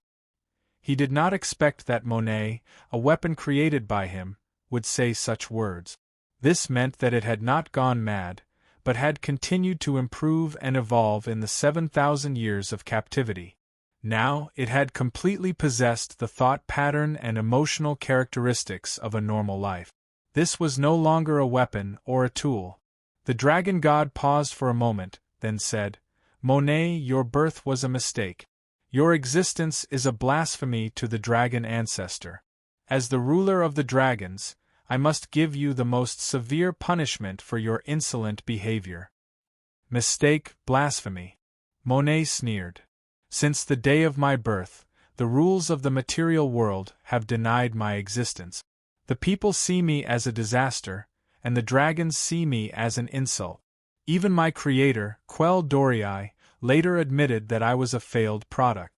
He did not expect that Monet, a weapon created by him, would say such words. This meant that it had not gone mad, but had continued to improve and evolve in the 7,000 years of captivity. Now, it had completely possessed the thought pattern and emotional characteristics of a normal life. This was no longer a weapon or a tool. The dragon god paused for a moment, then said, Monet, your birth was a mistake. Your existence is a blasphemy to the dragon ancestor. As the ruler of the dragons, I must give you the most severe punishment for your insolent behavior. Mistake, blasphemy. Monet sneered. Since the day of my birth, the rules of the material world have denied my existence. The people see me as a disaster, and the dragons see me as an insult. Even my creator, Quel Dorii, later admitted that I was a failed product.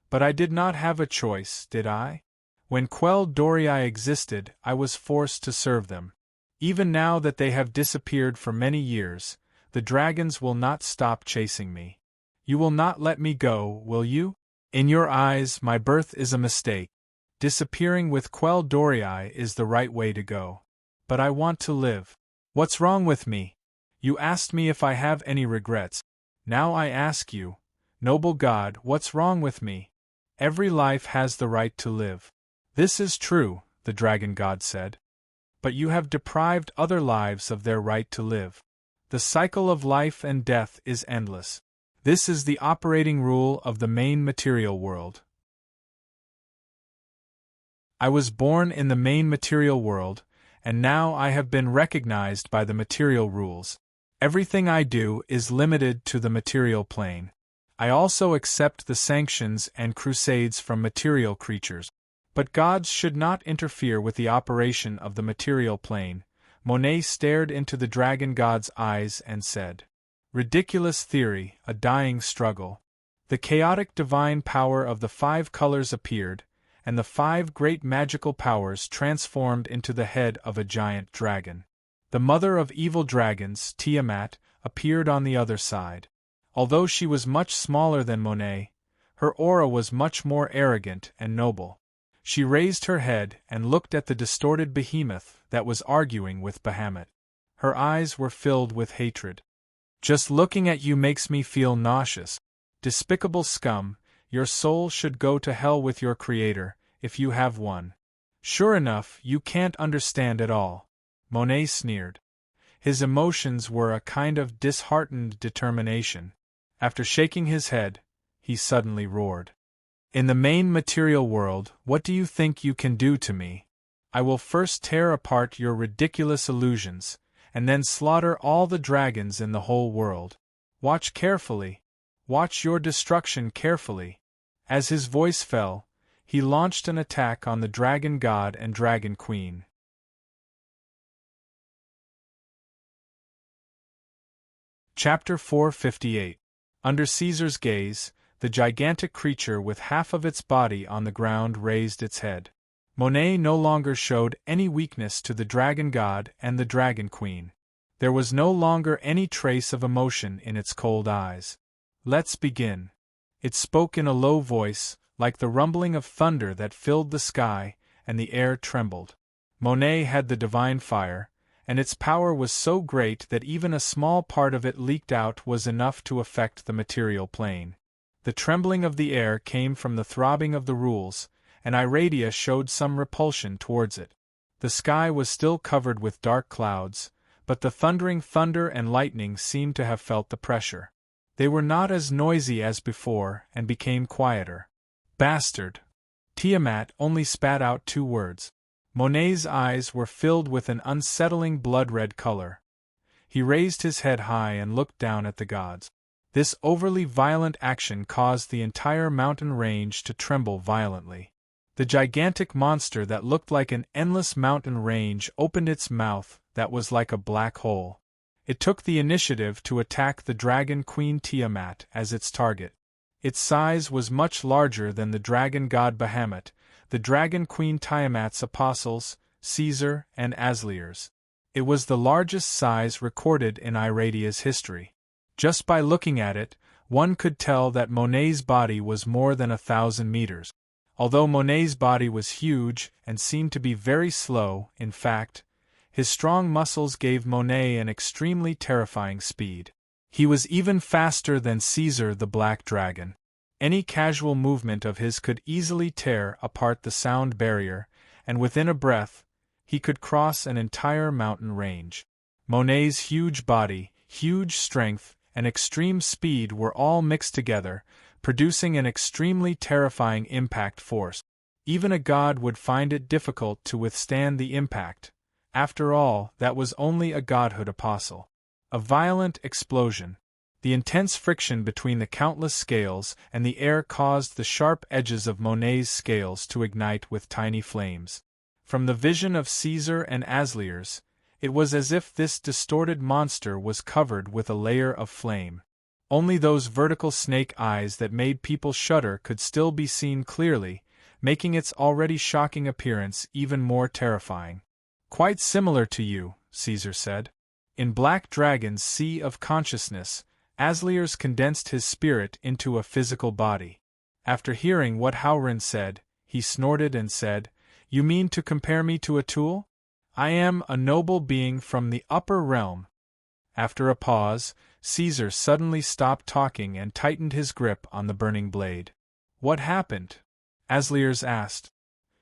But I did not have a choice, did I? When Quel Dorii existed, I was forced to serve them. Even now that they have disappeared for many years, the dragons will not stop chasing me. You will not let me go, will you? In your eyes, my birth is a mistake. Disappearing with Quel Dorii is the right way to go. But I want to live. What's wrong with me? You asked me if I have any regrets. Now I ask you, noble God, what's wrong with me? Every life has the right to live. This is true, the dragon god said. But you have deprived other lives of their right to live. The cycle of life and death is endless. This is the operating rule of the main material world. I was born in the main material world, and now I have been recognized by the material rules. Everything I do is limited to the material plane. I also accept the sanctions and crusades from material creatures. But gods should not interfere with the operation of the material plane. Monet stared into the dragon god's eyes and said, Ridiculous theory, a dying struggle. The chaotic divine power of the 5 colors appeared, and the 5 great magical powers transformed into the head of a giant dragon. The mother of evil dragons, Tiamat, appeared on the other side. Although she was much smaller than Monet, her aura was much more arrogant and noble. She raised her head and looked at the distorted behemoth that was arguing with Bahamut. Her eyes were filled with hatred. Just looking at you makes me feel nauseous. Despicable scum, your soul should go to hell with your creator, if you have one. Sure enough, you can't understand at all. Monet sneered. His emotions were a kind of disheartened determination. After shaking his head, he suddenly roared. In the main material world, what do you think you can do to me? I will first tear apart your ridiculous illusions, and then slaughter all the dragons in the whole world. Watch carefully. Watch your destruction carefully. As his voice fell, he launched an attack on the dragon god and dragon queen. Chapter 458. Under Caesar's gaze, the gigantic creature with half of its body on the ground raised its head. Monet no longer showed any weakness to the dragon god and the dragon queen. There was no longer any trace of emotion in its cold eyes. Let's begin. It spoke in a low voice, like the rumbling of thunder that filled the sky, and the air trembled. Monet had the divine fire, and its power was so great that even a small part of it leaked out was enough to affect the material plane. The trembling of the air came from the throbbing of the rules, and Iradia showed some repulsion towards it. The sky was still covered with dark clouds, but the thundering thunder and lightning seemed to have felt the pressure. They were not as noisy as before and became quieter. Bastard! Tiamat only spat out 2 words. Monet's eyes were filled with an unsettling blood-red color. He raised his head high and looked down at the gods. This overly violent action caused the entire mountain range to tremble violently. The gigantic monster that looked like an endless mountain range opened its mouth that was like a black hole. It took the initiative to attack the dragon queen Tiamat as its target. Its size was much larger than the dragon god Bahamut, the dragon queen Tiamat's apostles, Caesar and Asliers. It was the largest size recorded in Iradia's history. Just by looking at it, one could tell that Monet's body was more than 1,000 meters. Although Monet's body was huge and seemed to be very slow, in fact, his strong muscles gave Monet an extremely terrifying speed. He was even faster than Caesar the Black Dragon. Any casual movement of his could easily tear apart the sound barrier, and within a breath, he could cross an entire mountain range. Monet's huge body, huge strength, and extreme speed were all mixed together, producing an extremely terrifying impact force. Even a god would find it difficult to withstand the impact. After all, that was only a godhood apostle. A violent explosion. The intense friction between the countless scales and the air caused the sharp edges of Monet's scales to ignite with tiny flames. From the vision of Caesar and Asliers, it was as if this distorted monster was covered with a layer of flame. Only those vertical snake eyes that made people shudder could still be seen clearly, making its already shocking appearance even more terrifying. "Quite similar to you," Caesar said. In Black Dragon's Sea of Consciousness, Asliers condensed his spirit into a physical body. After hearing what Howrin said, he snorted and said, "You mean to compare me to a tool? I am a noble being from the upper realm." After a pause, Caesar suddenly stopped talking and tightened his grip on the burning blade. "What happened?" Asliers asked.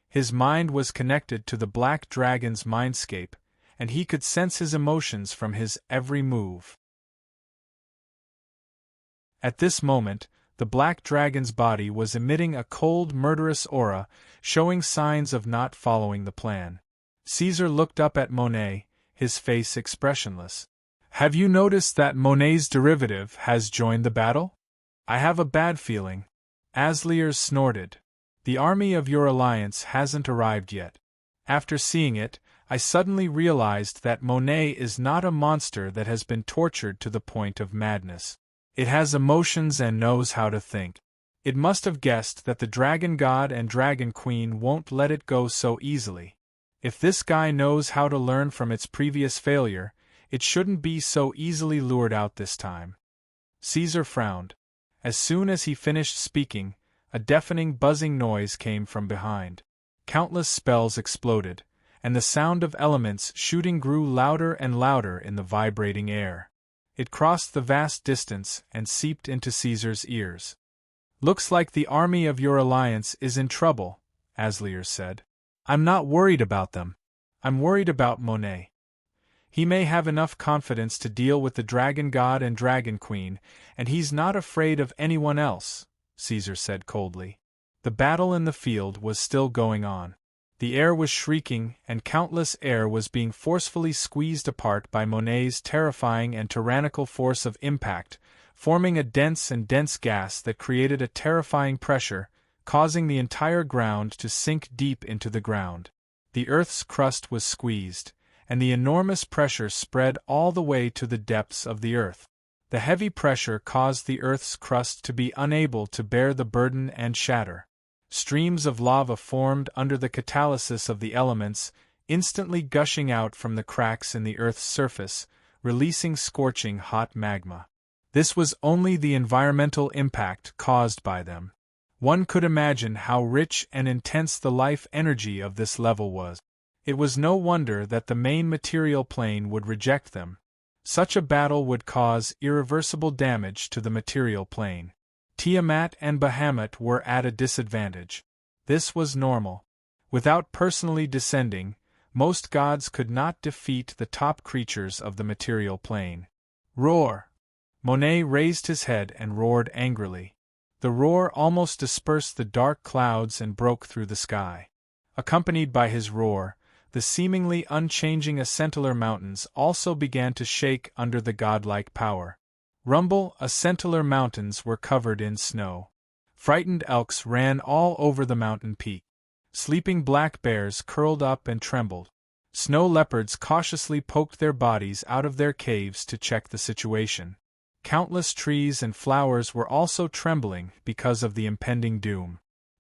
His mind was connected to the Black Dragon's mindscape, and he could sense his emotions from his every move. At this moment, the Black Dragon's body was emitting a cold, murderous aura, showing signs of not following the plan. Caesar looked up at Monet, his face expressionless. "Have you noticed that Monet's derivative has joined the battle? I have a bad feeling." Asliers snorted. "The army of your alliance hasn't arrived yet. After seeing it, I suddenly realized that Monet is not a monster that has been tortured to the point of madness. It has emotions and knows how to think. It must have guessed that the Dragon God and Dragon Queen won't let it go so easily. If this guy knows how to learn from its previous failure, it shouldn't be so easily lured out this time." Caesar frowned. As soon as he finished speaking, a deafening buzzing noise came from behind. Countless spells exploded, and the sound of elements shooting grew louder and louder in the vibrating air. It crossed the vast distance and seeped into Caesar's ears. "Looks like the army of your alliance is in trouble," Asliers said. "I'm not worried about them. I'm worried about Monet. He may have enough confidence to deal with the Dragon God and Dragon Queen, and he's not afraid of anyone else," Caesar said coldly. The battle in the field was still going on. The air was shrieking, and countless air was being forcefully squeezed apart by Monet's terrifying and tyrannical force of impact, forming a dense gas that created a terrifying pressure, causing the entire ground to sink deep into the ground. The Earth's crust was squeezed, and the enormous pressure spread all the way to the depths of the Earth. The heavy pressure caused the Earth's crust to be unable to bear the burden and shatter. Streams of lava formed under the catalysis of the elements, instantly gushing out from the cracks in the Earth's surface, releasing scorching hot magma. This was only the environmental impact caused by them. One could imagine how rich and intense the life energy of this level was. It was no wonder that the main material plane would reject them. Such a battle would cause irreversible damage to the material plane. Tiamat and Bahamut were at a disadvantage. This was normal. Without personally descending, most gods could not defeat the top creatures of the material plane. "Roar!" Monet raised his head and roared angrily. The roar almost dispersed the dark clouds and broke through the sky. Accompanied by his roar, the seemingly unchanging Accentular Mountains also began to shake under the godlike power. Rumble, Accentular Mountains were covered in snow. Frightened elks ran all over the mountain peak. Sleeping black bears curled up and trembled. Snow leopards cautiously poked their bodies out of their caves to check the situation. Countless trees and flowers were also trembling because of the impending doom.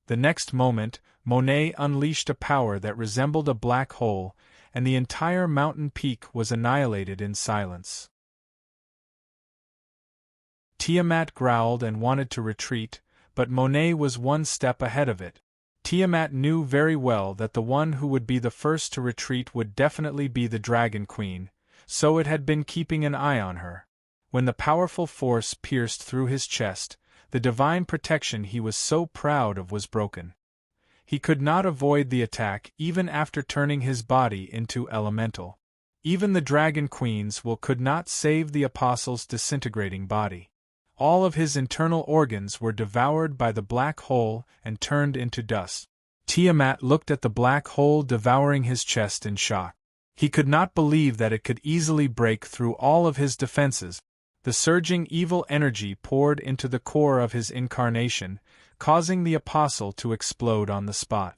The next moment, Monet unleashed a power that resembled a black hole, and the entire mountain peak was annihilated in silence. Tiamat growled and wanted to retreat, but Monet was one step ahead of it. Tiamat knew very well that the one who would be the first to retreat would definitely be the Dragon Queen, so it had been keeping an eye on her. When the powerful force pierced through his chest, the divine protection he was so proud of was broken. He could not avoid the attack even after turning his body into elemental. Even the Dragon Queen's will could not save the Apostle's disintegrating body. All of his internal organs were devoured by the black hole and turned into dust. Tiamat looked at the black hole devouring his chest in shock. He could not believe that it could easily break through all of his defenses. The surging evil energy poured into the core of his incarnation, causing the Apostle to explode on the spot.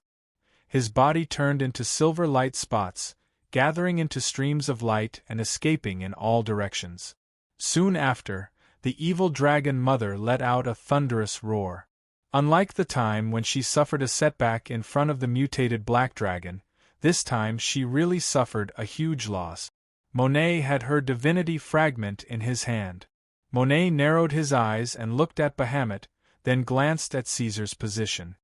His body turned into silver light spots, gathering into streams of light and escaping in all directions. Soon after, the evil dragon mother let out a thunderous roar. Unlike the time when she suffered a setback in front of the mutated black dragon, this time she really suffered a huge loss. Monet had her divinity fragment in his hand. Monet narrowed his eyes and looked at Bahamut, then glanced at Caesar's position.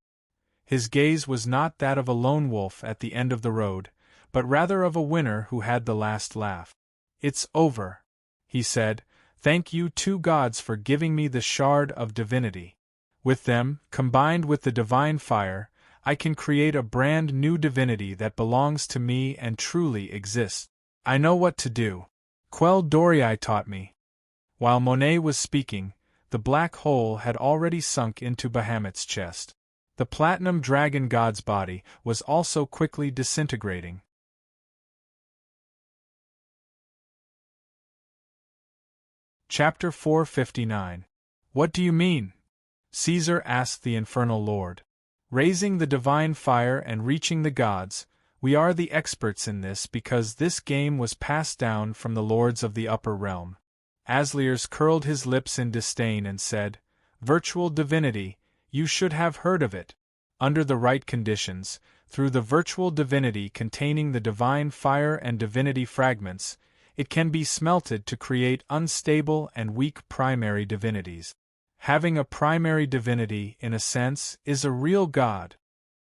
His gaze was not that of a lone wolf at the end of the road, but rather of a winner who had the last laugh. "It's over," he said. "Thank you two gods for giving me the shard of divinity. With them, combined with the divine fire, I can create a brand new divinity that belongs to me and truly exists. I know what to do. Quell Dorii taught me." While Monet was speaking, the black hole had already sunk into Bahamut's chest. The platinum dragon god's body was also quickly disintegrating. Chapter 459. What do you mean? Caesar asked the infernal lord. Raising the divine fire and reaching the gods, we are the experts in this because this game was passed down from the lords of the upper realm. Asliers curled his lips in disdain and said, "Virtual divinity, you should have heard of it. Under the right conditions, through the virtual divinity containing the divine fire and divinity fragments, it can be smelted to create unstable and weak primary divinities. Having a primary divinity, in a sense, is a real god."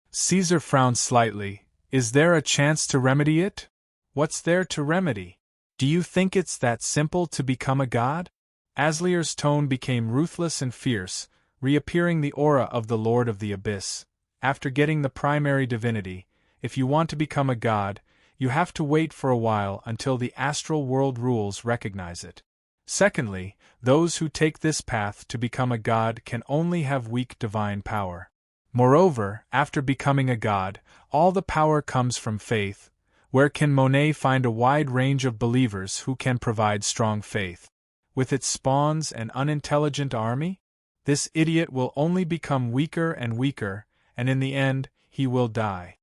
Caesar frowned slightly. "Is there a chance to remedy it?" "What's there to remedy? Do you think it's that simple to become a god?" Aslier's tone became ruthless and fierce, reappearing the aura of the Lord of the Abyss. "After getting the primary divinity, if you want to become a god, you have to wait for a while until the astral world rules recognize it. Secondly, those who take this path to become a god can only have weak divine power. Moreover, after becoming a god, all the power comes from faith. Where can Monet find a wide range of believers who can provide strong faith? With its spawns and unintelligent army? This idiot will only become weaker and weaker, and in the end, he will die.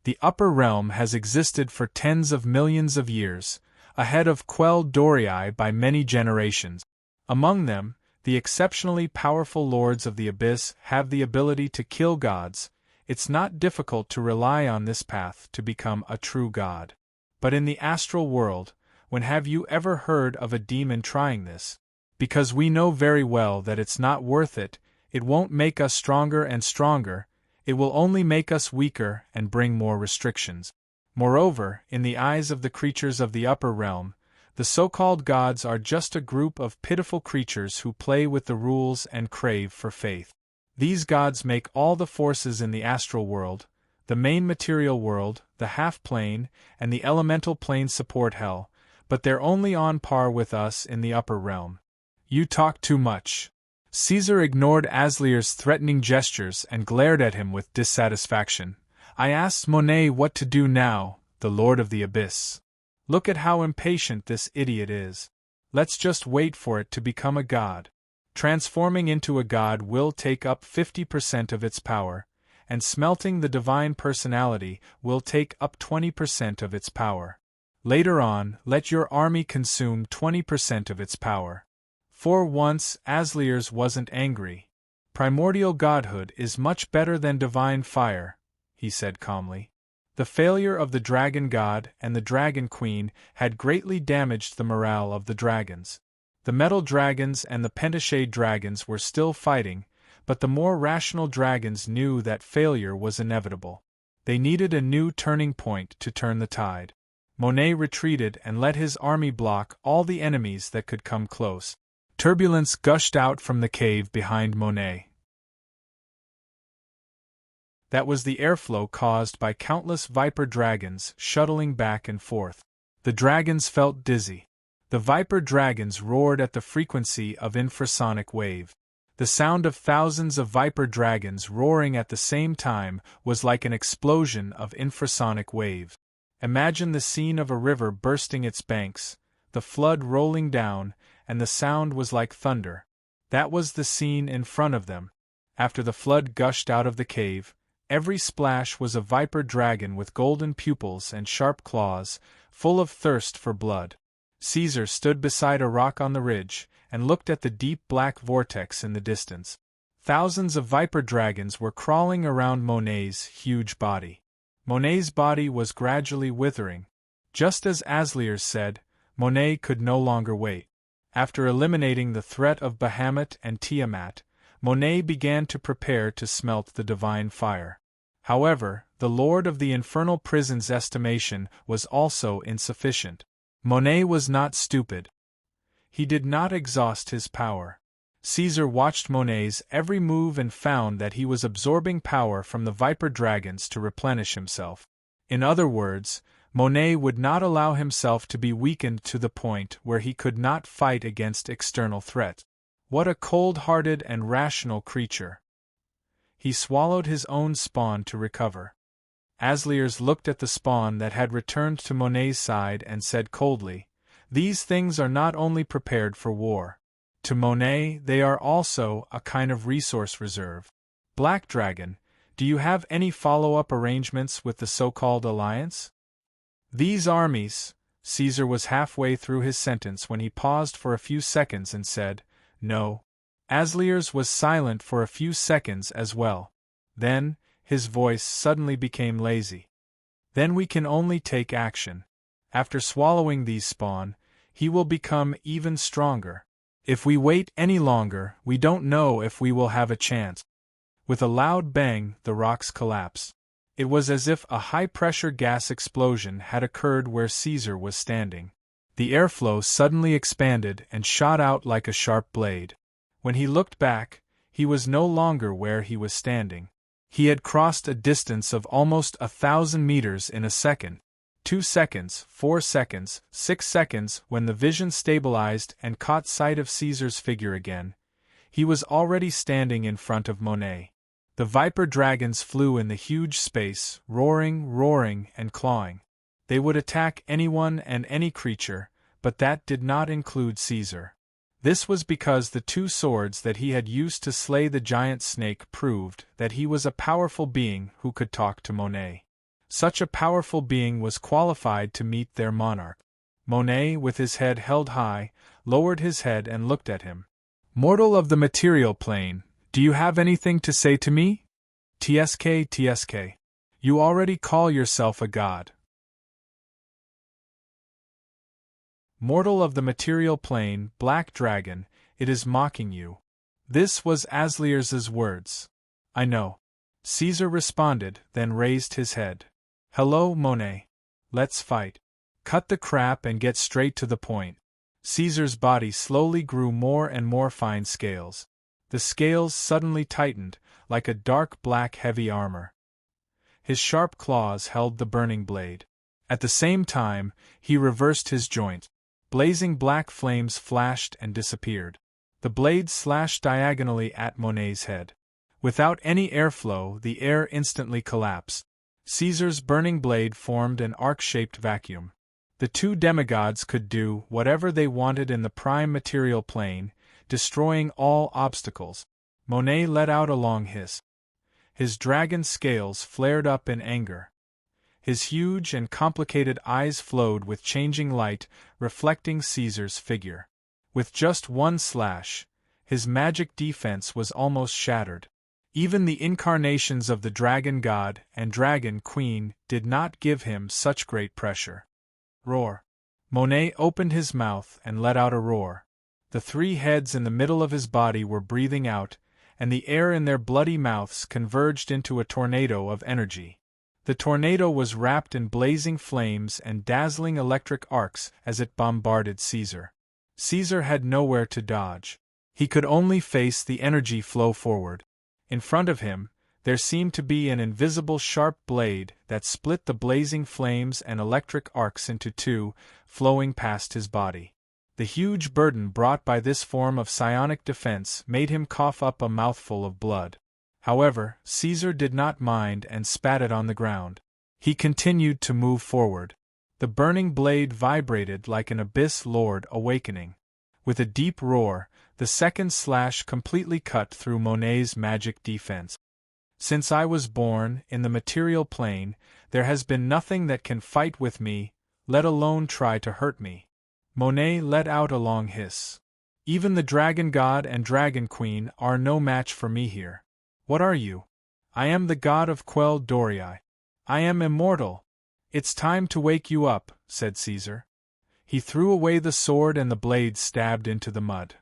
The upper realm has existed for tens of millions of years, ahead of Quell Dorii by many generations. Among them, the exceptionally powerful lords of the abyss have the ability to kill gods. It's not difficult to rely on this path to become a true god. But in the astral world, when have you ever heard of a demon trying this? Because we know very well that it's not worth it, it won't make us stronger and stronger, it will only make us weaker and bring more restrictions. Moreover, in the eyes of the creatures of the upper realm, the so-called gods are just a group of pitiful creatures who play with the rules and crave for faith. These gods make all the forces in the astral world, the main material world, the half-plane, and the elemental plane support hell, but they're only on par with us in the upper realm. You talk too much. Caesar ignored Aslier's threatening gestures and glared at him with dissatisfaction. I asked Monet what to do now, the Lord of the Abyss. Look at how impatient this idiot is. Let's just wait for it to become a god. Transforming into a god will take up 50% of its power, and smelting the divine personality will take up 20% of its power. Later on, let your army consume 20% of its power. For once, Aslier's wasn't angry. Primordial godhood is much better than divine fire, he said calmly. The failure of the dragon god and the dragon queen had greatly damaged the morale of the dragons. The metal dragons and the pentashade dragons were still fighting, but the more rational dragons knew that failure was inevitable. They needed a new turning point to turn the tide. Monet retreated and let his army block all the enemies that could come close. Turbulence gushed out from the cave behind Monet. That was the airflow caused by countless viper dragons shuttling back and forth. The dragons felt dizzy. The viper dragons roared at the frequency of infrasonic wave. The sound of thousands of viper dragons roaring at the same time was like an explosion of infrasonic wave. Imagine the scene of a river bursting its banks, the flood rolling down, and the sound was like thunder. That was the scene in front of them. After the flood gushed out of the cave, every splash was a viper dragon with golden pupils and sharp claws, full of thirst for blood. Caesar stood beside a rock on the ridge and looked at the deep black vortex in the distance. Thousands of viper dragons were crawling around Monet's huge body. Monet's body was gradually withering. Just as Aslier's said, Monet could no longer wait. After eliminating the threat of Bahamut and Tiamat, Monet began to prepare to smelt the divine fire. However, the Lord of the Infernal Prison's estimation was also insufficient. Monet was not stupid. He did not exhaust his power. Caesar watched Monet's every move and found that he was absorbing power from the viper dragons to replenish himself. In other words, Monet would not allow himself to be weakened to the point where he could not fight against external threat. What a cold-hearted and rational creature. He swallowed his own spawn to recover. Aslier's looked at the spawn that had returned to Monet's side and said coldly, "These things are not only prepared for war. To Monet, they are also a kind of resource reserve. Black Dragon, do you have any follow-up arrangements with the so-called alliance?" These armies, Caesar was halfway through his sentence when he paused for a few seconds and said, "No." Aslier's was silent for a few seconds as well. Then, his voice suddenly became lazy. "Then we can only take action. After swallowing these spawn, he will become even stronger. If we wait any longer, we don't know if we will have a chance." With a loud bang, the rocks collapsed. It was as if a high-pressure gas explosion had occurred where Caesar was standing. The airflow suddenly expanded and shot out like a sharp blade. When he looked back, he was no longer where he was standing. He had crossed a distance of almost 1,000 meters in a second. 2 seconds, 4 seconds, 6 seconds. When the vision stabilized and caught sight of Caesar's figure again, he was already standing in front of Monet. The viper dragons flew in the huge space, roaring, and clawing. They would attack anyone and any creature, but that did not include Caesar. This was because the 2 swords that he had used to slay the giant snake proved that he was a powerful being who could talk to Monet. Such a powerful being was qualified to meet their monarch. Monet, with his head held high, lowered his head and looked at him. "Mortal of the material plane, do you have anything to say to me?" TSK. You already call yourself a god." "Mortal of the material plane, Black Dragon, it is mocking you." This was Aslier's words. "I know." Caesar responded, then raised his head. "Hello, Monet. Let's fight. Cut the crap and get straight to the point." Caesar's body slowly grew more and more fine scales. The scales suddenly tightened, like a dark black heavy armor. His sharp claws held the burning blade. At the same time, he reversed his joint. Blazing black flames flashed and disappeared. The blade slashed diagonally at Monet's head. Without any airflow, the air instantly collapsed. Caesar's burning blade formed an arc-shaped vacuum. The two demigods could do whatever they wanted in the prime material plane, destroying all obstacles. Monet let out a long hiss. His dragon scales flared up in anger. His huge and complicated eyes flowed with changing light, reflecting Caesar's figure. With just one slash, his magic defense was almost shattered. Even the incarnations of the Dragon God and Dragon Queen did not give him such great pressure. Roar. Monet opened his mouth and let out a roar. The three heads in the middle of his body were breathing out, and the air in their bloody mouths converged into a tornado of energy. The tornado was wrapped in blazing flames and dazzling electric arcs as it bombarded Caesar. Caesar had nowhere to dodge. He could only face the energy flow forward. In front of him, there seemed to be an invisible sharp blade that split the blazing flames and electric arcs into two, flowing past his body. The huge burden brought by this form of psionic defense made him cough up a mouthful of blood. However, Caesar did not mind and spat it on the ground. He continued to move forward. The burning blade vibrated like an abyss lord awakening. With a deep roar, the second slash completely cut through Monet's magic defense. Since I was born in the material plane, there has been nothing that can fight with me, let alone try to hurt me. Monet let out a long hiss. Even the Dragon God and Dragon Queen are no match for me here. What are you? I am the god of Quell Dorii. I am immortal. It's time to wake you up, said Caesar. He threw away the sword and the blade stabbed into the mud.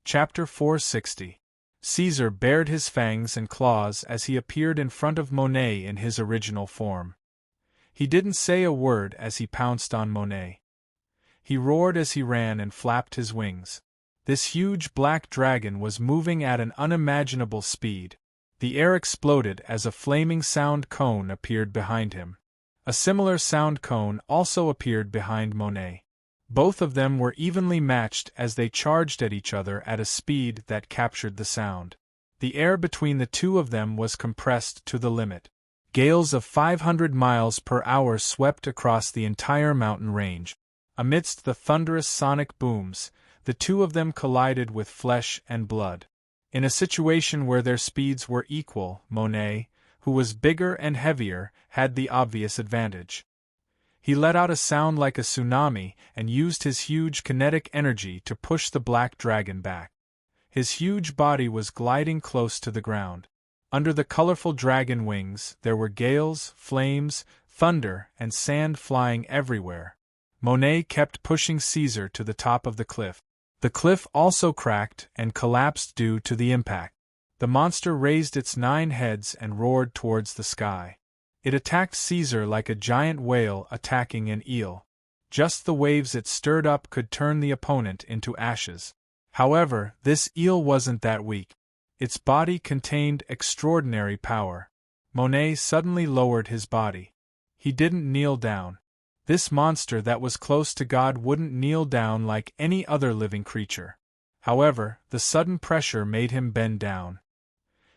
Chapter 460. Caesar bared his fangs and claws as he appeared in front of Monet in his original form. He didn't say a word as he pounced on Monet. He roared as he ran and flapped his wings. This huge black dragon was moving at an unimaginable speed. The air exploded as a flaming sound cone appeared behind him. A similar sound cone also appeared behind Monet. Both of them were evenly matched as they charged at each other at a speed that captured the sound. The air between the two of them was compressed to the limit. Gales of 500 miles per hour swept across the entire mountain range. Amidst the thunderous sonic booms, the two of them collided with flesh and blood. In a situation where their speeds were equal, Monet, who was bigger and heavier, had the obvious advantage. He let out a sound like a tsunami and used his huge kinetic energy to push the black dragon back. His huge body was gliding close to the ground. Under the colorful dragon wings, there were gales, flames, thunder, and sand flying everywhere. Monet kept pushing Caesar to the top of the cliff. The cliff also cracked and collapsed due to the impact. The monster raised its 9 heads and roared towards the sky. It attacked Caesar like a giant whale attacking an eel. Just the waves it stirred up could turn the opponent into ashes. However, this eel wasn't that weak. Its body contained extraordinary power. Monet suddenly lowered his body. He didn't kneel down. This monster that was close to God wouldn't kneel down like any other living creature. However, the sudden pressure made him bend down.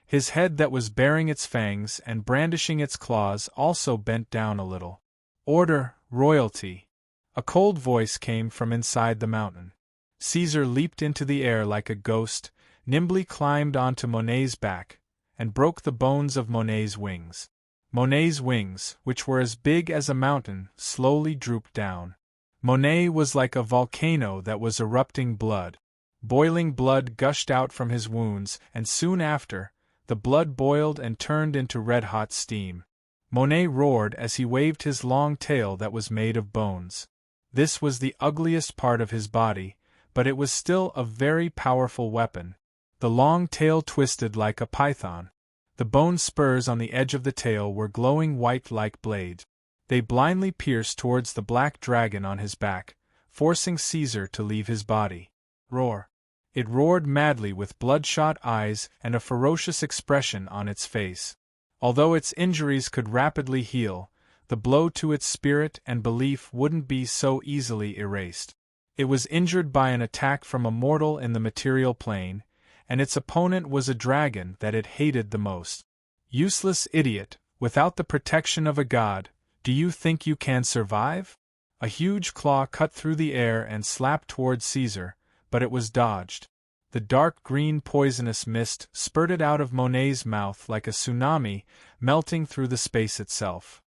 His head that was baring its fangs and brandishing its claws also bent down a little. Order, royalty. A cold voice came from inside the mountain. Caesar leaped into the air like a ghost, nimbly climbed onto Monet's back, and broke the bones of Monet's wings. Monet's wings, which were as big as a mountain, slowly drooped down. Monet was like a volcano that was erupting blood. Boiling blood gushed out from his wounds, and soon after, the blood boiled and turned into red-hot steam. Monet roared as he waved his long tail that was made of bones. This was the ugliest part of his body, but it was still a very powerful weapon. The long tail twisted like a python. The bone spurs on the edge of the tail were glowing white like blades. They blindly pierced towards the black dragon on his back, forcing Caesar to leave his body. Roar. It roared madly with bloodshot eyes and a ferocious expression on its face. Although its injuries could rapidly heal, The blow to its spirit and belief wouldn't be so easily erased. It was injured by an attack from a mortal in the material plane, and its opponent was a dragon that it hated the most. Useless idiot, without the protection of a god, do you think you can survive? A huge claw cut through the air and slapped toward Caesar, but it was dodged. The dark green poisonous mist spurted out of Monet's mouth like a tsunami, melting through the space itself.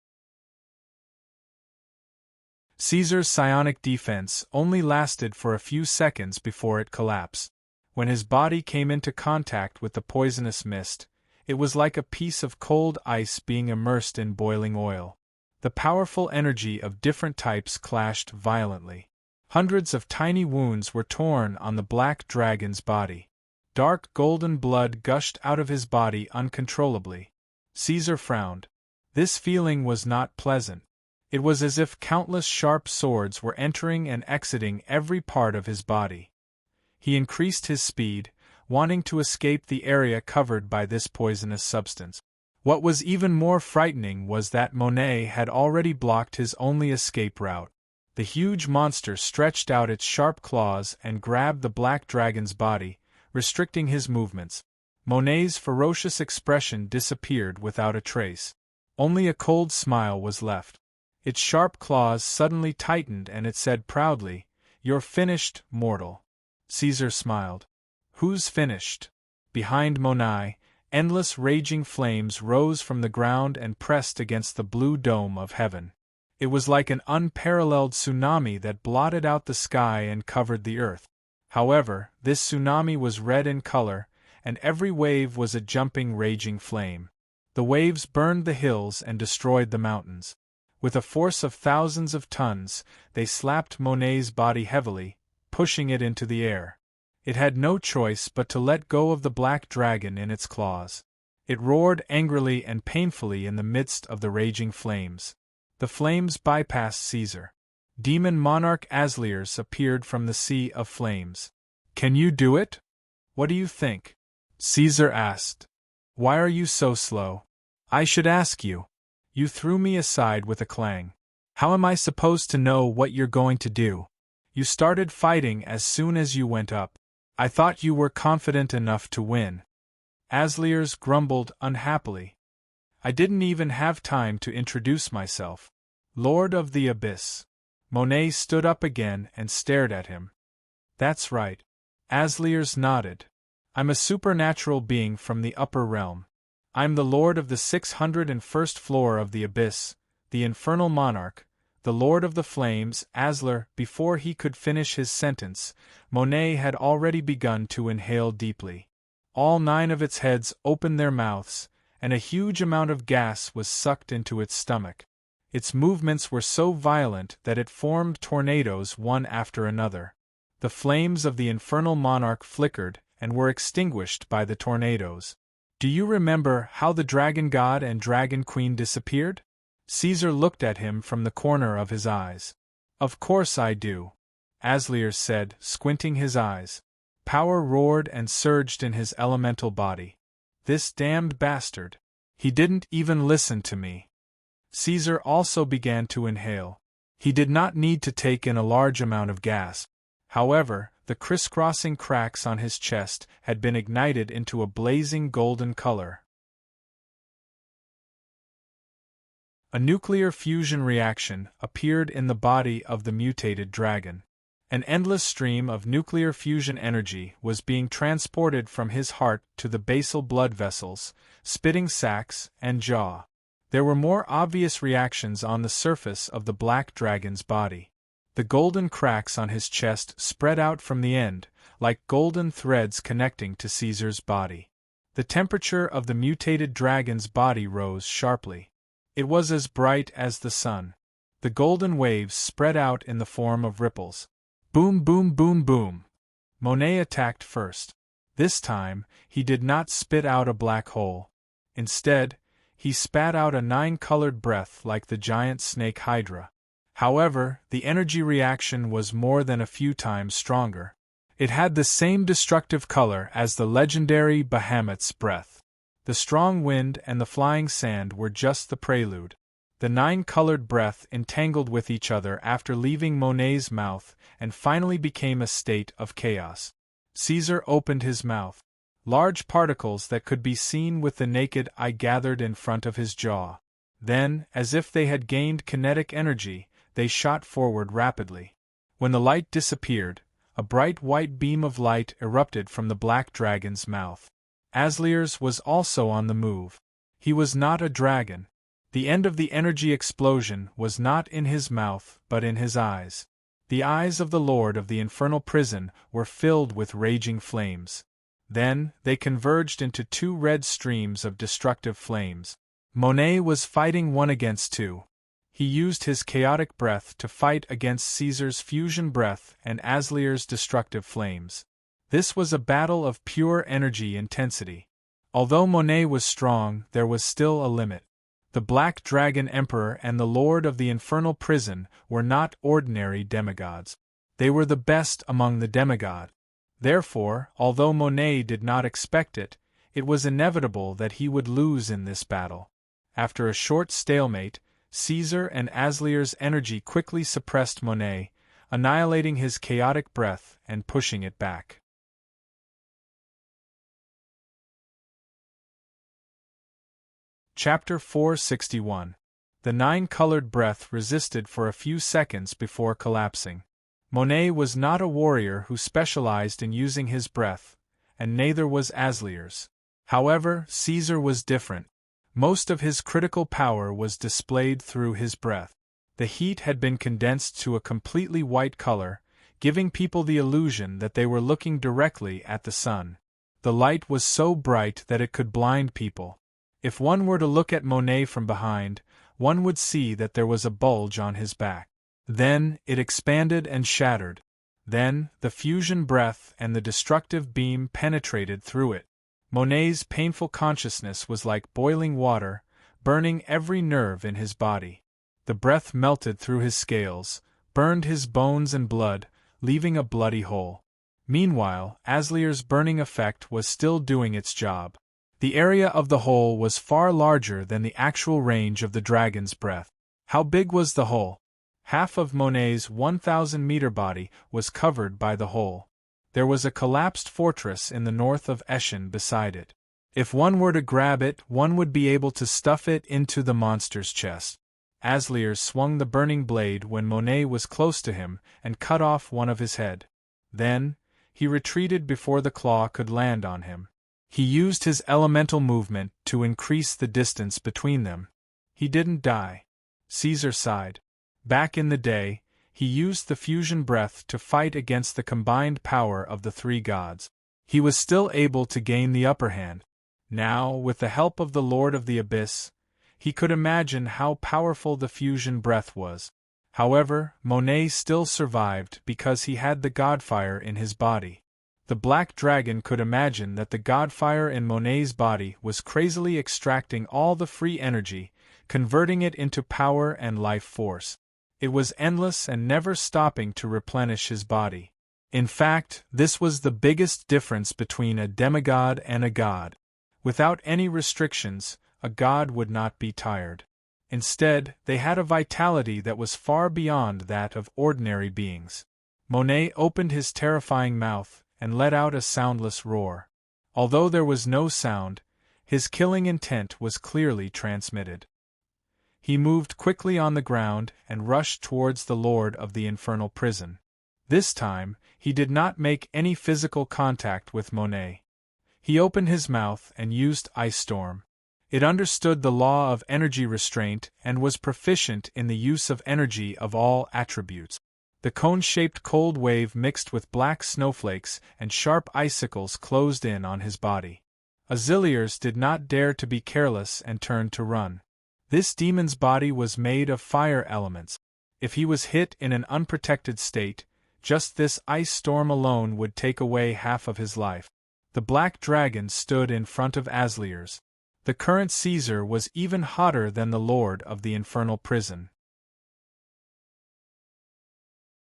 Caesar's psionic defense only lasted for a few seconds before it collapsed. When his body came into contact with the poisonous mist, it was like a piece of cold ice being immersed in boiling oil. The powerful energy of different types clashed violently. Hundreds of tiny wounds were torn on the black dragon's body. Dark golden blood gushed out of his body uncontrollably. Caesar frowned. This feeling was not pleasant. It was as if countless sharp swords were entering and exiting every part of his body. He increased his speed, wanting to escape the area covered by this poisonous substance. What was even more frightening was that Monet had already blocked his only escape route. The huge monster stretched out its sharp claws and grabbed the black dragon's body, restricting his movements. Monet's ferocious expression disappeared without a trace. Only a cold smile was left. Its sharp claws suddenly tightened and it said proudly, "You're finished, mortal." Caesar smiled. Who's finished? Behind Monet, endless raging flames rose from the ground and pressed against the blue dome of heaven. It was like an unparalleled tsunami that blotted out the sky and covered the earth. However, this tsunami was red in color, and every wave was a jumping, raging flame. The waves burned the hills and destroyed the mountains. With a force of thousands of tons, they slapped Monet's body heavily, pushing it into the air. It had no choice but to let go of the black dragon in its claws. It roared angrily and painfully in the midst of the raging flames. The flames bypassed Caesar. Demon monarch Asliers appeared from the sea of flames. "Can you do it? What do you think?" Caesar asked. "Why are you so slow?" "I should ask you. You threw me aside with a clang. How am I supposed to know what you're going to do? You started fighting as soon as you went up. I thought you were confident enough to win." Asliers grumbled unhappily. "I didn't even have time to introduce myself. Lord of the Abyss." Monet stood up again and stared at him. "That's right." Asliers nodded. "I'm a supernatural being from the upper realm. I'm the Lord of the 601st floor of the Abyss, the Infernal Monarch, the Lord of the Flames." Aslier, before he could finish his sentence, Monet had already begun to inhale deeply. All 9 of its heads opened their mouths, and a huge amount of gas was sucked into its stomach. Its movements were so violent that it formed tornadoes one after another. The flames of the Infernal Monarch flickered and were extinguished by the tornadoes. "Do you remember how the Dragon God and Dragon Queen disappeared?" Caesar looked at him from the corner of his eyes. "Of course I do," Asliers said, squinting his eyes. Power roared and surged in his elemental body. "This damned bastard. He didn't even listen to me." Caesar also began to inhale. He did not need to take in a large amount of gas. However, the crisscrossing cracks on his chest had been ignited into a blazing golden color. A nuclear fusion reaction appeared in the body of the mutated dragon. An endless stream of nuclear fusion energy was being transported from his heart to the basal blood vessels, spitting sacs, and jaw. There were more obvious reactions on the surface of the black dragon's body. The golden cracks on his chest spread out from the end, like golden threads connecting to Caesar's body. The temperature of the mutated dragon's body rose sharply. It was as bright as the sun. The golden waves spread out in the form of ripples. Boom, boom, boom, boom. Monet attacked first. This time, he did not spit out a black hole. Instead, he spat out a 9-colored breath like the giant snake Hydra. However, the energy reaction was more than a few times stronger. It had the same destructive color as the legendary Bahamut's breath. The strong wind and the flying sand were just the prelude. The 9-colored breath entangled with each other after leaving Monet's mouth and finally became a state of chaos. Caesar opened his mouth. Large particles that could be seen with the naked eye gathered in front of his jaw. Then, as if they had gained kinetic energy, they shot forward rapidly. When the light disappeared, a bright white beam of light erupted from the black dragon's mouth. Asliers was also on the move. He was not a dragon. The end of the energy explosion was not in his mouth but in his eyes. The eyes of the Lord of the infernal prison were filled with raging flames. Then, they converged into 2 red streams of destructive flames. Monet was fighting 1 against 2. He used his chaotic breath to fight against Caesar's fusion breath and Aslier's destructive flames. This was a battle of pure energy intensity. Although Monet was strong, there was still a limit. The Black Dragon Emperor and the Lord of the Infernal Prison were not ordinary demigods. They were the best among the demigods. Therefore, although Monet did not expect it, it was inevitable that he would lose in this battle. After a short stalemate, Caesar and Aslier's energy quickly suppressed Monet, annihilating his chaotic breath and pushing it back. Chapter 461. The 9-colored breath resisted for a few seconds before collapsing. Monet was not a warrior who specialized in using his breath, and neither was Asliers. However, Caesar was different. Most of his critical power was displayed through his breath. The heat had been condensed to a completely white color, giving people the illusion that they were looking directly at the sun. The light was so bright that it could blind people. If one were to look at Monet from behind, one would see that there was a bulge on his back. Then, it expanded and shattered. Then, the fusion breath and the destructive beam penetrated through it. Monet's painful consciousness was like boiling water, burning every nerve in his body. The breath melted through his scales, burned his bones and blood, leaving a bloody hole. Meanwhile, Aslier's burning effect was still doing its job. The area of the hole was far larger than the actual range of the dragon's breath. How big was the hole? Half of Monet's 1,000-meter body was covered by the hole. There was a collapsed fortress in the north of Eschen beside it. If one were to grab it, one would be able to stuff it into the monster's chest. Asliers swung the burning blade when Monet was close to him and cut off one of his head. Then, he retreated before the claw could land on him. He used his elemental movement to increase the distance between them. He didn't die. Caesar sighed. Back in the day, he used the fusion breath to fight against the combined power of the 3 gods. He was still able to gain the upper hand. Now, with the help of the Lord of the Abyss, he could imagine how powerful the fusion breath was. However, Monet still survived because he had the godfire in his body. The Black Dragon could imagine that the godfire in Monet's body was crazily extracting all the free energy, converting it into power and life force. It was endless and never stopping to replenish his body. In fact, this was the biggest difference between a demigod and a god. Without any restrictions, a god would not be tired. Instead, they had a vitality that was far beyond that of ordinary beings. Monet opened his terrifying mouth and let out a soundless roar. Although there was no sound, his killing intent was clearly transmitted. He moved quickly on the ground and rushed towards the Lord of the Infernal Prison. This time, he did not make any physical contact with Monet. He opened his mouth and used Ice Storm. It understood the law of energy restraint and was proficient in the use of energy of all attributes. The cone-shaped cold wave mixed with black snowflakes and sharp icicles closed in on his body. Asliers did not dare to be careless and turned to run. This demon's body was made of fire elements. If he was hit in an unprotected state, just this ice storm alone would take away half of his life. The Black Dragon stood in front of Asliers. The current Caesar was even hotter than the Lord of the Infernal Prison.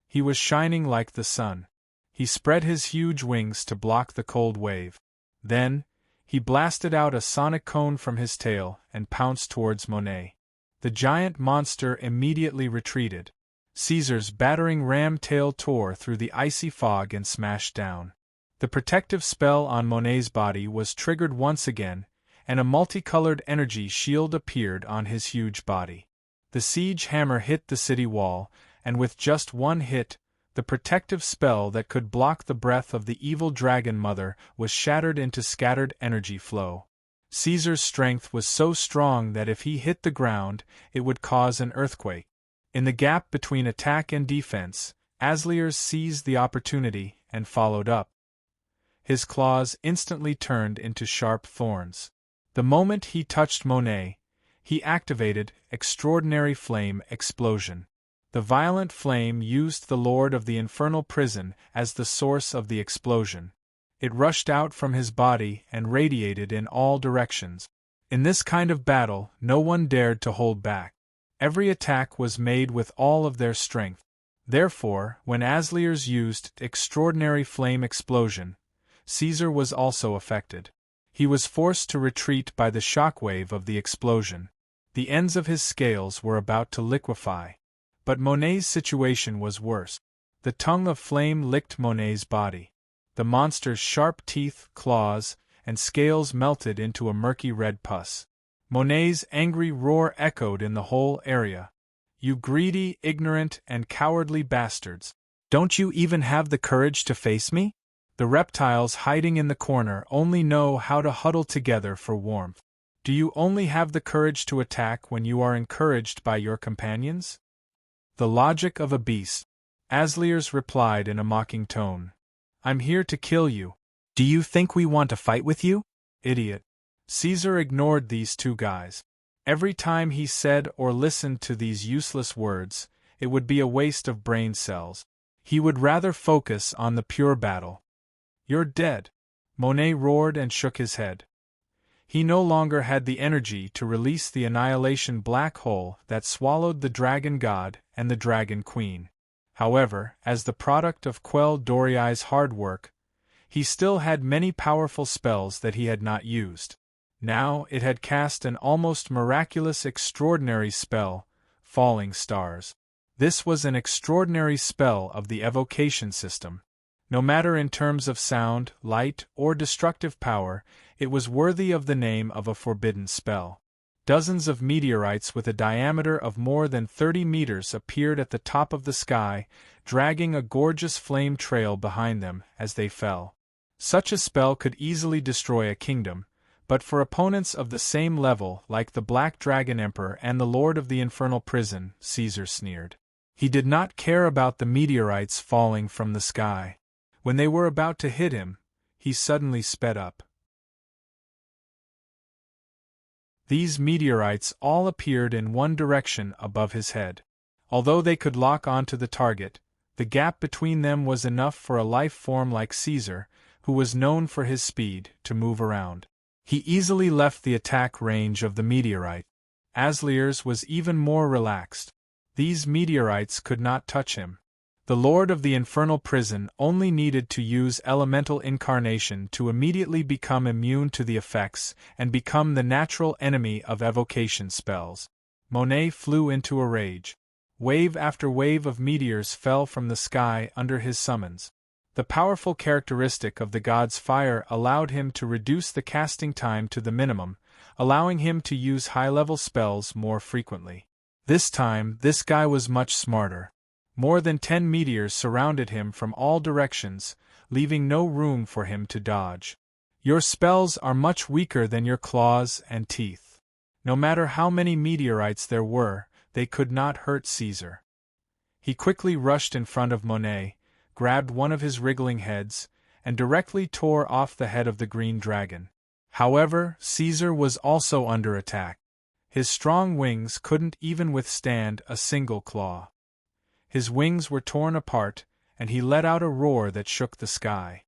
He was shining like the sun. He spread his huge wings to block the cold wave. Then, he blasted out a sonic cone from his tail and pounced towards Monet. The giant monster immediately retreated. Caesar's battering ram tail tore through the icy fog and smashed down. The protective spell on Monet's body was triggered once again, and a multicolored energy shield appeared on his huge body. The siege hammer hit the city wall, and with just one hit, the protective spell that could block the breath of the evil dragon mother was shattered into scattered energy flow. Caesar's strength was so strong that if he hit the ground, it would cause an earthquake. In the gap between attack and defense, Asliers seized the opportunity and followed up. His claws instantly turned into sharp thorns. The moment he touched Monet, he activated Extraordinary Flame Explosion. The violent flame used the Lord of the Infernal Prison as the source of the explosion. It rushed out from his body and radiated in all directions. In this kind of battle, no one dared to hold back. Every attack was made with all of their strength. Therefore, when Asliers used Extraordinary Flame Explosion, Caesar was also affected. He was forced to retreat by the shockwave of the explosion. The ends of his scales were about to liquefy. But Monet's situation was worse. The tongue of flame licked Monet's body. The monster's sharp teeth, claws, and scales melted into a murky red pus. Monet's angry roar echoed in the whole area. "You greedy, ignorant, and cowardly bastards! Don't you even have the courage to face me? The reptiles hiding in the corner only know how to huddle together for warmth. Do you only have the courage to attack when you are encouraged by your companions?" "The logic of a beast," Asliers replied in a mocking tone. "I'm here to kill you. Do you think we want to fight with you? Idiot." Caesar ignored these two guys. Every time he said or listened to these useless words, it would be a waste of brain cells. He would rather focus on the pure battle. "You're dead," Monet roared and shook his head. He no longer had the energy to release the annihilation black hole that swallowed the dragon god and the dragon queen. However, as the product of Quell Doriai's hard work, he still had many powerful spells that he had not used. Now it had cast an almost miraculous extraordinary spell, Falling Stars. This was an extraordinary spell of the evocation system. No matter in terms of sound, light, or destructive power, it was worthy of the name of a forbidden spell. Dozens of meteorites with a diameter of more than 30 meters appeared at the top of the sky, dragging a gorgeous flame trail behind them as they fell. Such a spell could easily destroy a kingdom, but for opponents of the same level, like the Black Dragon Emperor and the Lord of the Infernal Prison, Caesar sneered. He did not care about the meteorites falling from the sky. When they were about to hit him, he suddenly sped up. These meteorites all appeared in one direction above his head. Although they could lock onto the target, the gap between them was enough for a life form like Caesar, who was known for his speed, to move around. He easily left the attack range of the meteorite. Asliers was even more relaxed. These meteorites could not touch him. The Lord of the Infernal Prison only needed to use elemental incarnation to immediately become immune to the effects and become the natural enemy of evocation spells. Monet flew into a rage. Wave after wave of meteors fell from the sky under his summons. The powerful characteristic of the god's fire allowed him to reduce the casting time to the minimum, allowing him to use high-level spells more frequently. This time, this guy was much smarter. More than 10 meteors surrounded him from all directions, leaving no room for him to dodge. Your spells are much weaker than your claws and teeth. No matter how many meteorites there were, they could not hurt Caesar. He quickly rushed in front of Monet, grabbed one of his wriggling heads, and directly tore off the head of the green dragon. However, Caesar was also under attack. His strong wings couldn't even withstand a single claw. His wings were torn apart, and he let out a roar that shook the sky.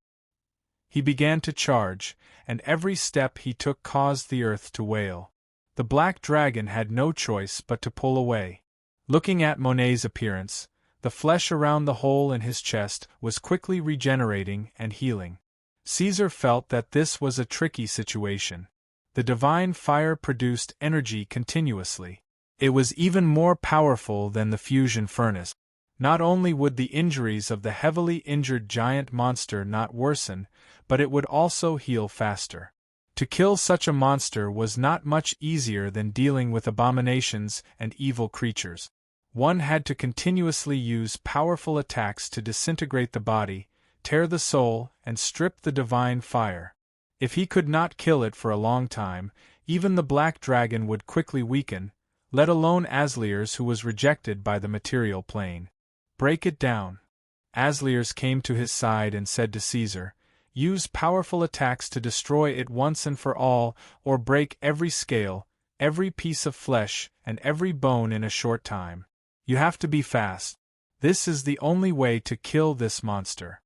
He began to charge, and every step he took caused the earth to wail. The black dragon had no choice but to pull away. Looking at Monet's appearance, the flesh around the hole in his chest was quickly regenerating and healing. Caesar felt that this was a tricky situation. The divine fire produced energy continuously. It was even more powerful than the fusion furnace. Not only would the injuries of the heavily injured giant monster not worsen, but it would also heal faster. To kill such a monster was not much easier than dealing with abominations and evil creatures. One had to continuously use powerful attacks to disintegrate the body, tear the soul, and strip the divine fire. If he could not kill it for a long time, even the black dragon would quickly weaken, let alone Asliers, who was rejected by the material plane. Break it down. Asliers came to his side and said to Caesar, use powerful attacks to destroy it once and for all, or break every scale, every piece of flesh, and every bone in a short time. You have to be fast. This is the only way to kill this monster.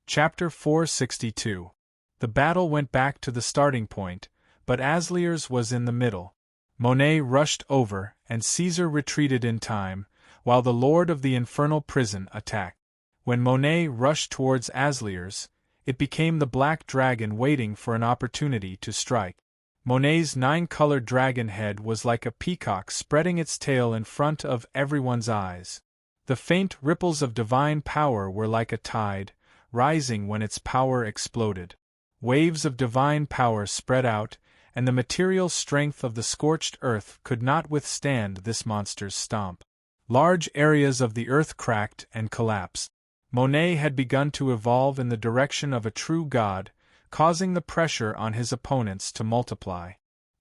Chapter 462. The battle went back to the starting point, but Asliers was in the middle. Monet rushed over, and Caesar retreated in time, while the lord of the infernal prison attacked. When Monet rushed towards Asliers, it became the black dragon waiting for an opportunity to strike. Monet's 9-colored dragon head was like a peacock spreading its tail in front of everyone's eyes. The faint ripples of divine power were like a tide, rising when its power exploded. Waves of divine power spread out, and the material strength of the scorched earth could not withstand this monster's stomp. Large areas of the earth cracked and collapsed. Monet had begun to evolve in the direction of a true god, causing the pressure on his opponents to multiply.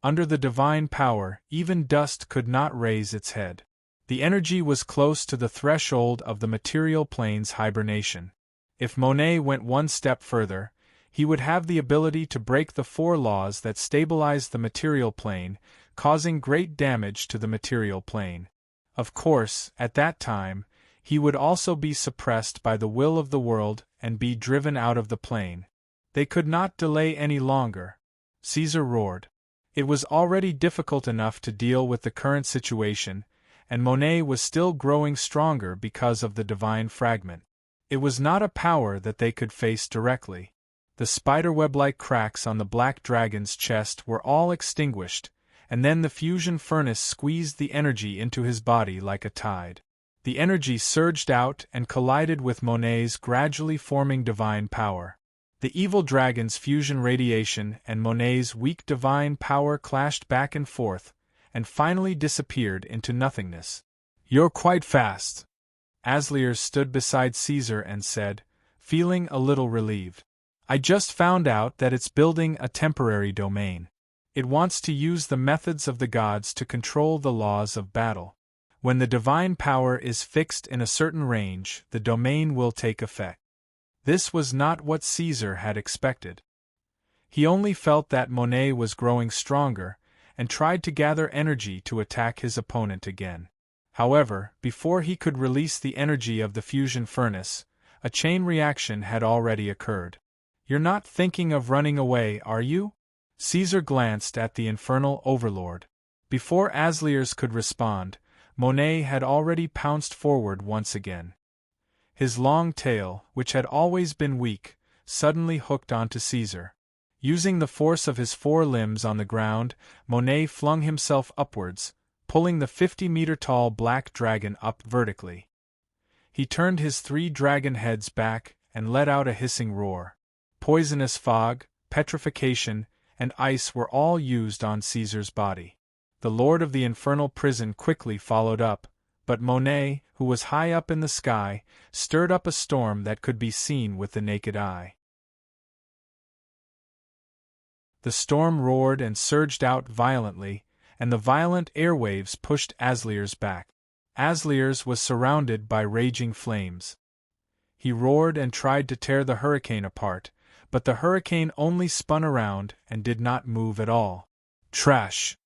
Under the divine power, even dust could not raise its head. The energy was close to the threshold of the material plane's hibernation. If Monet went one step further, he would have the ability to break the 4 laws that stabilize the material plane, causing great damage to the material plane. Of course, at that time, he would also be suppressed by the will of the world and be driven out of the plane. They could not delay any longer. Caesar roared. It was already difficult enough to deal with the current situation, and Monet was still growing stronger because of the divine fragment. It was not a power that they could face directly. The spiderweb-like cracks on the black dragon's chest were all extinguished, and then the fusion furnace squeezed the energy into his body like a tide. The energy surged out and collided with Monet's gradually forming divine power. The evil dragon's fusion radiation and Monet's weak divine power clashed back and forth, and finally disappeared into nothingness. "You're quite fast." Asliers stood beside Caesar and said, feeling a little relieved. "I just found out that it's building a temporary domain. It wants to use the methods of the gods to control the laws of battle. When the divine power is fixed in a certain range, the domain will take effect." This was not what Caesar had expected. He only felt that Monet was growing stronger, and tried to gather energy to attack his opponent again. However, before he could release the energy of the fusion furnace, a chain reaction had already occurred. "You're not thinking of running away, are you?" Caesar glanced at the infernal overlord. Before Asliers could respond, Monet had already pounced forward once again. His long tail, which had always been weak, suddenly hooked onto Caesar. Using the force of his 4 limbs on the ground, Monet flung himself upwards, pulling the 50-meter-tall black dragon up vertically. He turned his 3 dragon heads back and let out a hissing roar. Poisonous fog, petrification, and ice were all used on Caesar's body. The lord of the infernal prison quickly followed up, but Monet, who was high up in the sky, stirred up a storm that could be seen with the naked eye. The storm roared and surged out violently, and the violent airwaves pushed Asliers back. Asliers was surrounded by raging flames. He roared and tried to tear the hurricane apart, but the hurricane only spun around and did not move at all. "Trash!"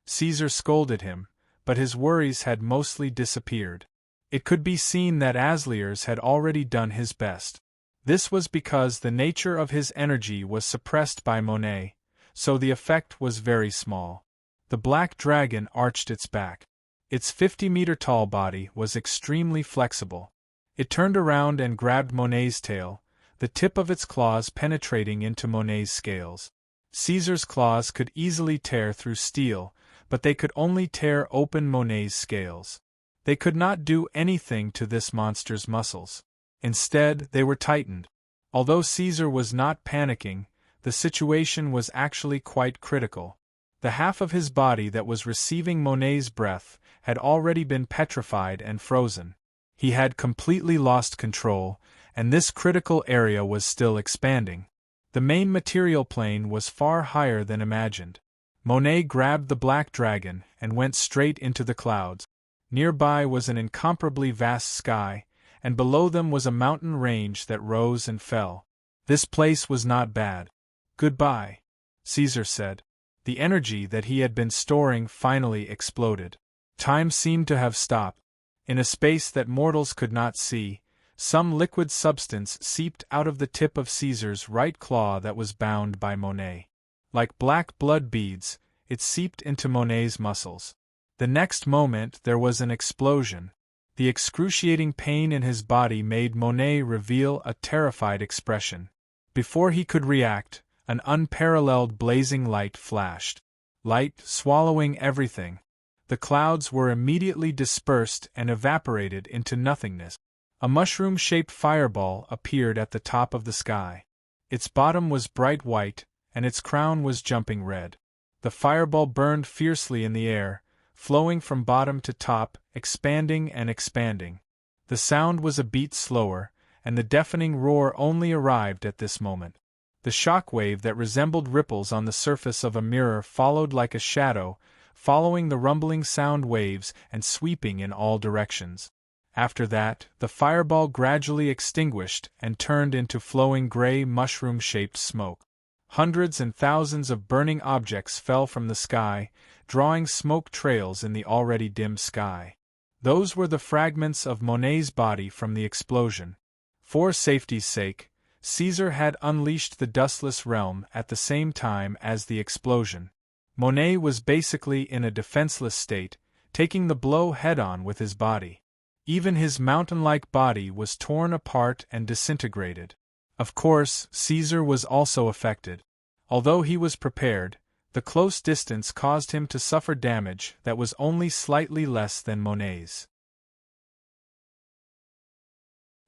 Caesar scolded him, but his worries had mostly disappeared. It could be seen that Asliers had already done his best. This was because the nature of his energy was suppressed by Monet, so the effect was very small. The black dragon arched its back. Its 50-meter-tall body was extremely flexible. It turned around and grabbed Monet's tail, the tip of its claws penetrating into Monet's scales. Caesar's claws could easily tear through steel, but they could only tear open Monet's scales. They could not do anything to this monster's muscles. Instead, they were tightened. Although Caesar was not panicking, the situation was actually quite critical. The half of his body that was receiving Monet's breath had already been petrified and frozen. He had completely lost control, and this critical area was still expanding. The main material plane was far higher than imagined. Monet grabbed the black dragon and went straight into the clouds. Nearby was an incomparably vast sky, and below them was a mountain range that rose and fell. This place was not bad. "Goodbye," Caesar said. The energy that he had been storing finally exploded. Time seemed to have stopped. In a space that mortals could not see, some liquid substance seeped out of the tip of Caesar's right claw that was bound by Monet. Like black blood beads, it seeped into Monet's muscles. The next moment there was an explosion. The excruciating pain in his body made Monet reveal a terrified expression. Before he could react, an unparalleled blazing light flashed. Light swallowing everything. The clouds were immediately dispersed and evaporated into nothingness. A mushroom-shaped fireball appeared at the top of the sky. Its bottom was bright white, and its crown was jumping red. The fireball burned fiercely in the air, flowing from bottom to top, expanding and expanding. The sound was a beat slower, and the deafening roar only arrived at this moment. The shock wave that resembled ripples on the surface of a mirror followed like a shadow, following the rumbling sound waves and sweeping in all directions. After that, the fireball gradually extinguished and turned into flowing gray mushroom-shaped smoke. Hundreds and thousands of burning objects fell from the sky, drawing smoke trails in the already dim sky. Those were the fragments of Monet's body from the explosion. For safety's sake, Caesar had unleashed the dustless realm at the same time as the explosion. Monet was basically in a defenseless state, taking the blow head-on with his body. Even his mountain-like body was torn apart and disintegrated. Of course, Caesar was also affected. Although he was prepared, the close distance caused him to suffer damage that was only slightly less than Monet's.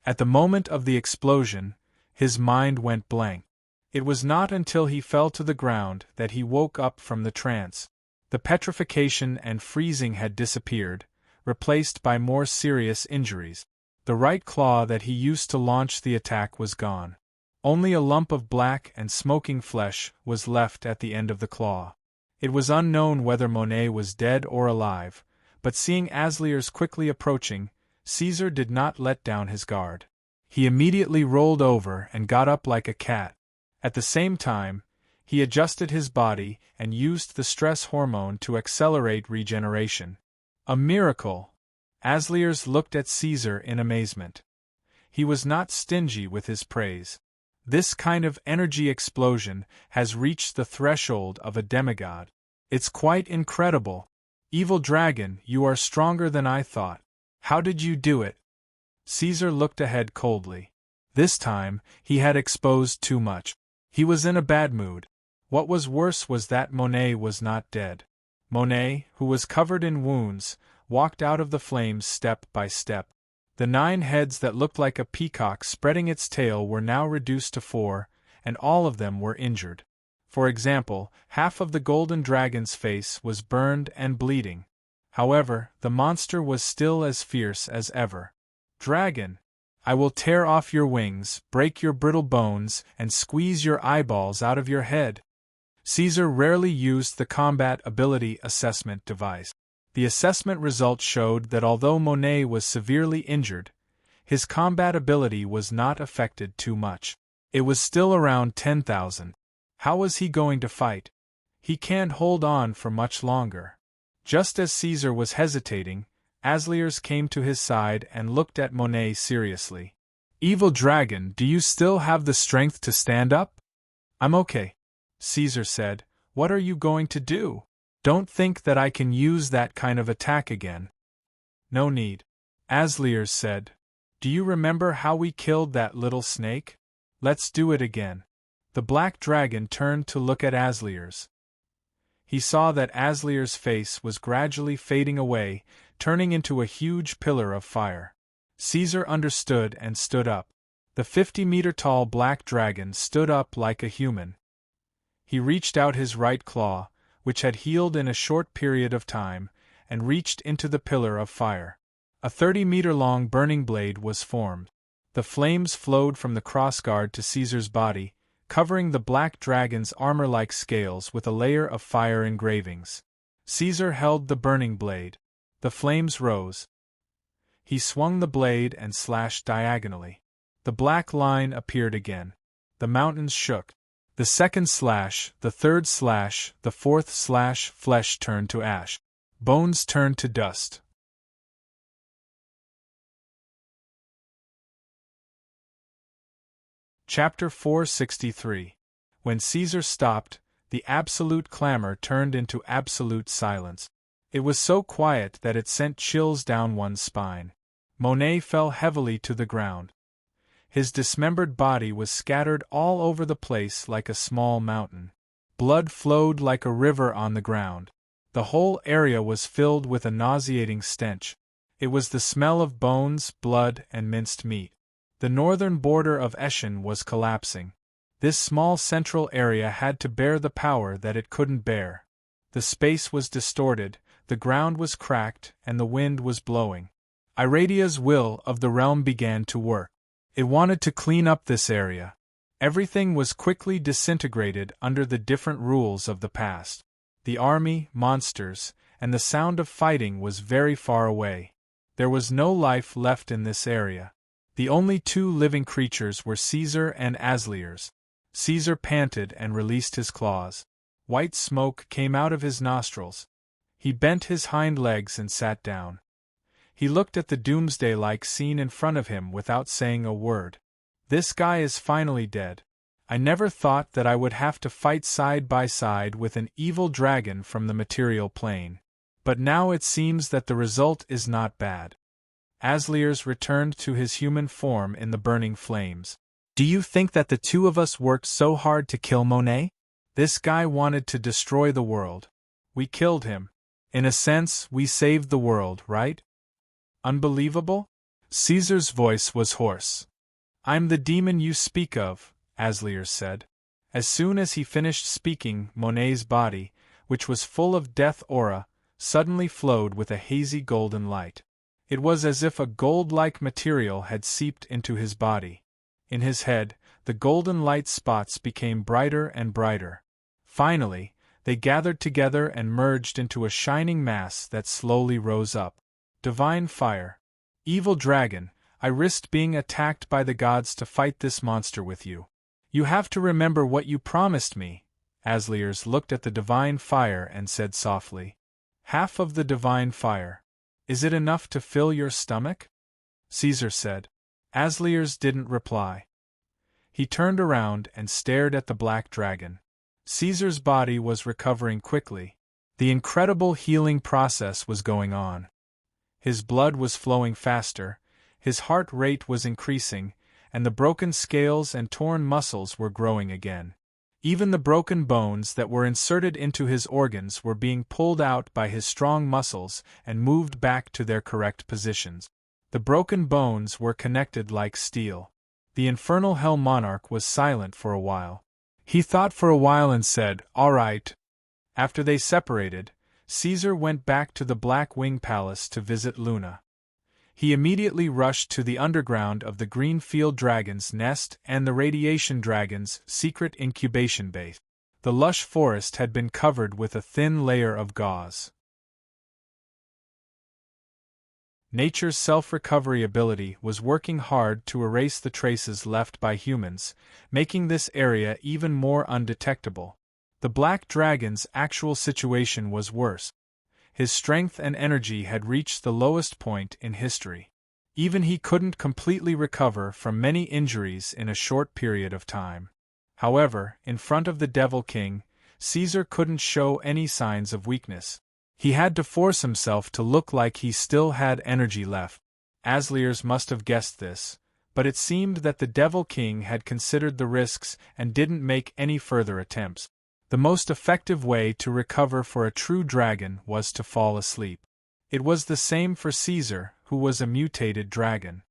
At the moment of the explosion, his mind went blank. It was not until he fell to the ground that he woke up from the trance. The petrification and freezing had disappeared, replaced by more serious injuries. The right claw that he used to launch the attack was gone. Only a lump of black and smoking flesh was left at the end of the claw. It was unknown whether Monet was dead or alive, but seeing Aslier's quickly approaching, Caesar did not let down his guard. He immediately rolled over and got up like a cat. At the same time, he adjusted his body and used the stress hormone to accelerate regeneration. A miracle! Asliers looked at Caesar in amazement. He was not stingy with his praise. This kind of energy explosion has reached the threshold of a demigod. It's quite incredible. Evil dragon, you are stronger than I thought. How did you do it? Caesar looked ahead coldly. This time, he had exposed too much. He was in a bad mood. What was worse was that Monet was not dead. Monet, who was covered in wounds, walked out of the flames step by step. The 9 heads that looked like a peacock spreading its tail were now reduced to 4, and all of them were injured. For example, half of the golden dragon's face was burned and bleeding. However, the monster was still as fierce as ever. "Dragon, I will tear off your wings, break your brittle bones, and squeeze your eyeballs out of your head." Caesar rarely used the combat ability assessment device. The assessment results showed that although Monet was severely injured, his combat ability was not affected too much. It was still around 10,000. How was he going to fight? He can't hold on for much longer. Just as Caesar was hesitating, Asliers came to his side and looked at Monet seriously. "Evil dragon, do you still have the strength to stand up?" "I'm okay," Caesar said. "What are you going to do? Don't think that I can use that kind of attack again." "No need," Asliers said. "Do you remember how we killed that little snake? Let's do it again. The black dragon turned to look at Asliers. He saw that Aslier's face was gradually fading away, turning into a huge pillar of fire. Caesar understood and stood up. The 50-meter-tall black dragon stood up like a human. He reached out his right claw, which had healed in a short period of time, and reached into the pillar of fire. A 30-meter-long burning blade was formed. The flames flowed from the crossguard to Caesar's body, covering the black dragon's armor-like scales with a layer of fire engravings. Caesar held the burning blade. The flames rose. He swung the blade and slashed diagonally. The black line appeared again. The mountains shook. The second slash, the third slash, the fourth slash, flesh turned to ash. Bones turned to dust. Chapter 463. When Caesar stopped, the absolute clamor turned into absolute silence. It was so quiet that it sent chills down one's spine. Monet fell heavily to the ground. His dismembered body was scattered all over the place like a small mountain. Blood flowed like a river on the ground. The whole area was filled with a nauseating stench. It was the smell of bones, blood, and minced meat. The northern border of Eschen was collapsing. This small central area had to bear the power that it couldn't bear. The space was distorted, the ground was cracked, and the wind was blowing. Iradia's will of the realm began to work. It wanted to clean up this area. Everything was quickly disintegrated under the different rules of the past. The army, monsters, and the sound of fighting was very far away. There was no life left in this area. The only two living creatures were Caesar and Asliers. Caesar panted and released his claws. White smoke came out of his nostrils. He bent his hind legs and sat down. He looked at the doomsday-like scene in front of him without saying a word. This guy is finally dead. I never thought that I would have to fight side by side with an evil dragon from the material plane. But now it seems that the result is not bad. Asliers returned to his human form in the burning flames. Do you think that the two of us worked so hard to kill Monet? This guy wanted to destroy the world. We killed him. In a sense, we saved the world, right? Unbelievable? Caesar's voice was hoarse. I'm the demon you speak of, Asliers said. As soon as he finished speaking, Monet's body, which was full of death aura, suddenly flowed with a hazy golden light. It was as if a gold-like material had seeped into his body. In his head, the golden light spots became brighter and brighter. Finally, they gathered together and merged into a shining mass that slowly rose up. Divine fire. Evil dragon, I risked being attacked by the gods to fight this monster with you. You have to remember what you promised me. Asliers looked at the divine fire and said softly. Half of the divine fire. Is it enough to fill your stomach? Caesar said. Asliers didn't reply. He turned around and stared at the black dragon. Caesar's body was recovering quickly. The incredible healing process was going on. His blood was flowing faster, his heart rate was increasing, and the broken scales and torn muscles were growing again. Even the broken bones that were inserted into his organs were being pulled out by his strong muscles and moved back to their correct positions. The broken bones were connected like steel. The infernal hell monarch was silent for a while. He thought for a while and said, "All right." After they separated, Caesar went back to the Black Wing Palace to visit Luna. He immediately rushed to the underground of the Green Field Dragon's nest and the Radiation Dragon's secret incubation base. The lush forest had been covered with a thin layer of gauze. Nature's self-recovery ability was working hard to erase the traces left by humans, making this area even more undetectable. The Black Dragon's actual situation was worse. His strength and energy had reached the lowest point in history. Even he couldn't completely recover from many injuries in a short period of time. However, in front of the Devil King, Caesar couldn't show any signs of weakness. He had to force himself to look like he still had energy left. Asliers must have guessed this, but it seemed that the Devil King had considered the risks and didn't make any further attempts. The most effective way to recover for a true dragon was to fall asleep. It was the same for Caesar, who was a mutated dragon.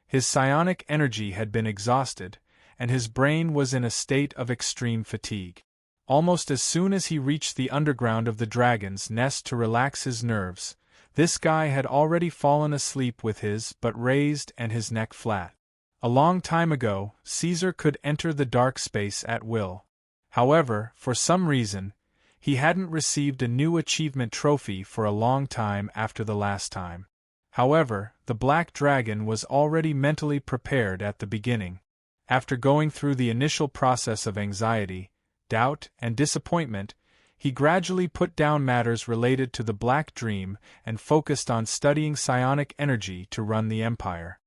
His psionic energy had been exhausted, and his brain was in a state of extreme fatigue. Almost as soon as he reached the underground of the dragon's nest to relax his nerves, this guy had already fallen asleep with his butt raised and his neck flat. A long time ago, Caesar could enter the dark space at will. However, for some reason, he hadn't received a new achievement trophy for a long time after the last time. However, the Black Dragon was already mentally prepared at the beginning. After going through the initial process of anxiety, doubt, and disappointment, he gradually put down matters related to the Black Dream and focused on studying psionic energy to run the empire.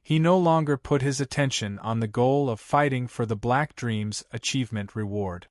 He no longer put his attention on the goal of fighting for the Black Dream's achievement reward.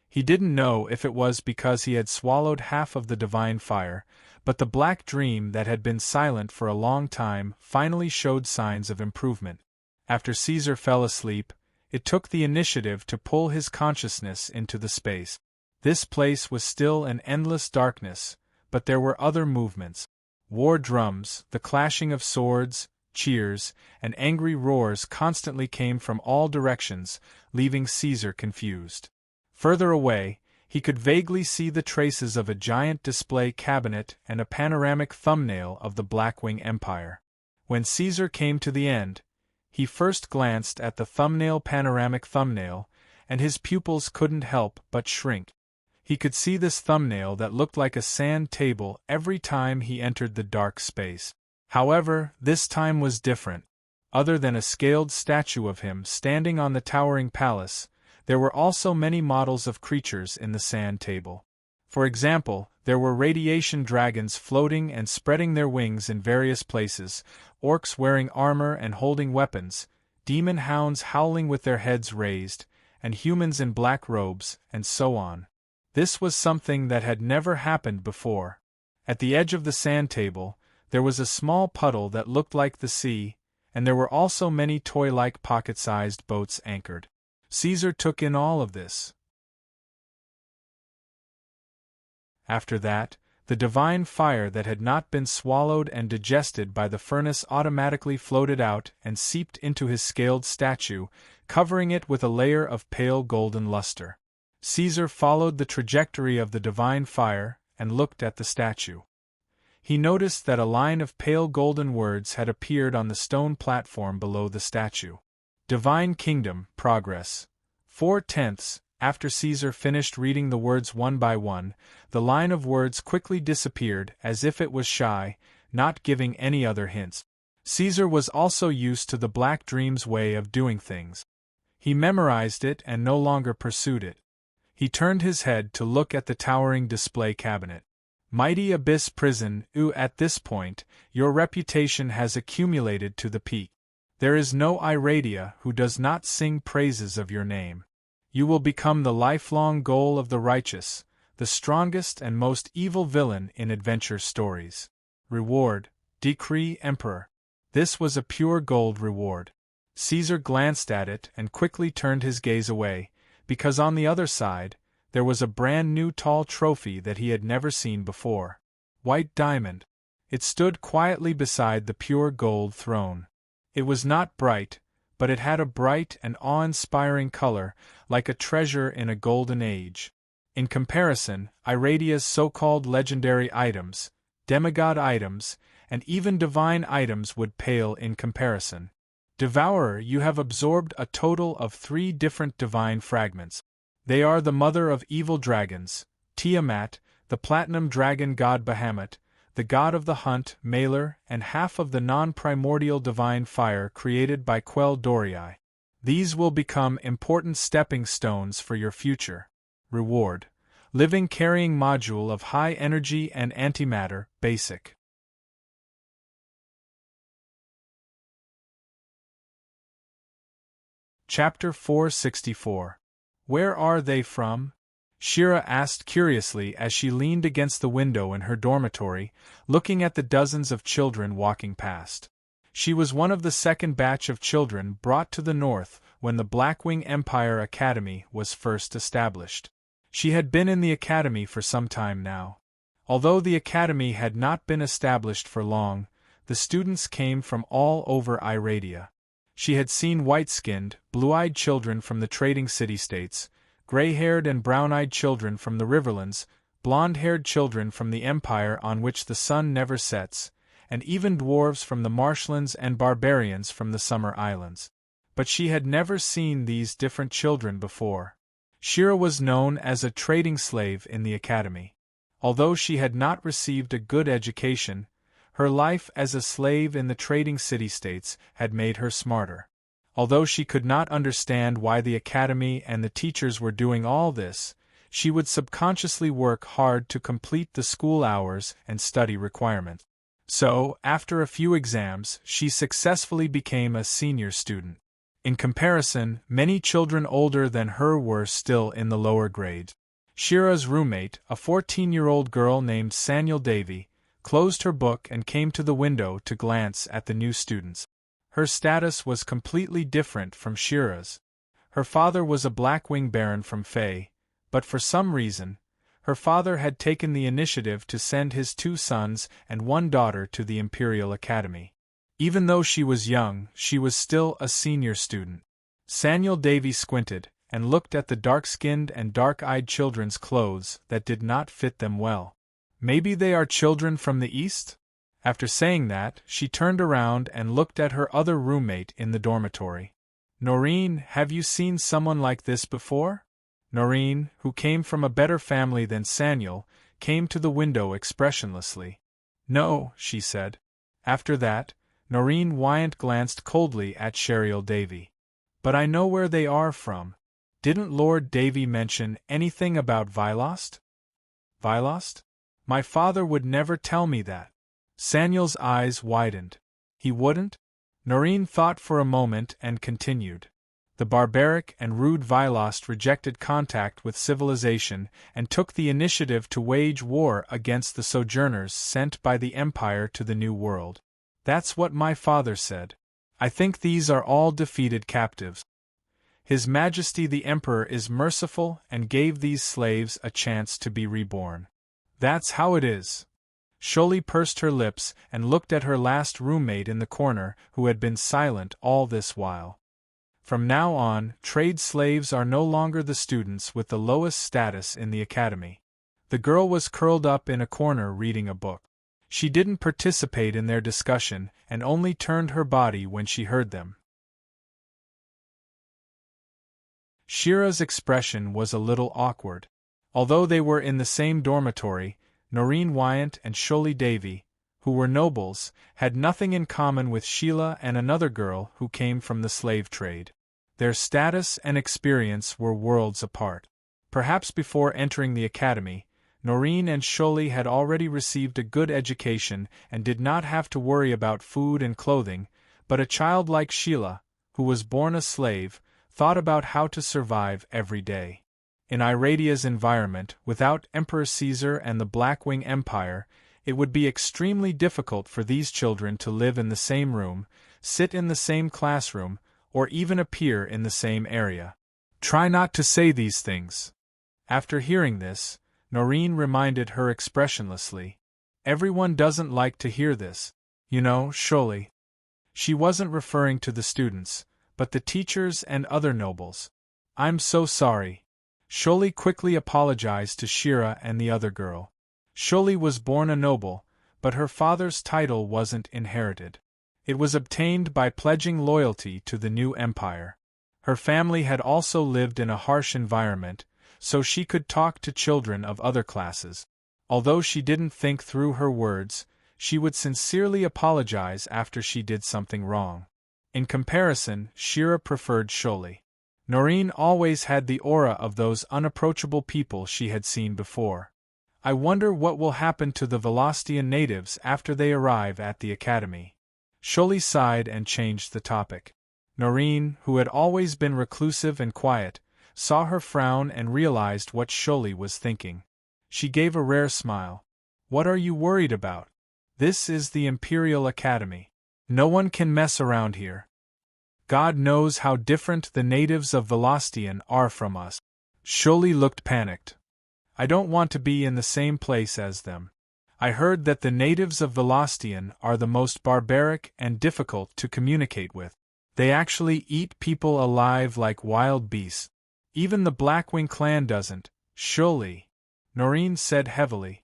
He didn't know if it was because he had swallowed half of the divine fire, but the Black Dream that had been silent for a long time finally showed signs of improvement. After Caesar fell asleep, it took the initiative to pull his consciousness into the space. This place was still an endless darkness, but there were other movements. War drums, the clashing of swords, cheers, and angry roars constantly came from all directions, leaving Caesar confused. Further away, he could vaguely see the traces of a giant display cabinet and a panoramic thumbnail of the Blackwing Empire. When Caesar came to the end, he first glanced at the panoramic thumbnail, and his pupils couldn't help but shrink. He could see this thumbnail that looked like a sand table every time he entered the dark space. However, this time was different. Other than a scaled statue of him standing on the towering palace, there were also many models of creatures in the sand table. For example, there were radiation dragons floating and spreading their wings in various places, orcs wearing armor and holding weapons, demon hounds howling with their heads raised, and humans in black robes, and so on. This was something that had never happened before. At the edge of the sand table, there was a small puddle that looked like the sea, and there were also many toy-like pocket-sized boats anchored. Caesar took in all of this. After that, the divine fire that had not been swallowed and digested by the furnace automatically floated out and seeped into his scaled statue, covering it with a layer of pale golden luster. Caesar followed the trajectory of the divine fire and looked at the statue. He noticed that a line of pale golden words had appeared on the stone platform below the statue. Divine Kingdom, Progress. 4/10. After Caesar finished reading the words one by one, the line of words quickly disappeared as if it was shy, not giving any other hints. Caesar was also used to the Black Dream's way of doing things. He memorized it and no longer pursued it. He turned his head to look at the towering display cabinet. Mighty Abyss Prison, at this point, your reputation has accumulated to the peak. There is no Iradia who does not sing praises of your name. You will become the lifelong goal of the righteous, the strongest and most evil villain in adventure stories. Reward, Decree Emperor. This was a pure gold reward. Caesar glanced at it and quickly turned his gaze away, because on the other side, there was a brand new tall trophy that he had never seen before. White diamond. It stood quietly beside the pure gold throne. It was not bright, but it had a bright and awe-inspiring color, like a treasure in a golden age. In comparison, Iradia's so-called legendary items, demigod items, and even divine items would pale in comparison. Devourer, you have absorbed a total of 3 different divine fragments. They are the mother of evil dragons, Tiamat, the platinum dragon god Bahamut, the god of the hunt, Malor, and half of the non-primordial divine fire created by Quell Dorii. These will become important stepping stones for your future. Reward. Living carrying module of high energy and antimatter, basic. Chapter 464. Where are they from? Shira asked curiously as she leaned against the window in her dormitory, looking at the dozens of children walking past. She was one of the second batch of children brought to the north when the Blackwing Empire Academy was first established. She had been in the academy for some time now. Although the academy had not been established for long, the students came from all over Iradia. She had seen white-skinned, blue-eyed children from the trading city-states, gray-haired and brown-eyed children from the riverlands, blonde-haired children from the empire on which the sun never sets, and even dwarves from the marshlands and barbarians from the summer islands. But she had never seen these different children before. Shira was known as a trading slave in the academy. Although she had not received a good education, her life as a slave in the trading city-states had made her smarter. Although she could not understand why the academy and the teachers were doing all this, she would subconsciously work hard to complete the school hours and study requirements. So, after a few exams, she successfully became a senior student. In comparison, many children older than her were still in the lower grades. Shira's roommate, a 14-year-old girl named Sanyal Devi, closed her book and came to the window to glance at the new students. Her status was completely different from Shira's. Her father was a Blackwing Baron from Fae, but for some reason, her father had taken the initiative to send his 2 sons and 1 daughter to the Imperial Academy. Even though she was young, she was still a senior student. Sanyal Devi squinted and looked at the dark-skinned and dark-eyed children's clothes that did not fit them well. Maybe they are children from the east? After saying that, she turned around and looked at her other roommate in the dormitory. Noreen, have you seen someone like this before? Noreen, who came from a better family than Sanyal, came to the window expressionlessly. No, she said. After that, Noreen Wyant glanced coldly at Sherial Davy. But I know where they are from. Didn't Lord Davy mention anything about Vilost? Vilost? My father would never tell me that. Sanyal's eyes widened. He wouldn't? Noreen thought for a moment and continued. The barbaric and rude Vilost rejected contact with civilization and took the initiative to wage war against the sojourners sent by the Empire to the New World. That's what my father said. I think these are all defeated captives. His Majesty the Emperor is merciful and gave these slaves a chance to be reborn. That's how it is. Sholi pursed her lips and looked at her last roommate in the corner who had been silent all this while. From now on, trade slaves are no longer the students with the lowest status in the academy. The girl was curled up in a corner reading a book. She didn't participate in their discussion and only turned her body when she heard them. Shira's expression was a little awkward. Although they were in the same dormitory, Noreen Wyant and Sholi Davy, who were nobles, had nothing in common with Sheila and another girl who came from the slave trade. Their status and experience were worlds apart. Perhaps before entering the academy, Noreen and Sholi had already received a good education and did not have to worry about food and clothing, but a child like Sheila, who was born a slave, thought about how to survive every day. In Iradia's environment, without Emperor Caesar and the Blackwing Empire, it would be extremely difficult for these children to live in the same room, sit in the same classroom, or even appear in the same area. Try not to say these things. After hearing this, Noreen reminded her expressionlessly. Everyone doesn't like to hear this. You know, Sholi. She wasn't referring to the students, but the teachers and other nobles. I'm so sorry. Sholi quickly apologized to Shira and the other girl. Sholi was born a noble, but her father's title wasn't inherited. It was obtained by pledging loyalty to the new empire. Her family had also lived in a harsh environment, so she could talk to children of other classes. Although she didn't think through her words, she would sincerely apologize after she did something wrong. In comparison, Shira preferred Sholi. Noreen always had the aura of those unapproachable people she had seen before. I wonder what will happen to the Velostian natives after they arrive at the academy. Sholi sighed and changed the topic. Noreen, who had always been reclusive and quiet, saw her frown and realized what Sholi was thinking. She gave a rare smile. What are you worried about? This is the Imperial Academy. No one can mess around here. God knows how different the natives of Velostian are from us. Sholi looked panicked. I don't want to be in the same place as them. I heard that the natives of Velostian are the most barbaric and difficult to communicate with. They actually eat people alive like wild beasts. Even the Blackwing clan doesn't, Sholi, Noreen said heavily.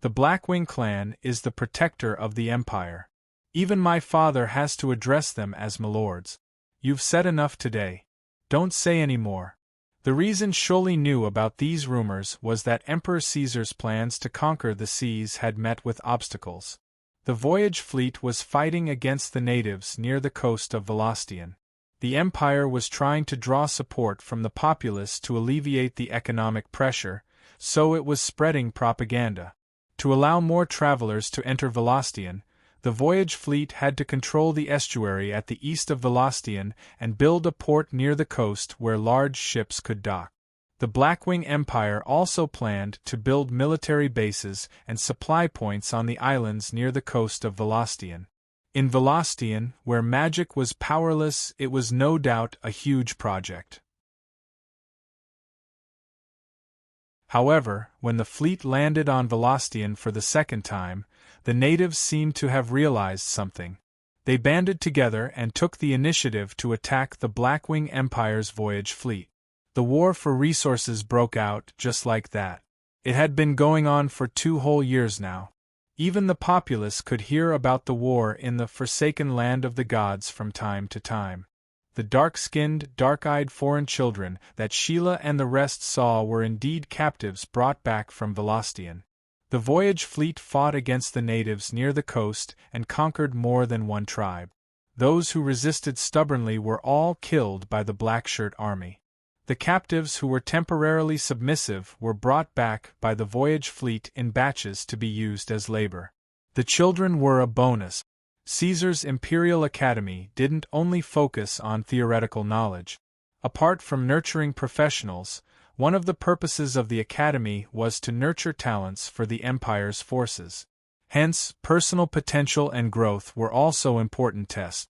The Blackwing clan is the protector of the Empire. Even my father has to address them as milords. You've said enough today. Don't say any more. The reason Sholi knew about these rumors was that Emperor Caesar's plans to conquer the seas had met with obstacles. The voyage fleet was fighting against the natives near the coast of Velostian. The Empire was trying to draw support from the populace to alleviate the economic pressure, so it was spreading propaganda. To allow more travelers to enter Velostian, the voyage fleet had to control the estuary at the east of Velostian and build a port near the coast where large ships could dock. The Blackwing Empire also planned to build military bases and supply points on the islands near the coast of Velostian. In Velostian, where magic was powerless, it was no doubt a huge project. However, when the fleet landed on Velostian for the second time, the natives seemed to have realized something. They banded together and took the initiative to attack the Blackwing Empire's voyage fleet. The war for resources broke out just like that. It had been going on for 2 whole years now. Even the populace could hear about the war in the forsaken land of the gods from time to time. The dark-skinned, dark-eyed foreign children that Sheila and the rest saw were indeed captives brought back from Velostian. The voyage fleet fought against the natives near the coast and conquered more than one tribe. Those who resisted stubbornly were all killed by the Blackshirt army. The captives who were temporarily submissive were brought back by the voyage fleet in batches to be used as labor. The children were a bonus. Caesar's Imperial Academy didn't only focus on theoretical knowledge. Apart from nurturing professionals, one of the purposes of the Academy was to nurture talents for the Empire's forces. Hence, personal potential and growth were also important tests.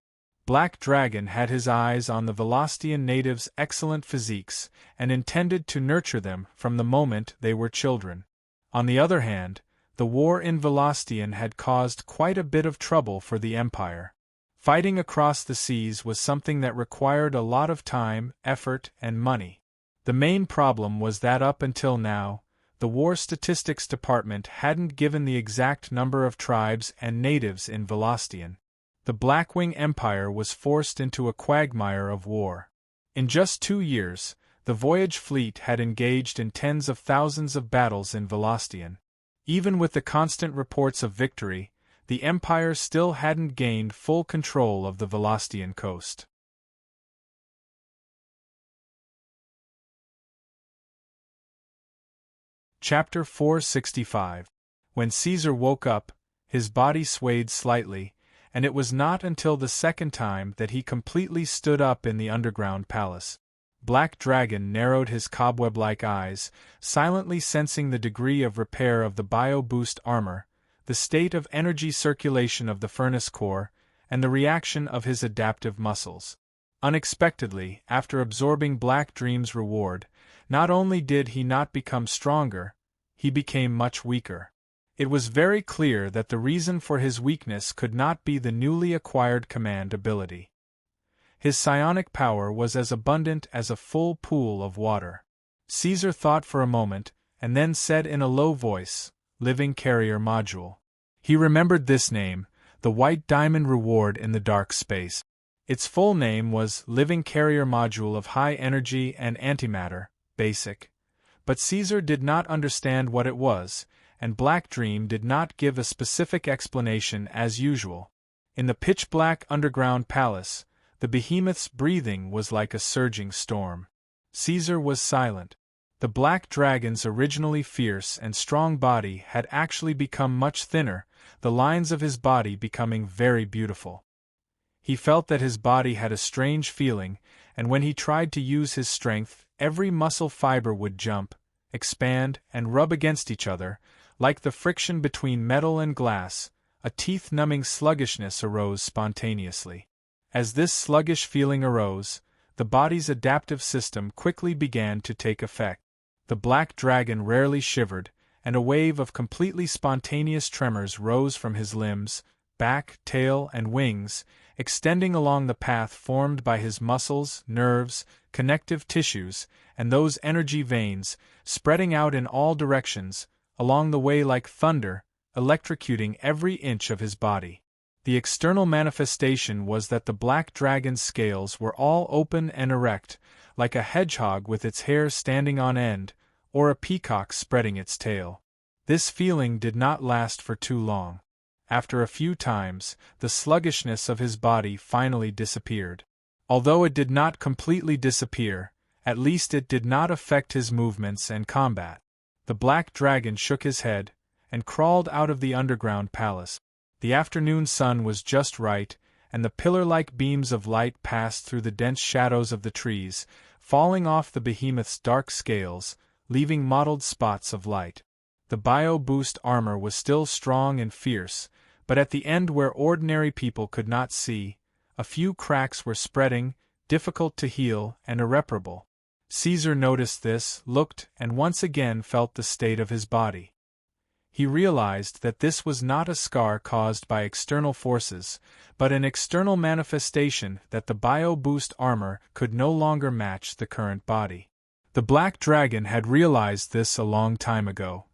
Black Dragon had his eyes on the Velostian natives' excellent physiques and intended to nurture them from the moment they were children. On the other hand, the war in Velostian had caused quite a bit of trouble for the Empire. Fighting across the seas was something that required a lot of time, effort, and money. The main problem was that up until now, the War Statistics Department hadn't given the exact number of tribes and natives in Velostian. The Blackwing Empire was forced into a quagmire of war. In just 2 years, the voyage fleet had engaged in tens of thousands of battles in Velostian. Even with the constant reports of victory, the Empire still hadn't gained full control of the Velostian coast. Chapter 465. When Caesar woke up, his body swayed slightly, and it was not until the second time that he completely stood up in the underground palace. Black Dragon narrowed his cobweb-like eyes, silently sensing the degree of repair of the bio-boost armor, the state of energy circulation of the furnace core, and the reaction of his adaptive muscles. Unexpectedly, after absorbing Black Dream's reward, not only did he not become stronger, he became much weaker. It was very clear that the reason for his weakness could not be the newly acquired command ability. His psionic power was as abundant as a full pool of water. Caesar thought for a moment, and then said in a low voice, "Living Carrier Module." He remembered this name, the White Diamond Reward in the Dark Space. Its full name was Living Carrier Module of High Energy and Antimatter, Basic. But Caesar did not understand what it was, and Black Dream did not give a specific explanation as usual. In the pitch-black underground palace, the behemoth's breathing was like a surging storm. Caesar was silent. The Black Dragon's originally fierce and strong body had actually become much thinner, the lines of his body becoming very beautiful. He felt that his body had a strange feeling, and when he tried to use his strength, every muscle fiber would jump, expand, and rub against each other, like the friction between metal and glass, a teeth-numbing sluggishness arose spontaneously. As this sluggish feeling arose, the body's adaptive system quickly began to take effect. The black dragon rarely shivered, and a wave of completely spontaneous tremors rose from his limbs, back, tail, and wings, extending along the path formed by his muscles, nerves, connective tissues, and those energy veins, spreading out in all directions, along the way like thunder, electrocuting every inch of his body. The external manifestation was that the black dragon's scales were all open and erect, like a hedgehog with its hair standing on end, or a peacock spreading its tail. This feeling did not last for too long. After a few times, the sluggishness of his body finally disappeared. Although it did not completely disappear, at least it did not affect his movements and combat. The black dragon shook his head, and crawled out of the underground palace. The afternoon sun was just right, and the pillar-like beams of light passed through the dense shadows of the trees, falling off the behemoth's dark scales, leaving mottled spots of light. The bio-boost armor was still strong and fierce, but at the end where ordinary people could not see, a few cracks were spreading, difficult to heal and irreparable. Caesar noticed this, looked, and once again felt the state of his body. He realized that this was not a scar caused by external forces, but an external manifestation that the bio-boost armor could no longer match the current body. The black dragon had realized this a long time ago.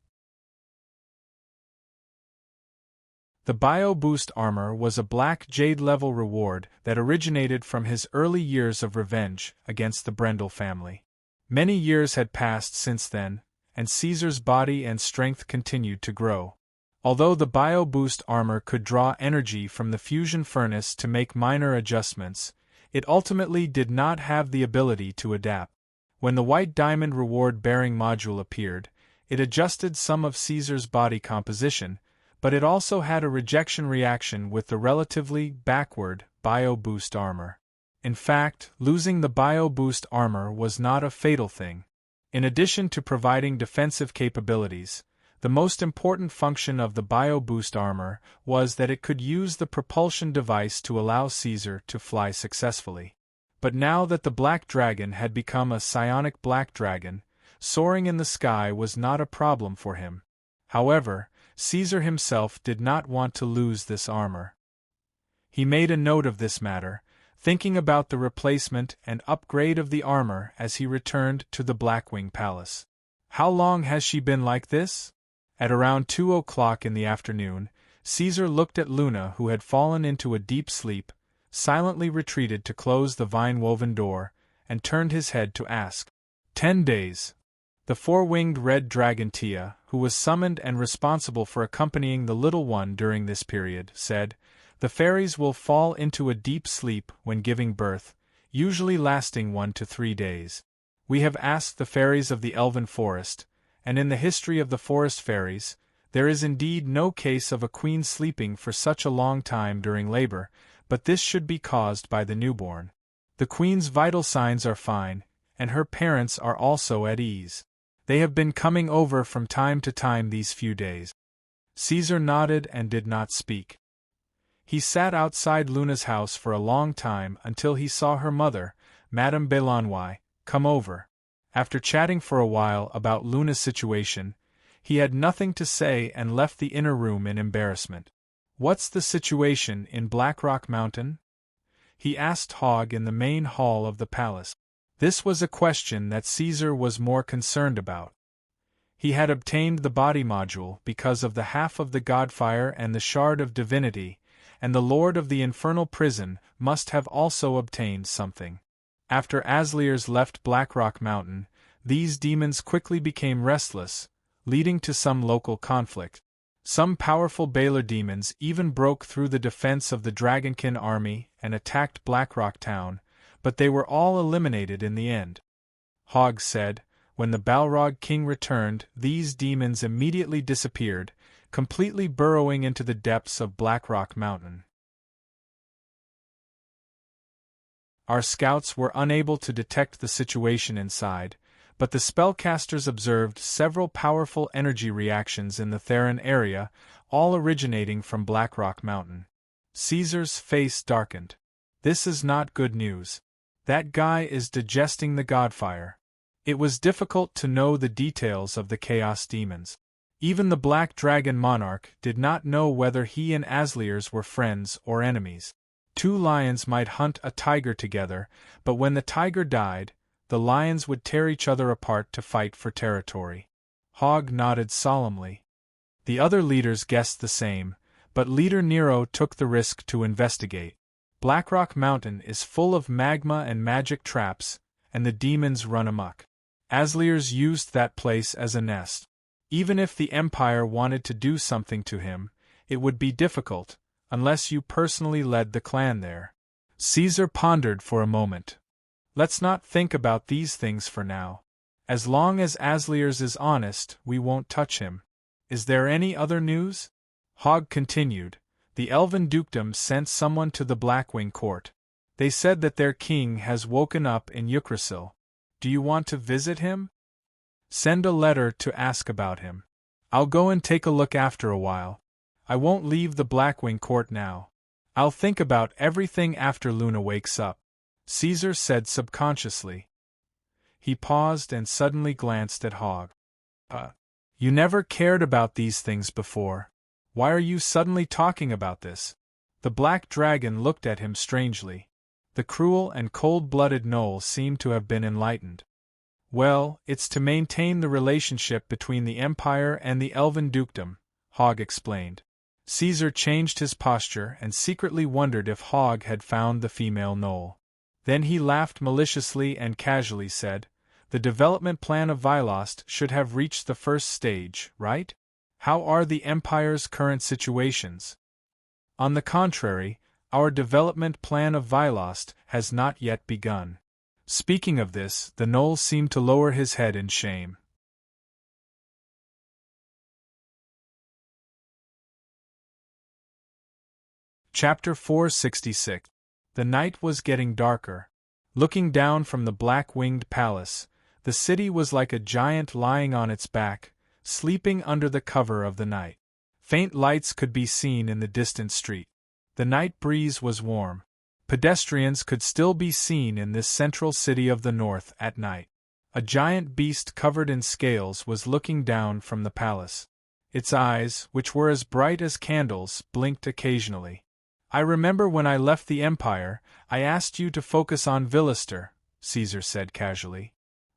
The bio-boost armor was a black jade-level reward that originated from his early years of revenge against the Brendel family. Many years had passed since then, and Caesar's body and strength continued to grow. Although the bio-boost armor could draw energy from the fusion furnace to make minor adjustments, it ultimately did not have the ability to adapt. When the white diamond reward-bearing module appeared, it adjusted some of Caesar's body composition, but it also had a rejection reaction with the relatively backward bio-boost armor. In fact, losing the bio-boost armor was not a fatal thing. In addition to providing defensive capabilities, the most important function of the bio-boost armor was that it could use the propulsion device to allow Caesar to fly successfully. But now that the black dragon had become a psionic black dragon, soaring in the sky was not a problem for him. However, Caesar himself did not want to lose this armor. He made a note of this matter, thinking about the replacement and upgrade of the armor as he returned to the Blackwing Palace. How long has she been like this? At around 2 o'clock in the afternoon, Caesar looked at Luna, who had fallen into a deep sleep, silently retreated to close the vine-woven door, and turned his head to ask. 10 days. The four-winged red dragon Tia, who was summoned and responsible for accompanying the little one during this period, said, "The fairies will fall into a deep sleep when giving birth, usually lasting 1 to 3 days. We have asked the fairies of the elven forest, and in the history of the forest fairies, there is indeed no case of a queen sleeping for such a long time during labor, but this should be caused by the newborn. The queen's vital signs are fine, and her parents are also at ease. They have been coming over from time to time these few days." Caesar nodded and did not speak. He sat outside Luna's house for a long time until he saw her mother, Madame Belanois, come over. After chatting for a while about Luna's situation, he had nothing to say and left the inner room in embarrassment. "What's the situation in Blackrock Mountain?" he asked Hogg in the main hall of the palace. This was a question that Caesar was more concerned about. He had obtained the body module because of the half of the Godfire and the Shard of Divinity, and the Lord of the Infernal Prison must have also obtained something. After Asliers left Blackrock Mountain, these demons quickly became restless, leading to some local conflict. Some powerful Baylor demons even broke through the defense of the Dragonkin army and attacked Blackrock Town, but they were all eliminated in the end. Hogg said, when the Balrog King returned, these demons immediately disappeared, completely burrowing into the depths of Blackrock Mountain. Our scouts were unable to detect the situation inside, but the spellcasters observed several powerful energy reactions in the Theron area, all originating from Blackrock Mountain. Caesar's face darkened. This is not good news. That guy is digesting the Godfire. It was difficult to know the details of the Chaos Demons. Even the Black Dragon Monarch did not know whether he and Asliers were friends or enemies. Two lions might hunt a tiger together, but when the tiger died, the lions would tear each other apart to fight for territory. Hogg nodded solemnly. The other leaders guessed the same, but Leader Nero took the risk to investigate. Blackrock Mountain is full of magma and magic traps, and the demons run amok. Asliers used that place as a nest. Even if the Empire wanted to do something to him, it would be difficult, unless you personally led the clan there. Caesar pondered for a moment. Let's not think about these things for now. As long as Asliers is honest, we won't touch him. Is there any other news? Hogg continued. The Elven Dukedom sent someone to the Blackwing Court. They said that their king has woken up in Yggdrasil. Do you want to visit him? Send a letter to ask about him. I'll go and take a look after a while. I won't leave the Blackwing Court now. I'll think about everything after Luna wakes up, Caesar said subconsciously. He paused and suddenly glanced at Hogg. You never cared about these things before. Why are you suddenly talking about this? The Black Dragon looked at him strangely. The cruel and cold-blooded Gnoll seemed to have been enlightened. Well, it's to maintain the relationship between the Empire and the Elven Dukedom, Hogg explained. Caesar changed his posture and secretly wondered if Hogg had found the female Gnoll. Then he laughed maliciously and casually said, The development plan of Vylost should have reached the first stage, right? How are the Empire's current situations? On the contrary, our development plan of Vylost has not yet begun. Speaking of this, the Gnoll seemed to lower his head in shame. Chapter 466. The night was getting darker. Looking down from the black-winged palace, the city was like a giant lying on its back, sleeping under the cover of the night. Faint lights could be seen in the distant street. The night breeze was warm. Pedestrians could still be seen in this central city of the north at night. A giant beast covered in scales was looking down from the palace. Its eyes, which were as bright as candles, blinked occasionally. I remember when I left the Empire, I asked you to focus on Vilister, Caesar said casually.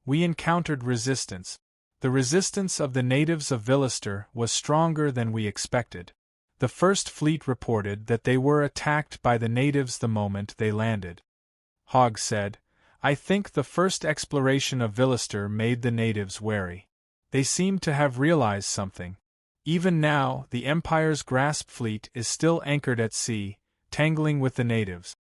We encountered resistance. The resistance of the natives of Vilister was stronger than we expected. The First Fleet reported that they were attacked by the natives the moment they landed. Hogg said, I think the first exploration of Vilister made the natives wary. They seemed to have realized something. Even now, the Empire's Grasp fleet is still anchored at sea, tangling with the natives.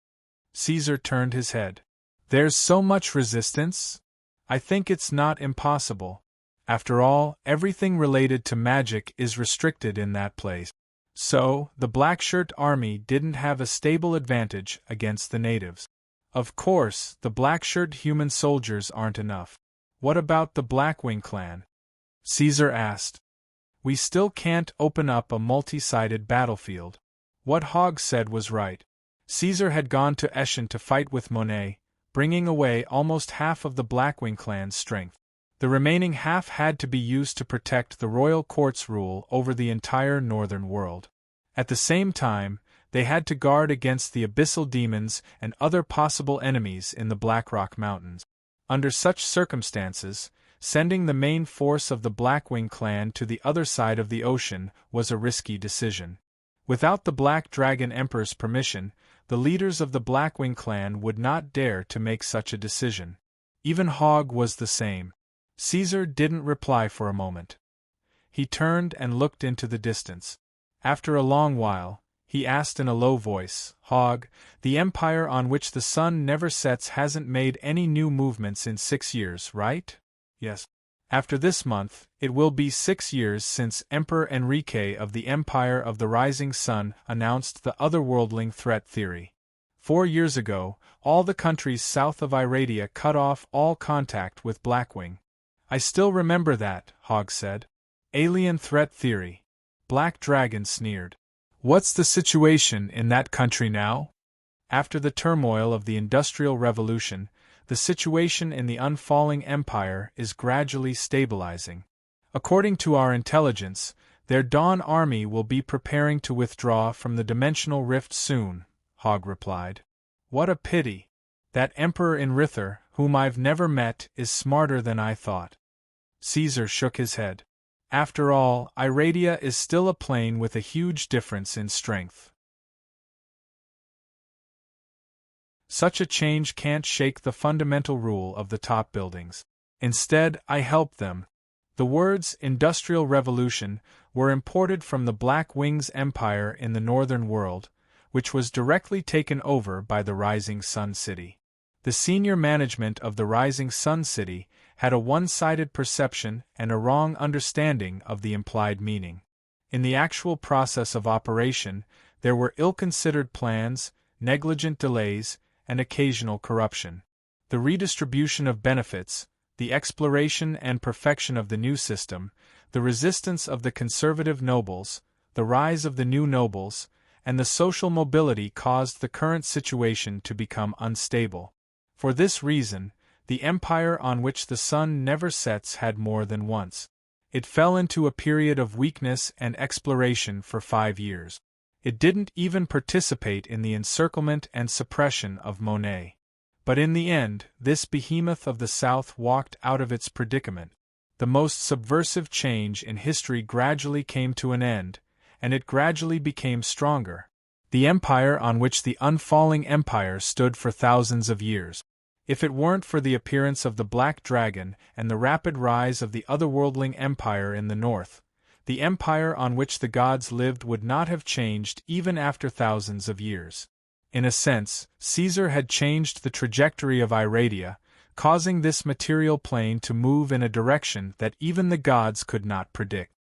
Caesar turned his head. There's so much resistance? I think it's not impossible. After all, everything related to magic is restricted in that place. So, the Blackshirt army didn't have a stable advantage against the natives. Of course, the Blackshirt human soldiers aren't enough. What about the Blackwing clan? Caesar asked. We still can't open up a multi-sided battlefield. What Hogg said was right. Caesar had gone to Eschen to fight with Monet, bringing away almost half of the Blackwing clan's strength. The remaining half had to be used to protect the royal court's rule over the entire northern world. At the same time, they had to guard against the abyssal demons and other possible enemies in the Blackrock Mountains. Under such circumstances, sending the main force of the Blackwing clan to the other side of the ocean was a risky decision. Without the Black Dragon Emperor's permission, the leaders of the Blackwing clan would not dare to make such a decision. Even Hogg was the same. Caesar didn't reply for a moment. He turned and looked into the distance. After a long while, he asked in a low voice, Hogg, the empire on which the sun never sets hasn't made any new movements in 6 years, right? Yes. After this month, it will be 6 years since Emperor Enrique of the Empire of the Rising Sun announced the otherworldling threat theory. 4 years ago, all the countries south of Iradia cut off all contact with Blackwing. I still remember that, Hogg said. Alien threat theory. Black Dragon sneered. What's the situation in that country now? After the turmoil of the Industrial Revolution, the situation in the unfalling empire is gradually stabilizing. According to our intelligence, their Dawn army will be preparing to withdraw from the dimensional rift soon, Hogg replied. What a pity. That emperor in Rither, whom I've never met, is smarter than I thought. Caesar shook his head. After all, Iradia is still a plane with a huge difference in strength. Such a change can't shake the fundamental rule of the top buildings. Instead, I help them. The words Industrial Revolution were imported from the Black Wings Empire in the northern world, which was directly taken over by the Rising Sun City. The senior management of the Rising Sun City had a one-sided perception and a wrong understanding of the implied meaning. In the actual process of operation, there were ill-considered plans, negligent delays, and occasional corruption. The redistribution of benefits, the exploration and perfection of the new system, the resistance of the conservative nobles, the rise of the new nobles, and the social mobility caused the current situation to become unstable. For this reason, the empire on which the sun never sets had more than once. It fell into a period of weakness and exploration for 5 years. It didn't even participate in the encirclement and suppression of Monet. But in the end, this behemoth of the South walked out of its predicament. The most subversive change in history gradually came to an end, and it gradually became stronger. The empire on which the unfalling empire stood for thousands of years. If it weren't for the appearance of the Black Dragon and the rapid rise of the otherworldling empire in the north, the empire on which the gods lived would not have changed even after thousands of years. In a sense, Caesar had changed the trajectory of Iradia, causing this material plane to move in a direction that even the gods could not predict.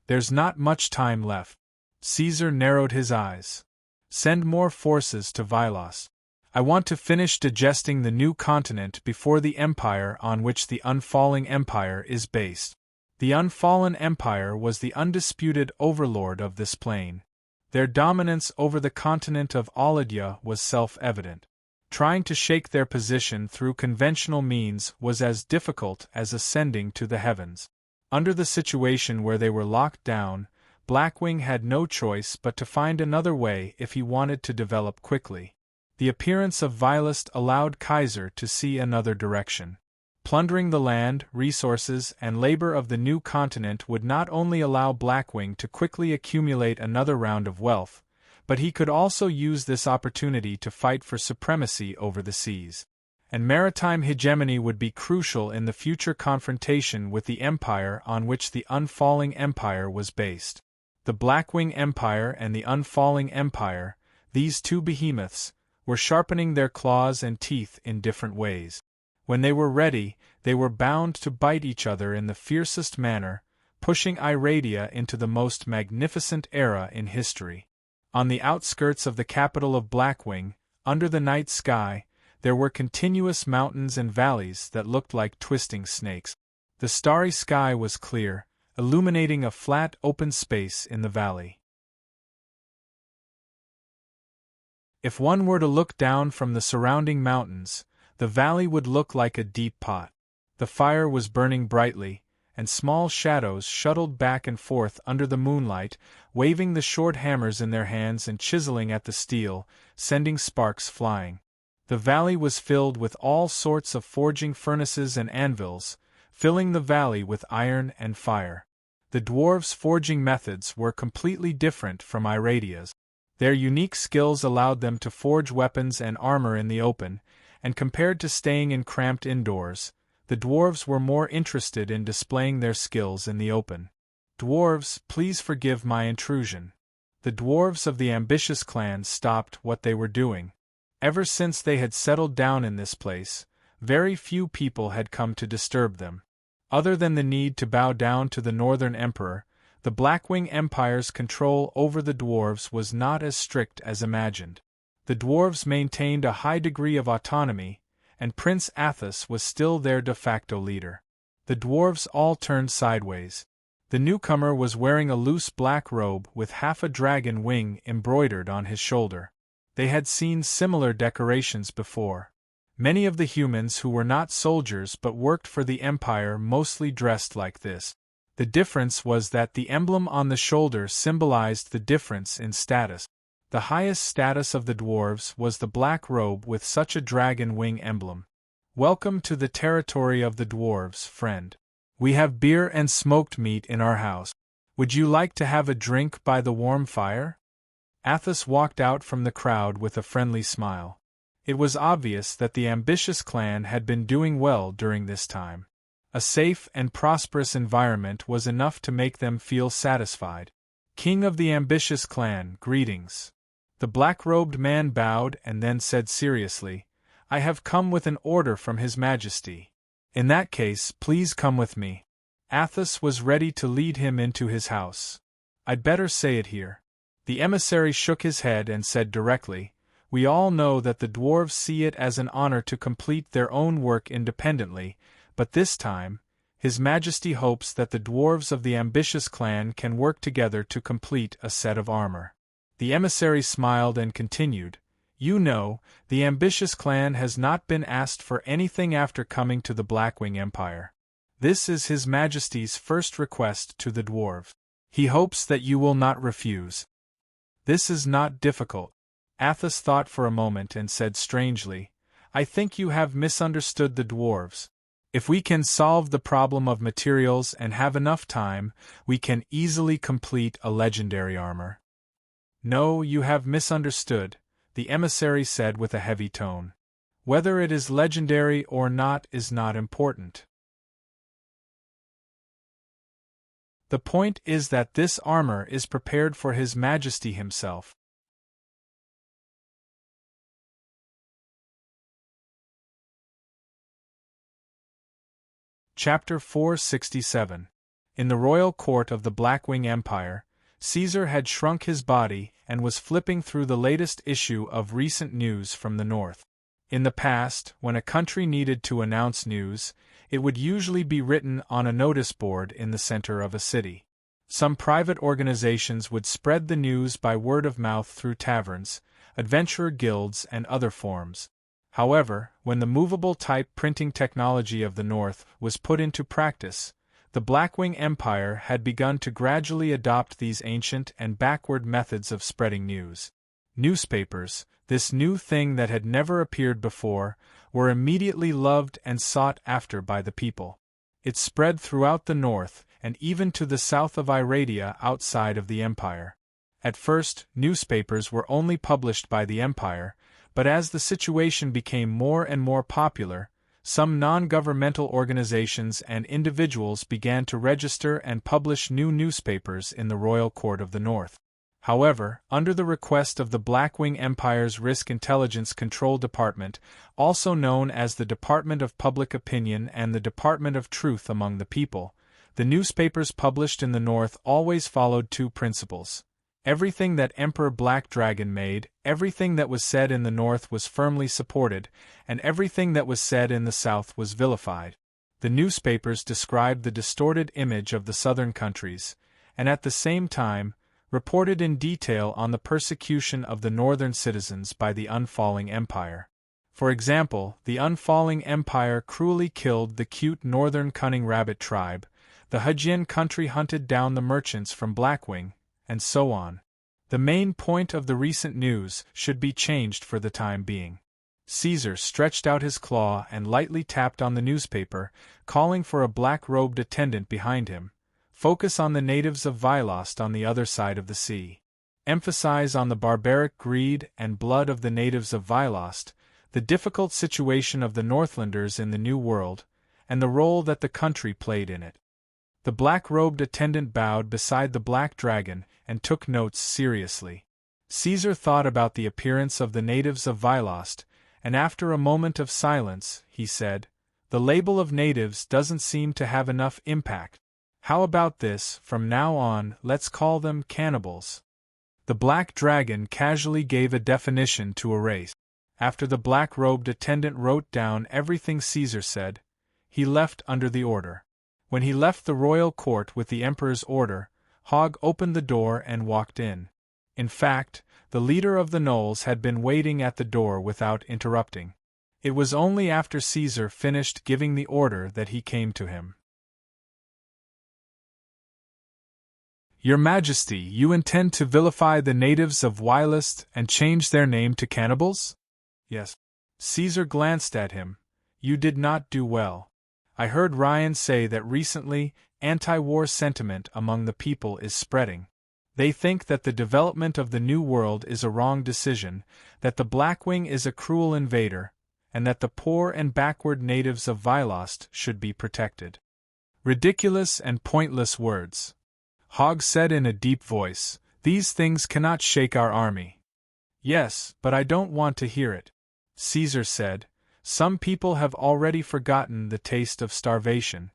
There's not much time left. Caesar narrowed his eyes. Send more forces to Vilos. I want to finish digesting the new continent before the empire on which the unfalling empire is based. The unfallen empire was the undisputed overlord of this plane. Their dominance over the continent of Iradia was self-evident. Trying to shake their position through conventional means was as difficult as ascending to the heavens. Under the situation where they were locked down, Blackwing had no choice but to find another way if he wanted to develop quickly. The appearance of Vilest allowed Kaiser to see another direction. Plundering the land, resources, and labor of the new continent would not only allow Blackwing to quickly accumulate another round of wealth, but he could also use this opportunity to fight for supremacy over the seas. And maritime hegemony would be crucial in the future confrontation with the empire on which the unfalling empire was based. The Blackwing Empire and the unfalling empire, these two behemoths, were sharpening their claws and teeth in different ways. When they were ready, they were bound to bite each other in the fiercest manner, pushing Iradia into the most magnificent era in history. On the outskirts of the capital of Blackwing, under the night sky, there were continuous mountains and valleys that looked like twisting snakes. The starry sky was clear, illuminating a flat open space in the valley. If one were to look down from the surrounding mountains, the valley would look like a deep pot. The fire was burning brightly, and small shadows shuttled back and forth under the moonlight, waving the short hammers in their hands and chiseling at the steel, sending sparks flying. The valley was filled with all sorts of forging furnaces and anvils, filling the valley with iron and fire. The dwarves' forging methods were completely different from Iradia's. Their unique skills allowed them to forge weapons and armor in the open, and compared to staying in cramped indoors, the dwarves were more interested in displaying their skills in the open. Dwarves, please forgive my intrusion. The dwarves of the ambitious clan stopped what they were doing. Ever since they had settled down in this place, very few people had come to disturb them. Other than the need to bow down to the Northern Emperor, the Blackwing Empire's control over the dwarves was not as strict as imagined. The dwarves maintained a high degree of autonomy, and Prince Athos was still their de facto leader. The dwarves all turned sideways. The newcomer was wearing a loose black robe with half a dragon wing embroidered on his shoulder. They had seen similar decorations before. Many of the humans who were not soldiers but worked for the Empire mostly dressed like this. The difference was that the emblem on the shoulder symbolized the difference in status. The highest status of the dwarves was the black robe with such a dragon wing emblem. "Welcome to the territory of the dwarves, friend. We have beer and smoked meat in our house. Would you like to have a drink by the warm fire?" Athos walked out from the crowd with a friendly smile. It was obvious that the ambitious clan had been doing well during this time. A safe and prosperous environment was enough to make them feel satisfied. "King of the ambitious clan, greetings." The black-robed man bowed and then said seriously, "I have come with an order from His Majesty." "In that case, please come with me." Athos was ready to lead him into his house. "I'd better say it here." The emissary shook his head and said directly, "We all know that the dwarves see it as an honor to complete their own work independently, but this time, His Majesty hopes that the dwarves of the ambitious clan can work together to complete a set of armor." The emissary smiled and continued, "You know, the ambitious clan has not been asked for anything after coming to the Blackwing Empire. This is His Majesty's first request to the dwarves. He hopes that you will not refuse." "This is not difficult." Athos thought for a moment and said strangely, "I think you have misunderstood the dwarves. If we can solve the problem of materials and have enough time, we can easily complete a legendary armor." "No, you have misunderstood," the emissary said with a heavy tone. "Whether it is legendary or not is not important. The point is that this armor is prepared for His Majesty himself." Chapter 467. In the royal court of the Blackwing Empire, Caesar had shrunk his body and was flipping through the latest issue of recent news from the north. In the past, when a country needed to announce news, it would usually be written on a notice board in the center of a city. Some private organizations would spread the news by word of mouth through taverns, adventurer guilds, and other forms. However, when the movable type printing technology of the North was put into practice, the Blackwing Empire had begun to gradually adopt these ancient and backward methods of spreading news. Newspapers, this new thing that had never appeared before, were immediately loved and sought after by the people. It spread throughout the north, and even to the south of Iradia outside of the empire. At first, newspapers were only published by the empire, but as the situation became more and more popular, some non-governmental organizations and individuals began to register and publish new newspapers in the Royal Court of the North. However, under the request of the Blackwing Empire's Risk Intelligence Control Department, also known as the Department of Public Opinion and the Department of Truth among the People, the newspapers published in the North always followed two principles. Everything that Emperor Black Dragon made, everything that was said in the North was firmly supported, and everything that was said in the South was vilified. The newspapers described the distorted image of the southern countries, and at the same time, reported in detail on the persecution of the northern citizens by the unfalling empire. For example, the unfalling empire cruelly killed the cute northern cunning rabbit tribe, the Hejian country hunted down the merchants from Blackwing, and so on. The main point of the recent news should be changed for the time being. Caesar stretched out his claw and lightly tapped on the newspaper, calling for a black-robed attendant behind him. Focus on the natives of Vilost on the other side of the sea. Emphasize on the barbaric greed and blood of the natives of Vilost, the difficult situation of the Northlanders in the New World, and the role that the country played in it. The black-robed attendant bowed beside the black dragon and took notes seriously. Caesar thought about the appearance of the natives of Vilost, and after a moment of silence, he said, "The label of natives doesn't seem to have enough impact. How about this, from now on, let's call them cannibals." The black dragon casually gave a definition to a race. After the black-robed attendant wrote down everything Caesar said, he left under the order. When he left the royal court with the emperor's order, Hogg opened the door and walked in. In fact, the leader of the gnolls had been waiting at the door without interrupting. It was only after Caesar finished giving the order that he came to him. Your Majesty, you intend to vilify the natives of Wylist and change their name to cannibals? Yes. Caesar glanced at him. You did not do well. I heard Ryan say that recently, anti-war sentiment among the people is spreading. They think that the development of the New World is a wrong decision, that the Blackwing is a cruel invader, and that the poor and backward natives of Vylost should be protected. Ridiculous and pointless words. Hogg said in a deep voice, these things cannot shake our army. Yes, but I don't want to hear it. Caesar said, some people have already forgotten the taste of starvation.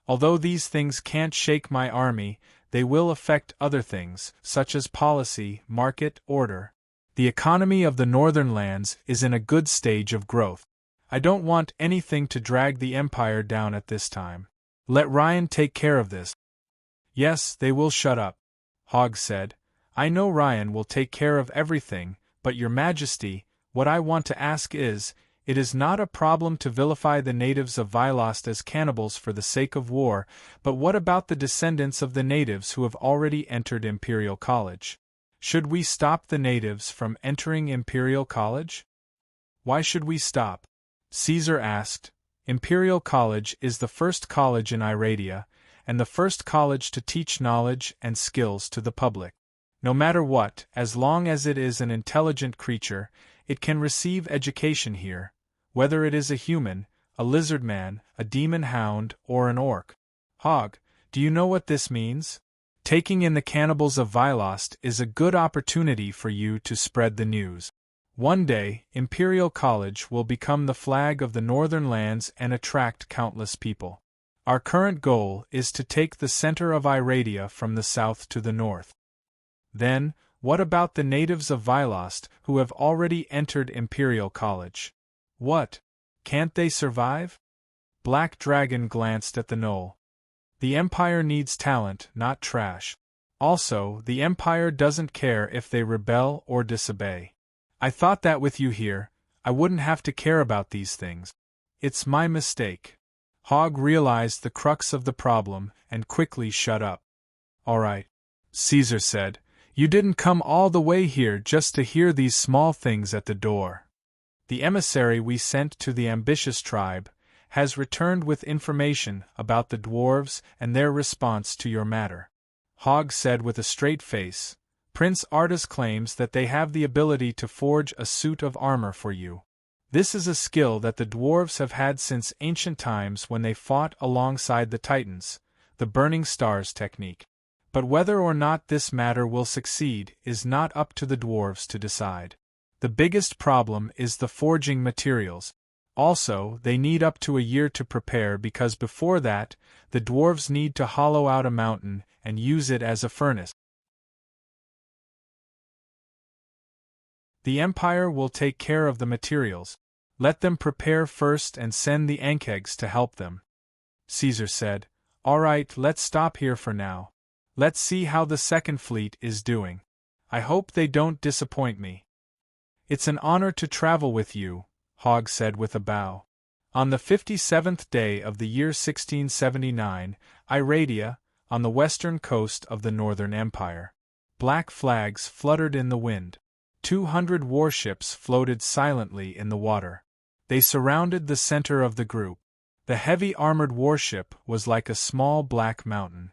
Although these things can't shake my army, they will affect other things, such as policy, market, order. The economy of the northern lands is in a good stage of growth. I don't want anything to drag the empire down at this time. Let Ryan take care of this. Yes, they will shut up, Hogg said. I know Ryan will take care of everything, but Your Majesty, what I want to ask is, it is not a problem to vilify the natives of Vylost as cannibals for the sake of war, but what about the descendants of the natives who have already entered Imperial College? Should we stop the natives from entering Imperial College? Why should we stop? Caesar asked. Imperial College is the first college in Iradia, and the first college to teach knowledge and skills to the public. No matter what, as long as it is an intelligent creature, it can receive education here, whether it is a human, a lizard man, a demon hound, or an orc. Hogg, do you know what this means? Taking in the cannibals of Vylost is a good opportunity for you to spread the news. One day, Imperial College will become the flag of the northern lands and attract countless people. Our current goal is to take the center of Iradia from the south to the north. Then, what about the natives of Vylost who have already entered Imperial College? What? Can't they survive? Black Dragon glanced at the gnoll. The Empire needs talent, not trash. Also, the Empire doesn't care if they rebel or disobey. I thought that with you here, I wouldn't have to care about these things. It's my mistake. Hogg realized the crux of the problem and quickly shut up. All right, Caesar said. You didn't come all the way here just to hear these small things at the door. The emissary we sent to the ambitious tribe has returned with information about the dwarves and their response to your matter. Hogg said with a straight face, Prince Artus claims that they have the ability to forge a suit of armor for you. This is a skill that the dwarves have had since ancient times when they fought alongside the Titans, the Burning Stars technique. But whether or not this matter will succeed is not up to the dwarves to decide. The biggest problem is the forging materials. Also, they need up to a year to prepare because before that, the dwarves need to hollow out a mountain and use it as a furnace. The Empire will take care of the materials. Let them prepare first and send the Ankegs to help them. Caesar said, All right, let's stop here for now. Let's see how the Second Fleet is doing. I hope they don't disappoint me. It's an honor to travel with you, Hogg said with a bow. On the 57th day of the year 1679, Iradia, on the western coast of the Northern Empire. Black flags fluttered in the wind. 200 warships floated silently in the water. They surrounded the center of the group. The heavy armored warship was like a small black mountain.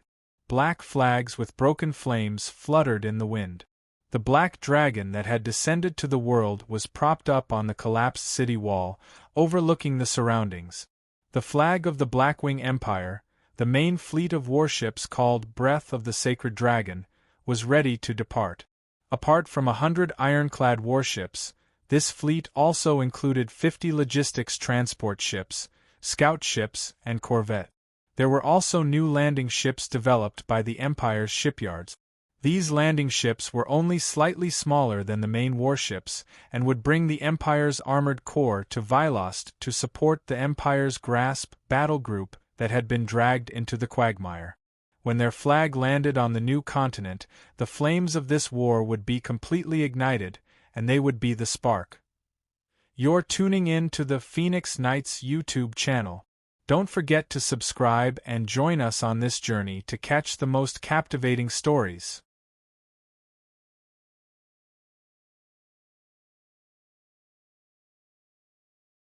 Black flags with broken flames fluttered in the wind. The black dragon that had descended to the world was propped up on the collapsed city wall, overlooking the surroundings. The flag of the Blackwing Empire, the main fleet of warships called Breath of the Sacred Dragon, was ready to depart. Apart from 100 ironclad warships, this fleet also included 50 logistics transport ships, scout ships, and corvette. There were also new landing ships developed by the Empire's shipyards. These landing ships were only slightly smaller than the main warships and would bring the Empire's armored corps to Vylost to support the Empire's Grasp battle group that had been dragged into the quagmire. When their flag landed on the new continent, the flames of this war would be completely ignited, and they would be the spark. You're tuning in to the Phoenix Knights YouTube channel. Don't forget to subscribe and join us on this journey to catch the most captivating stories.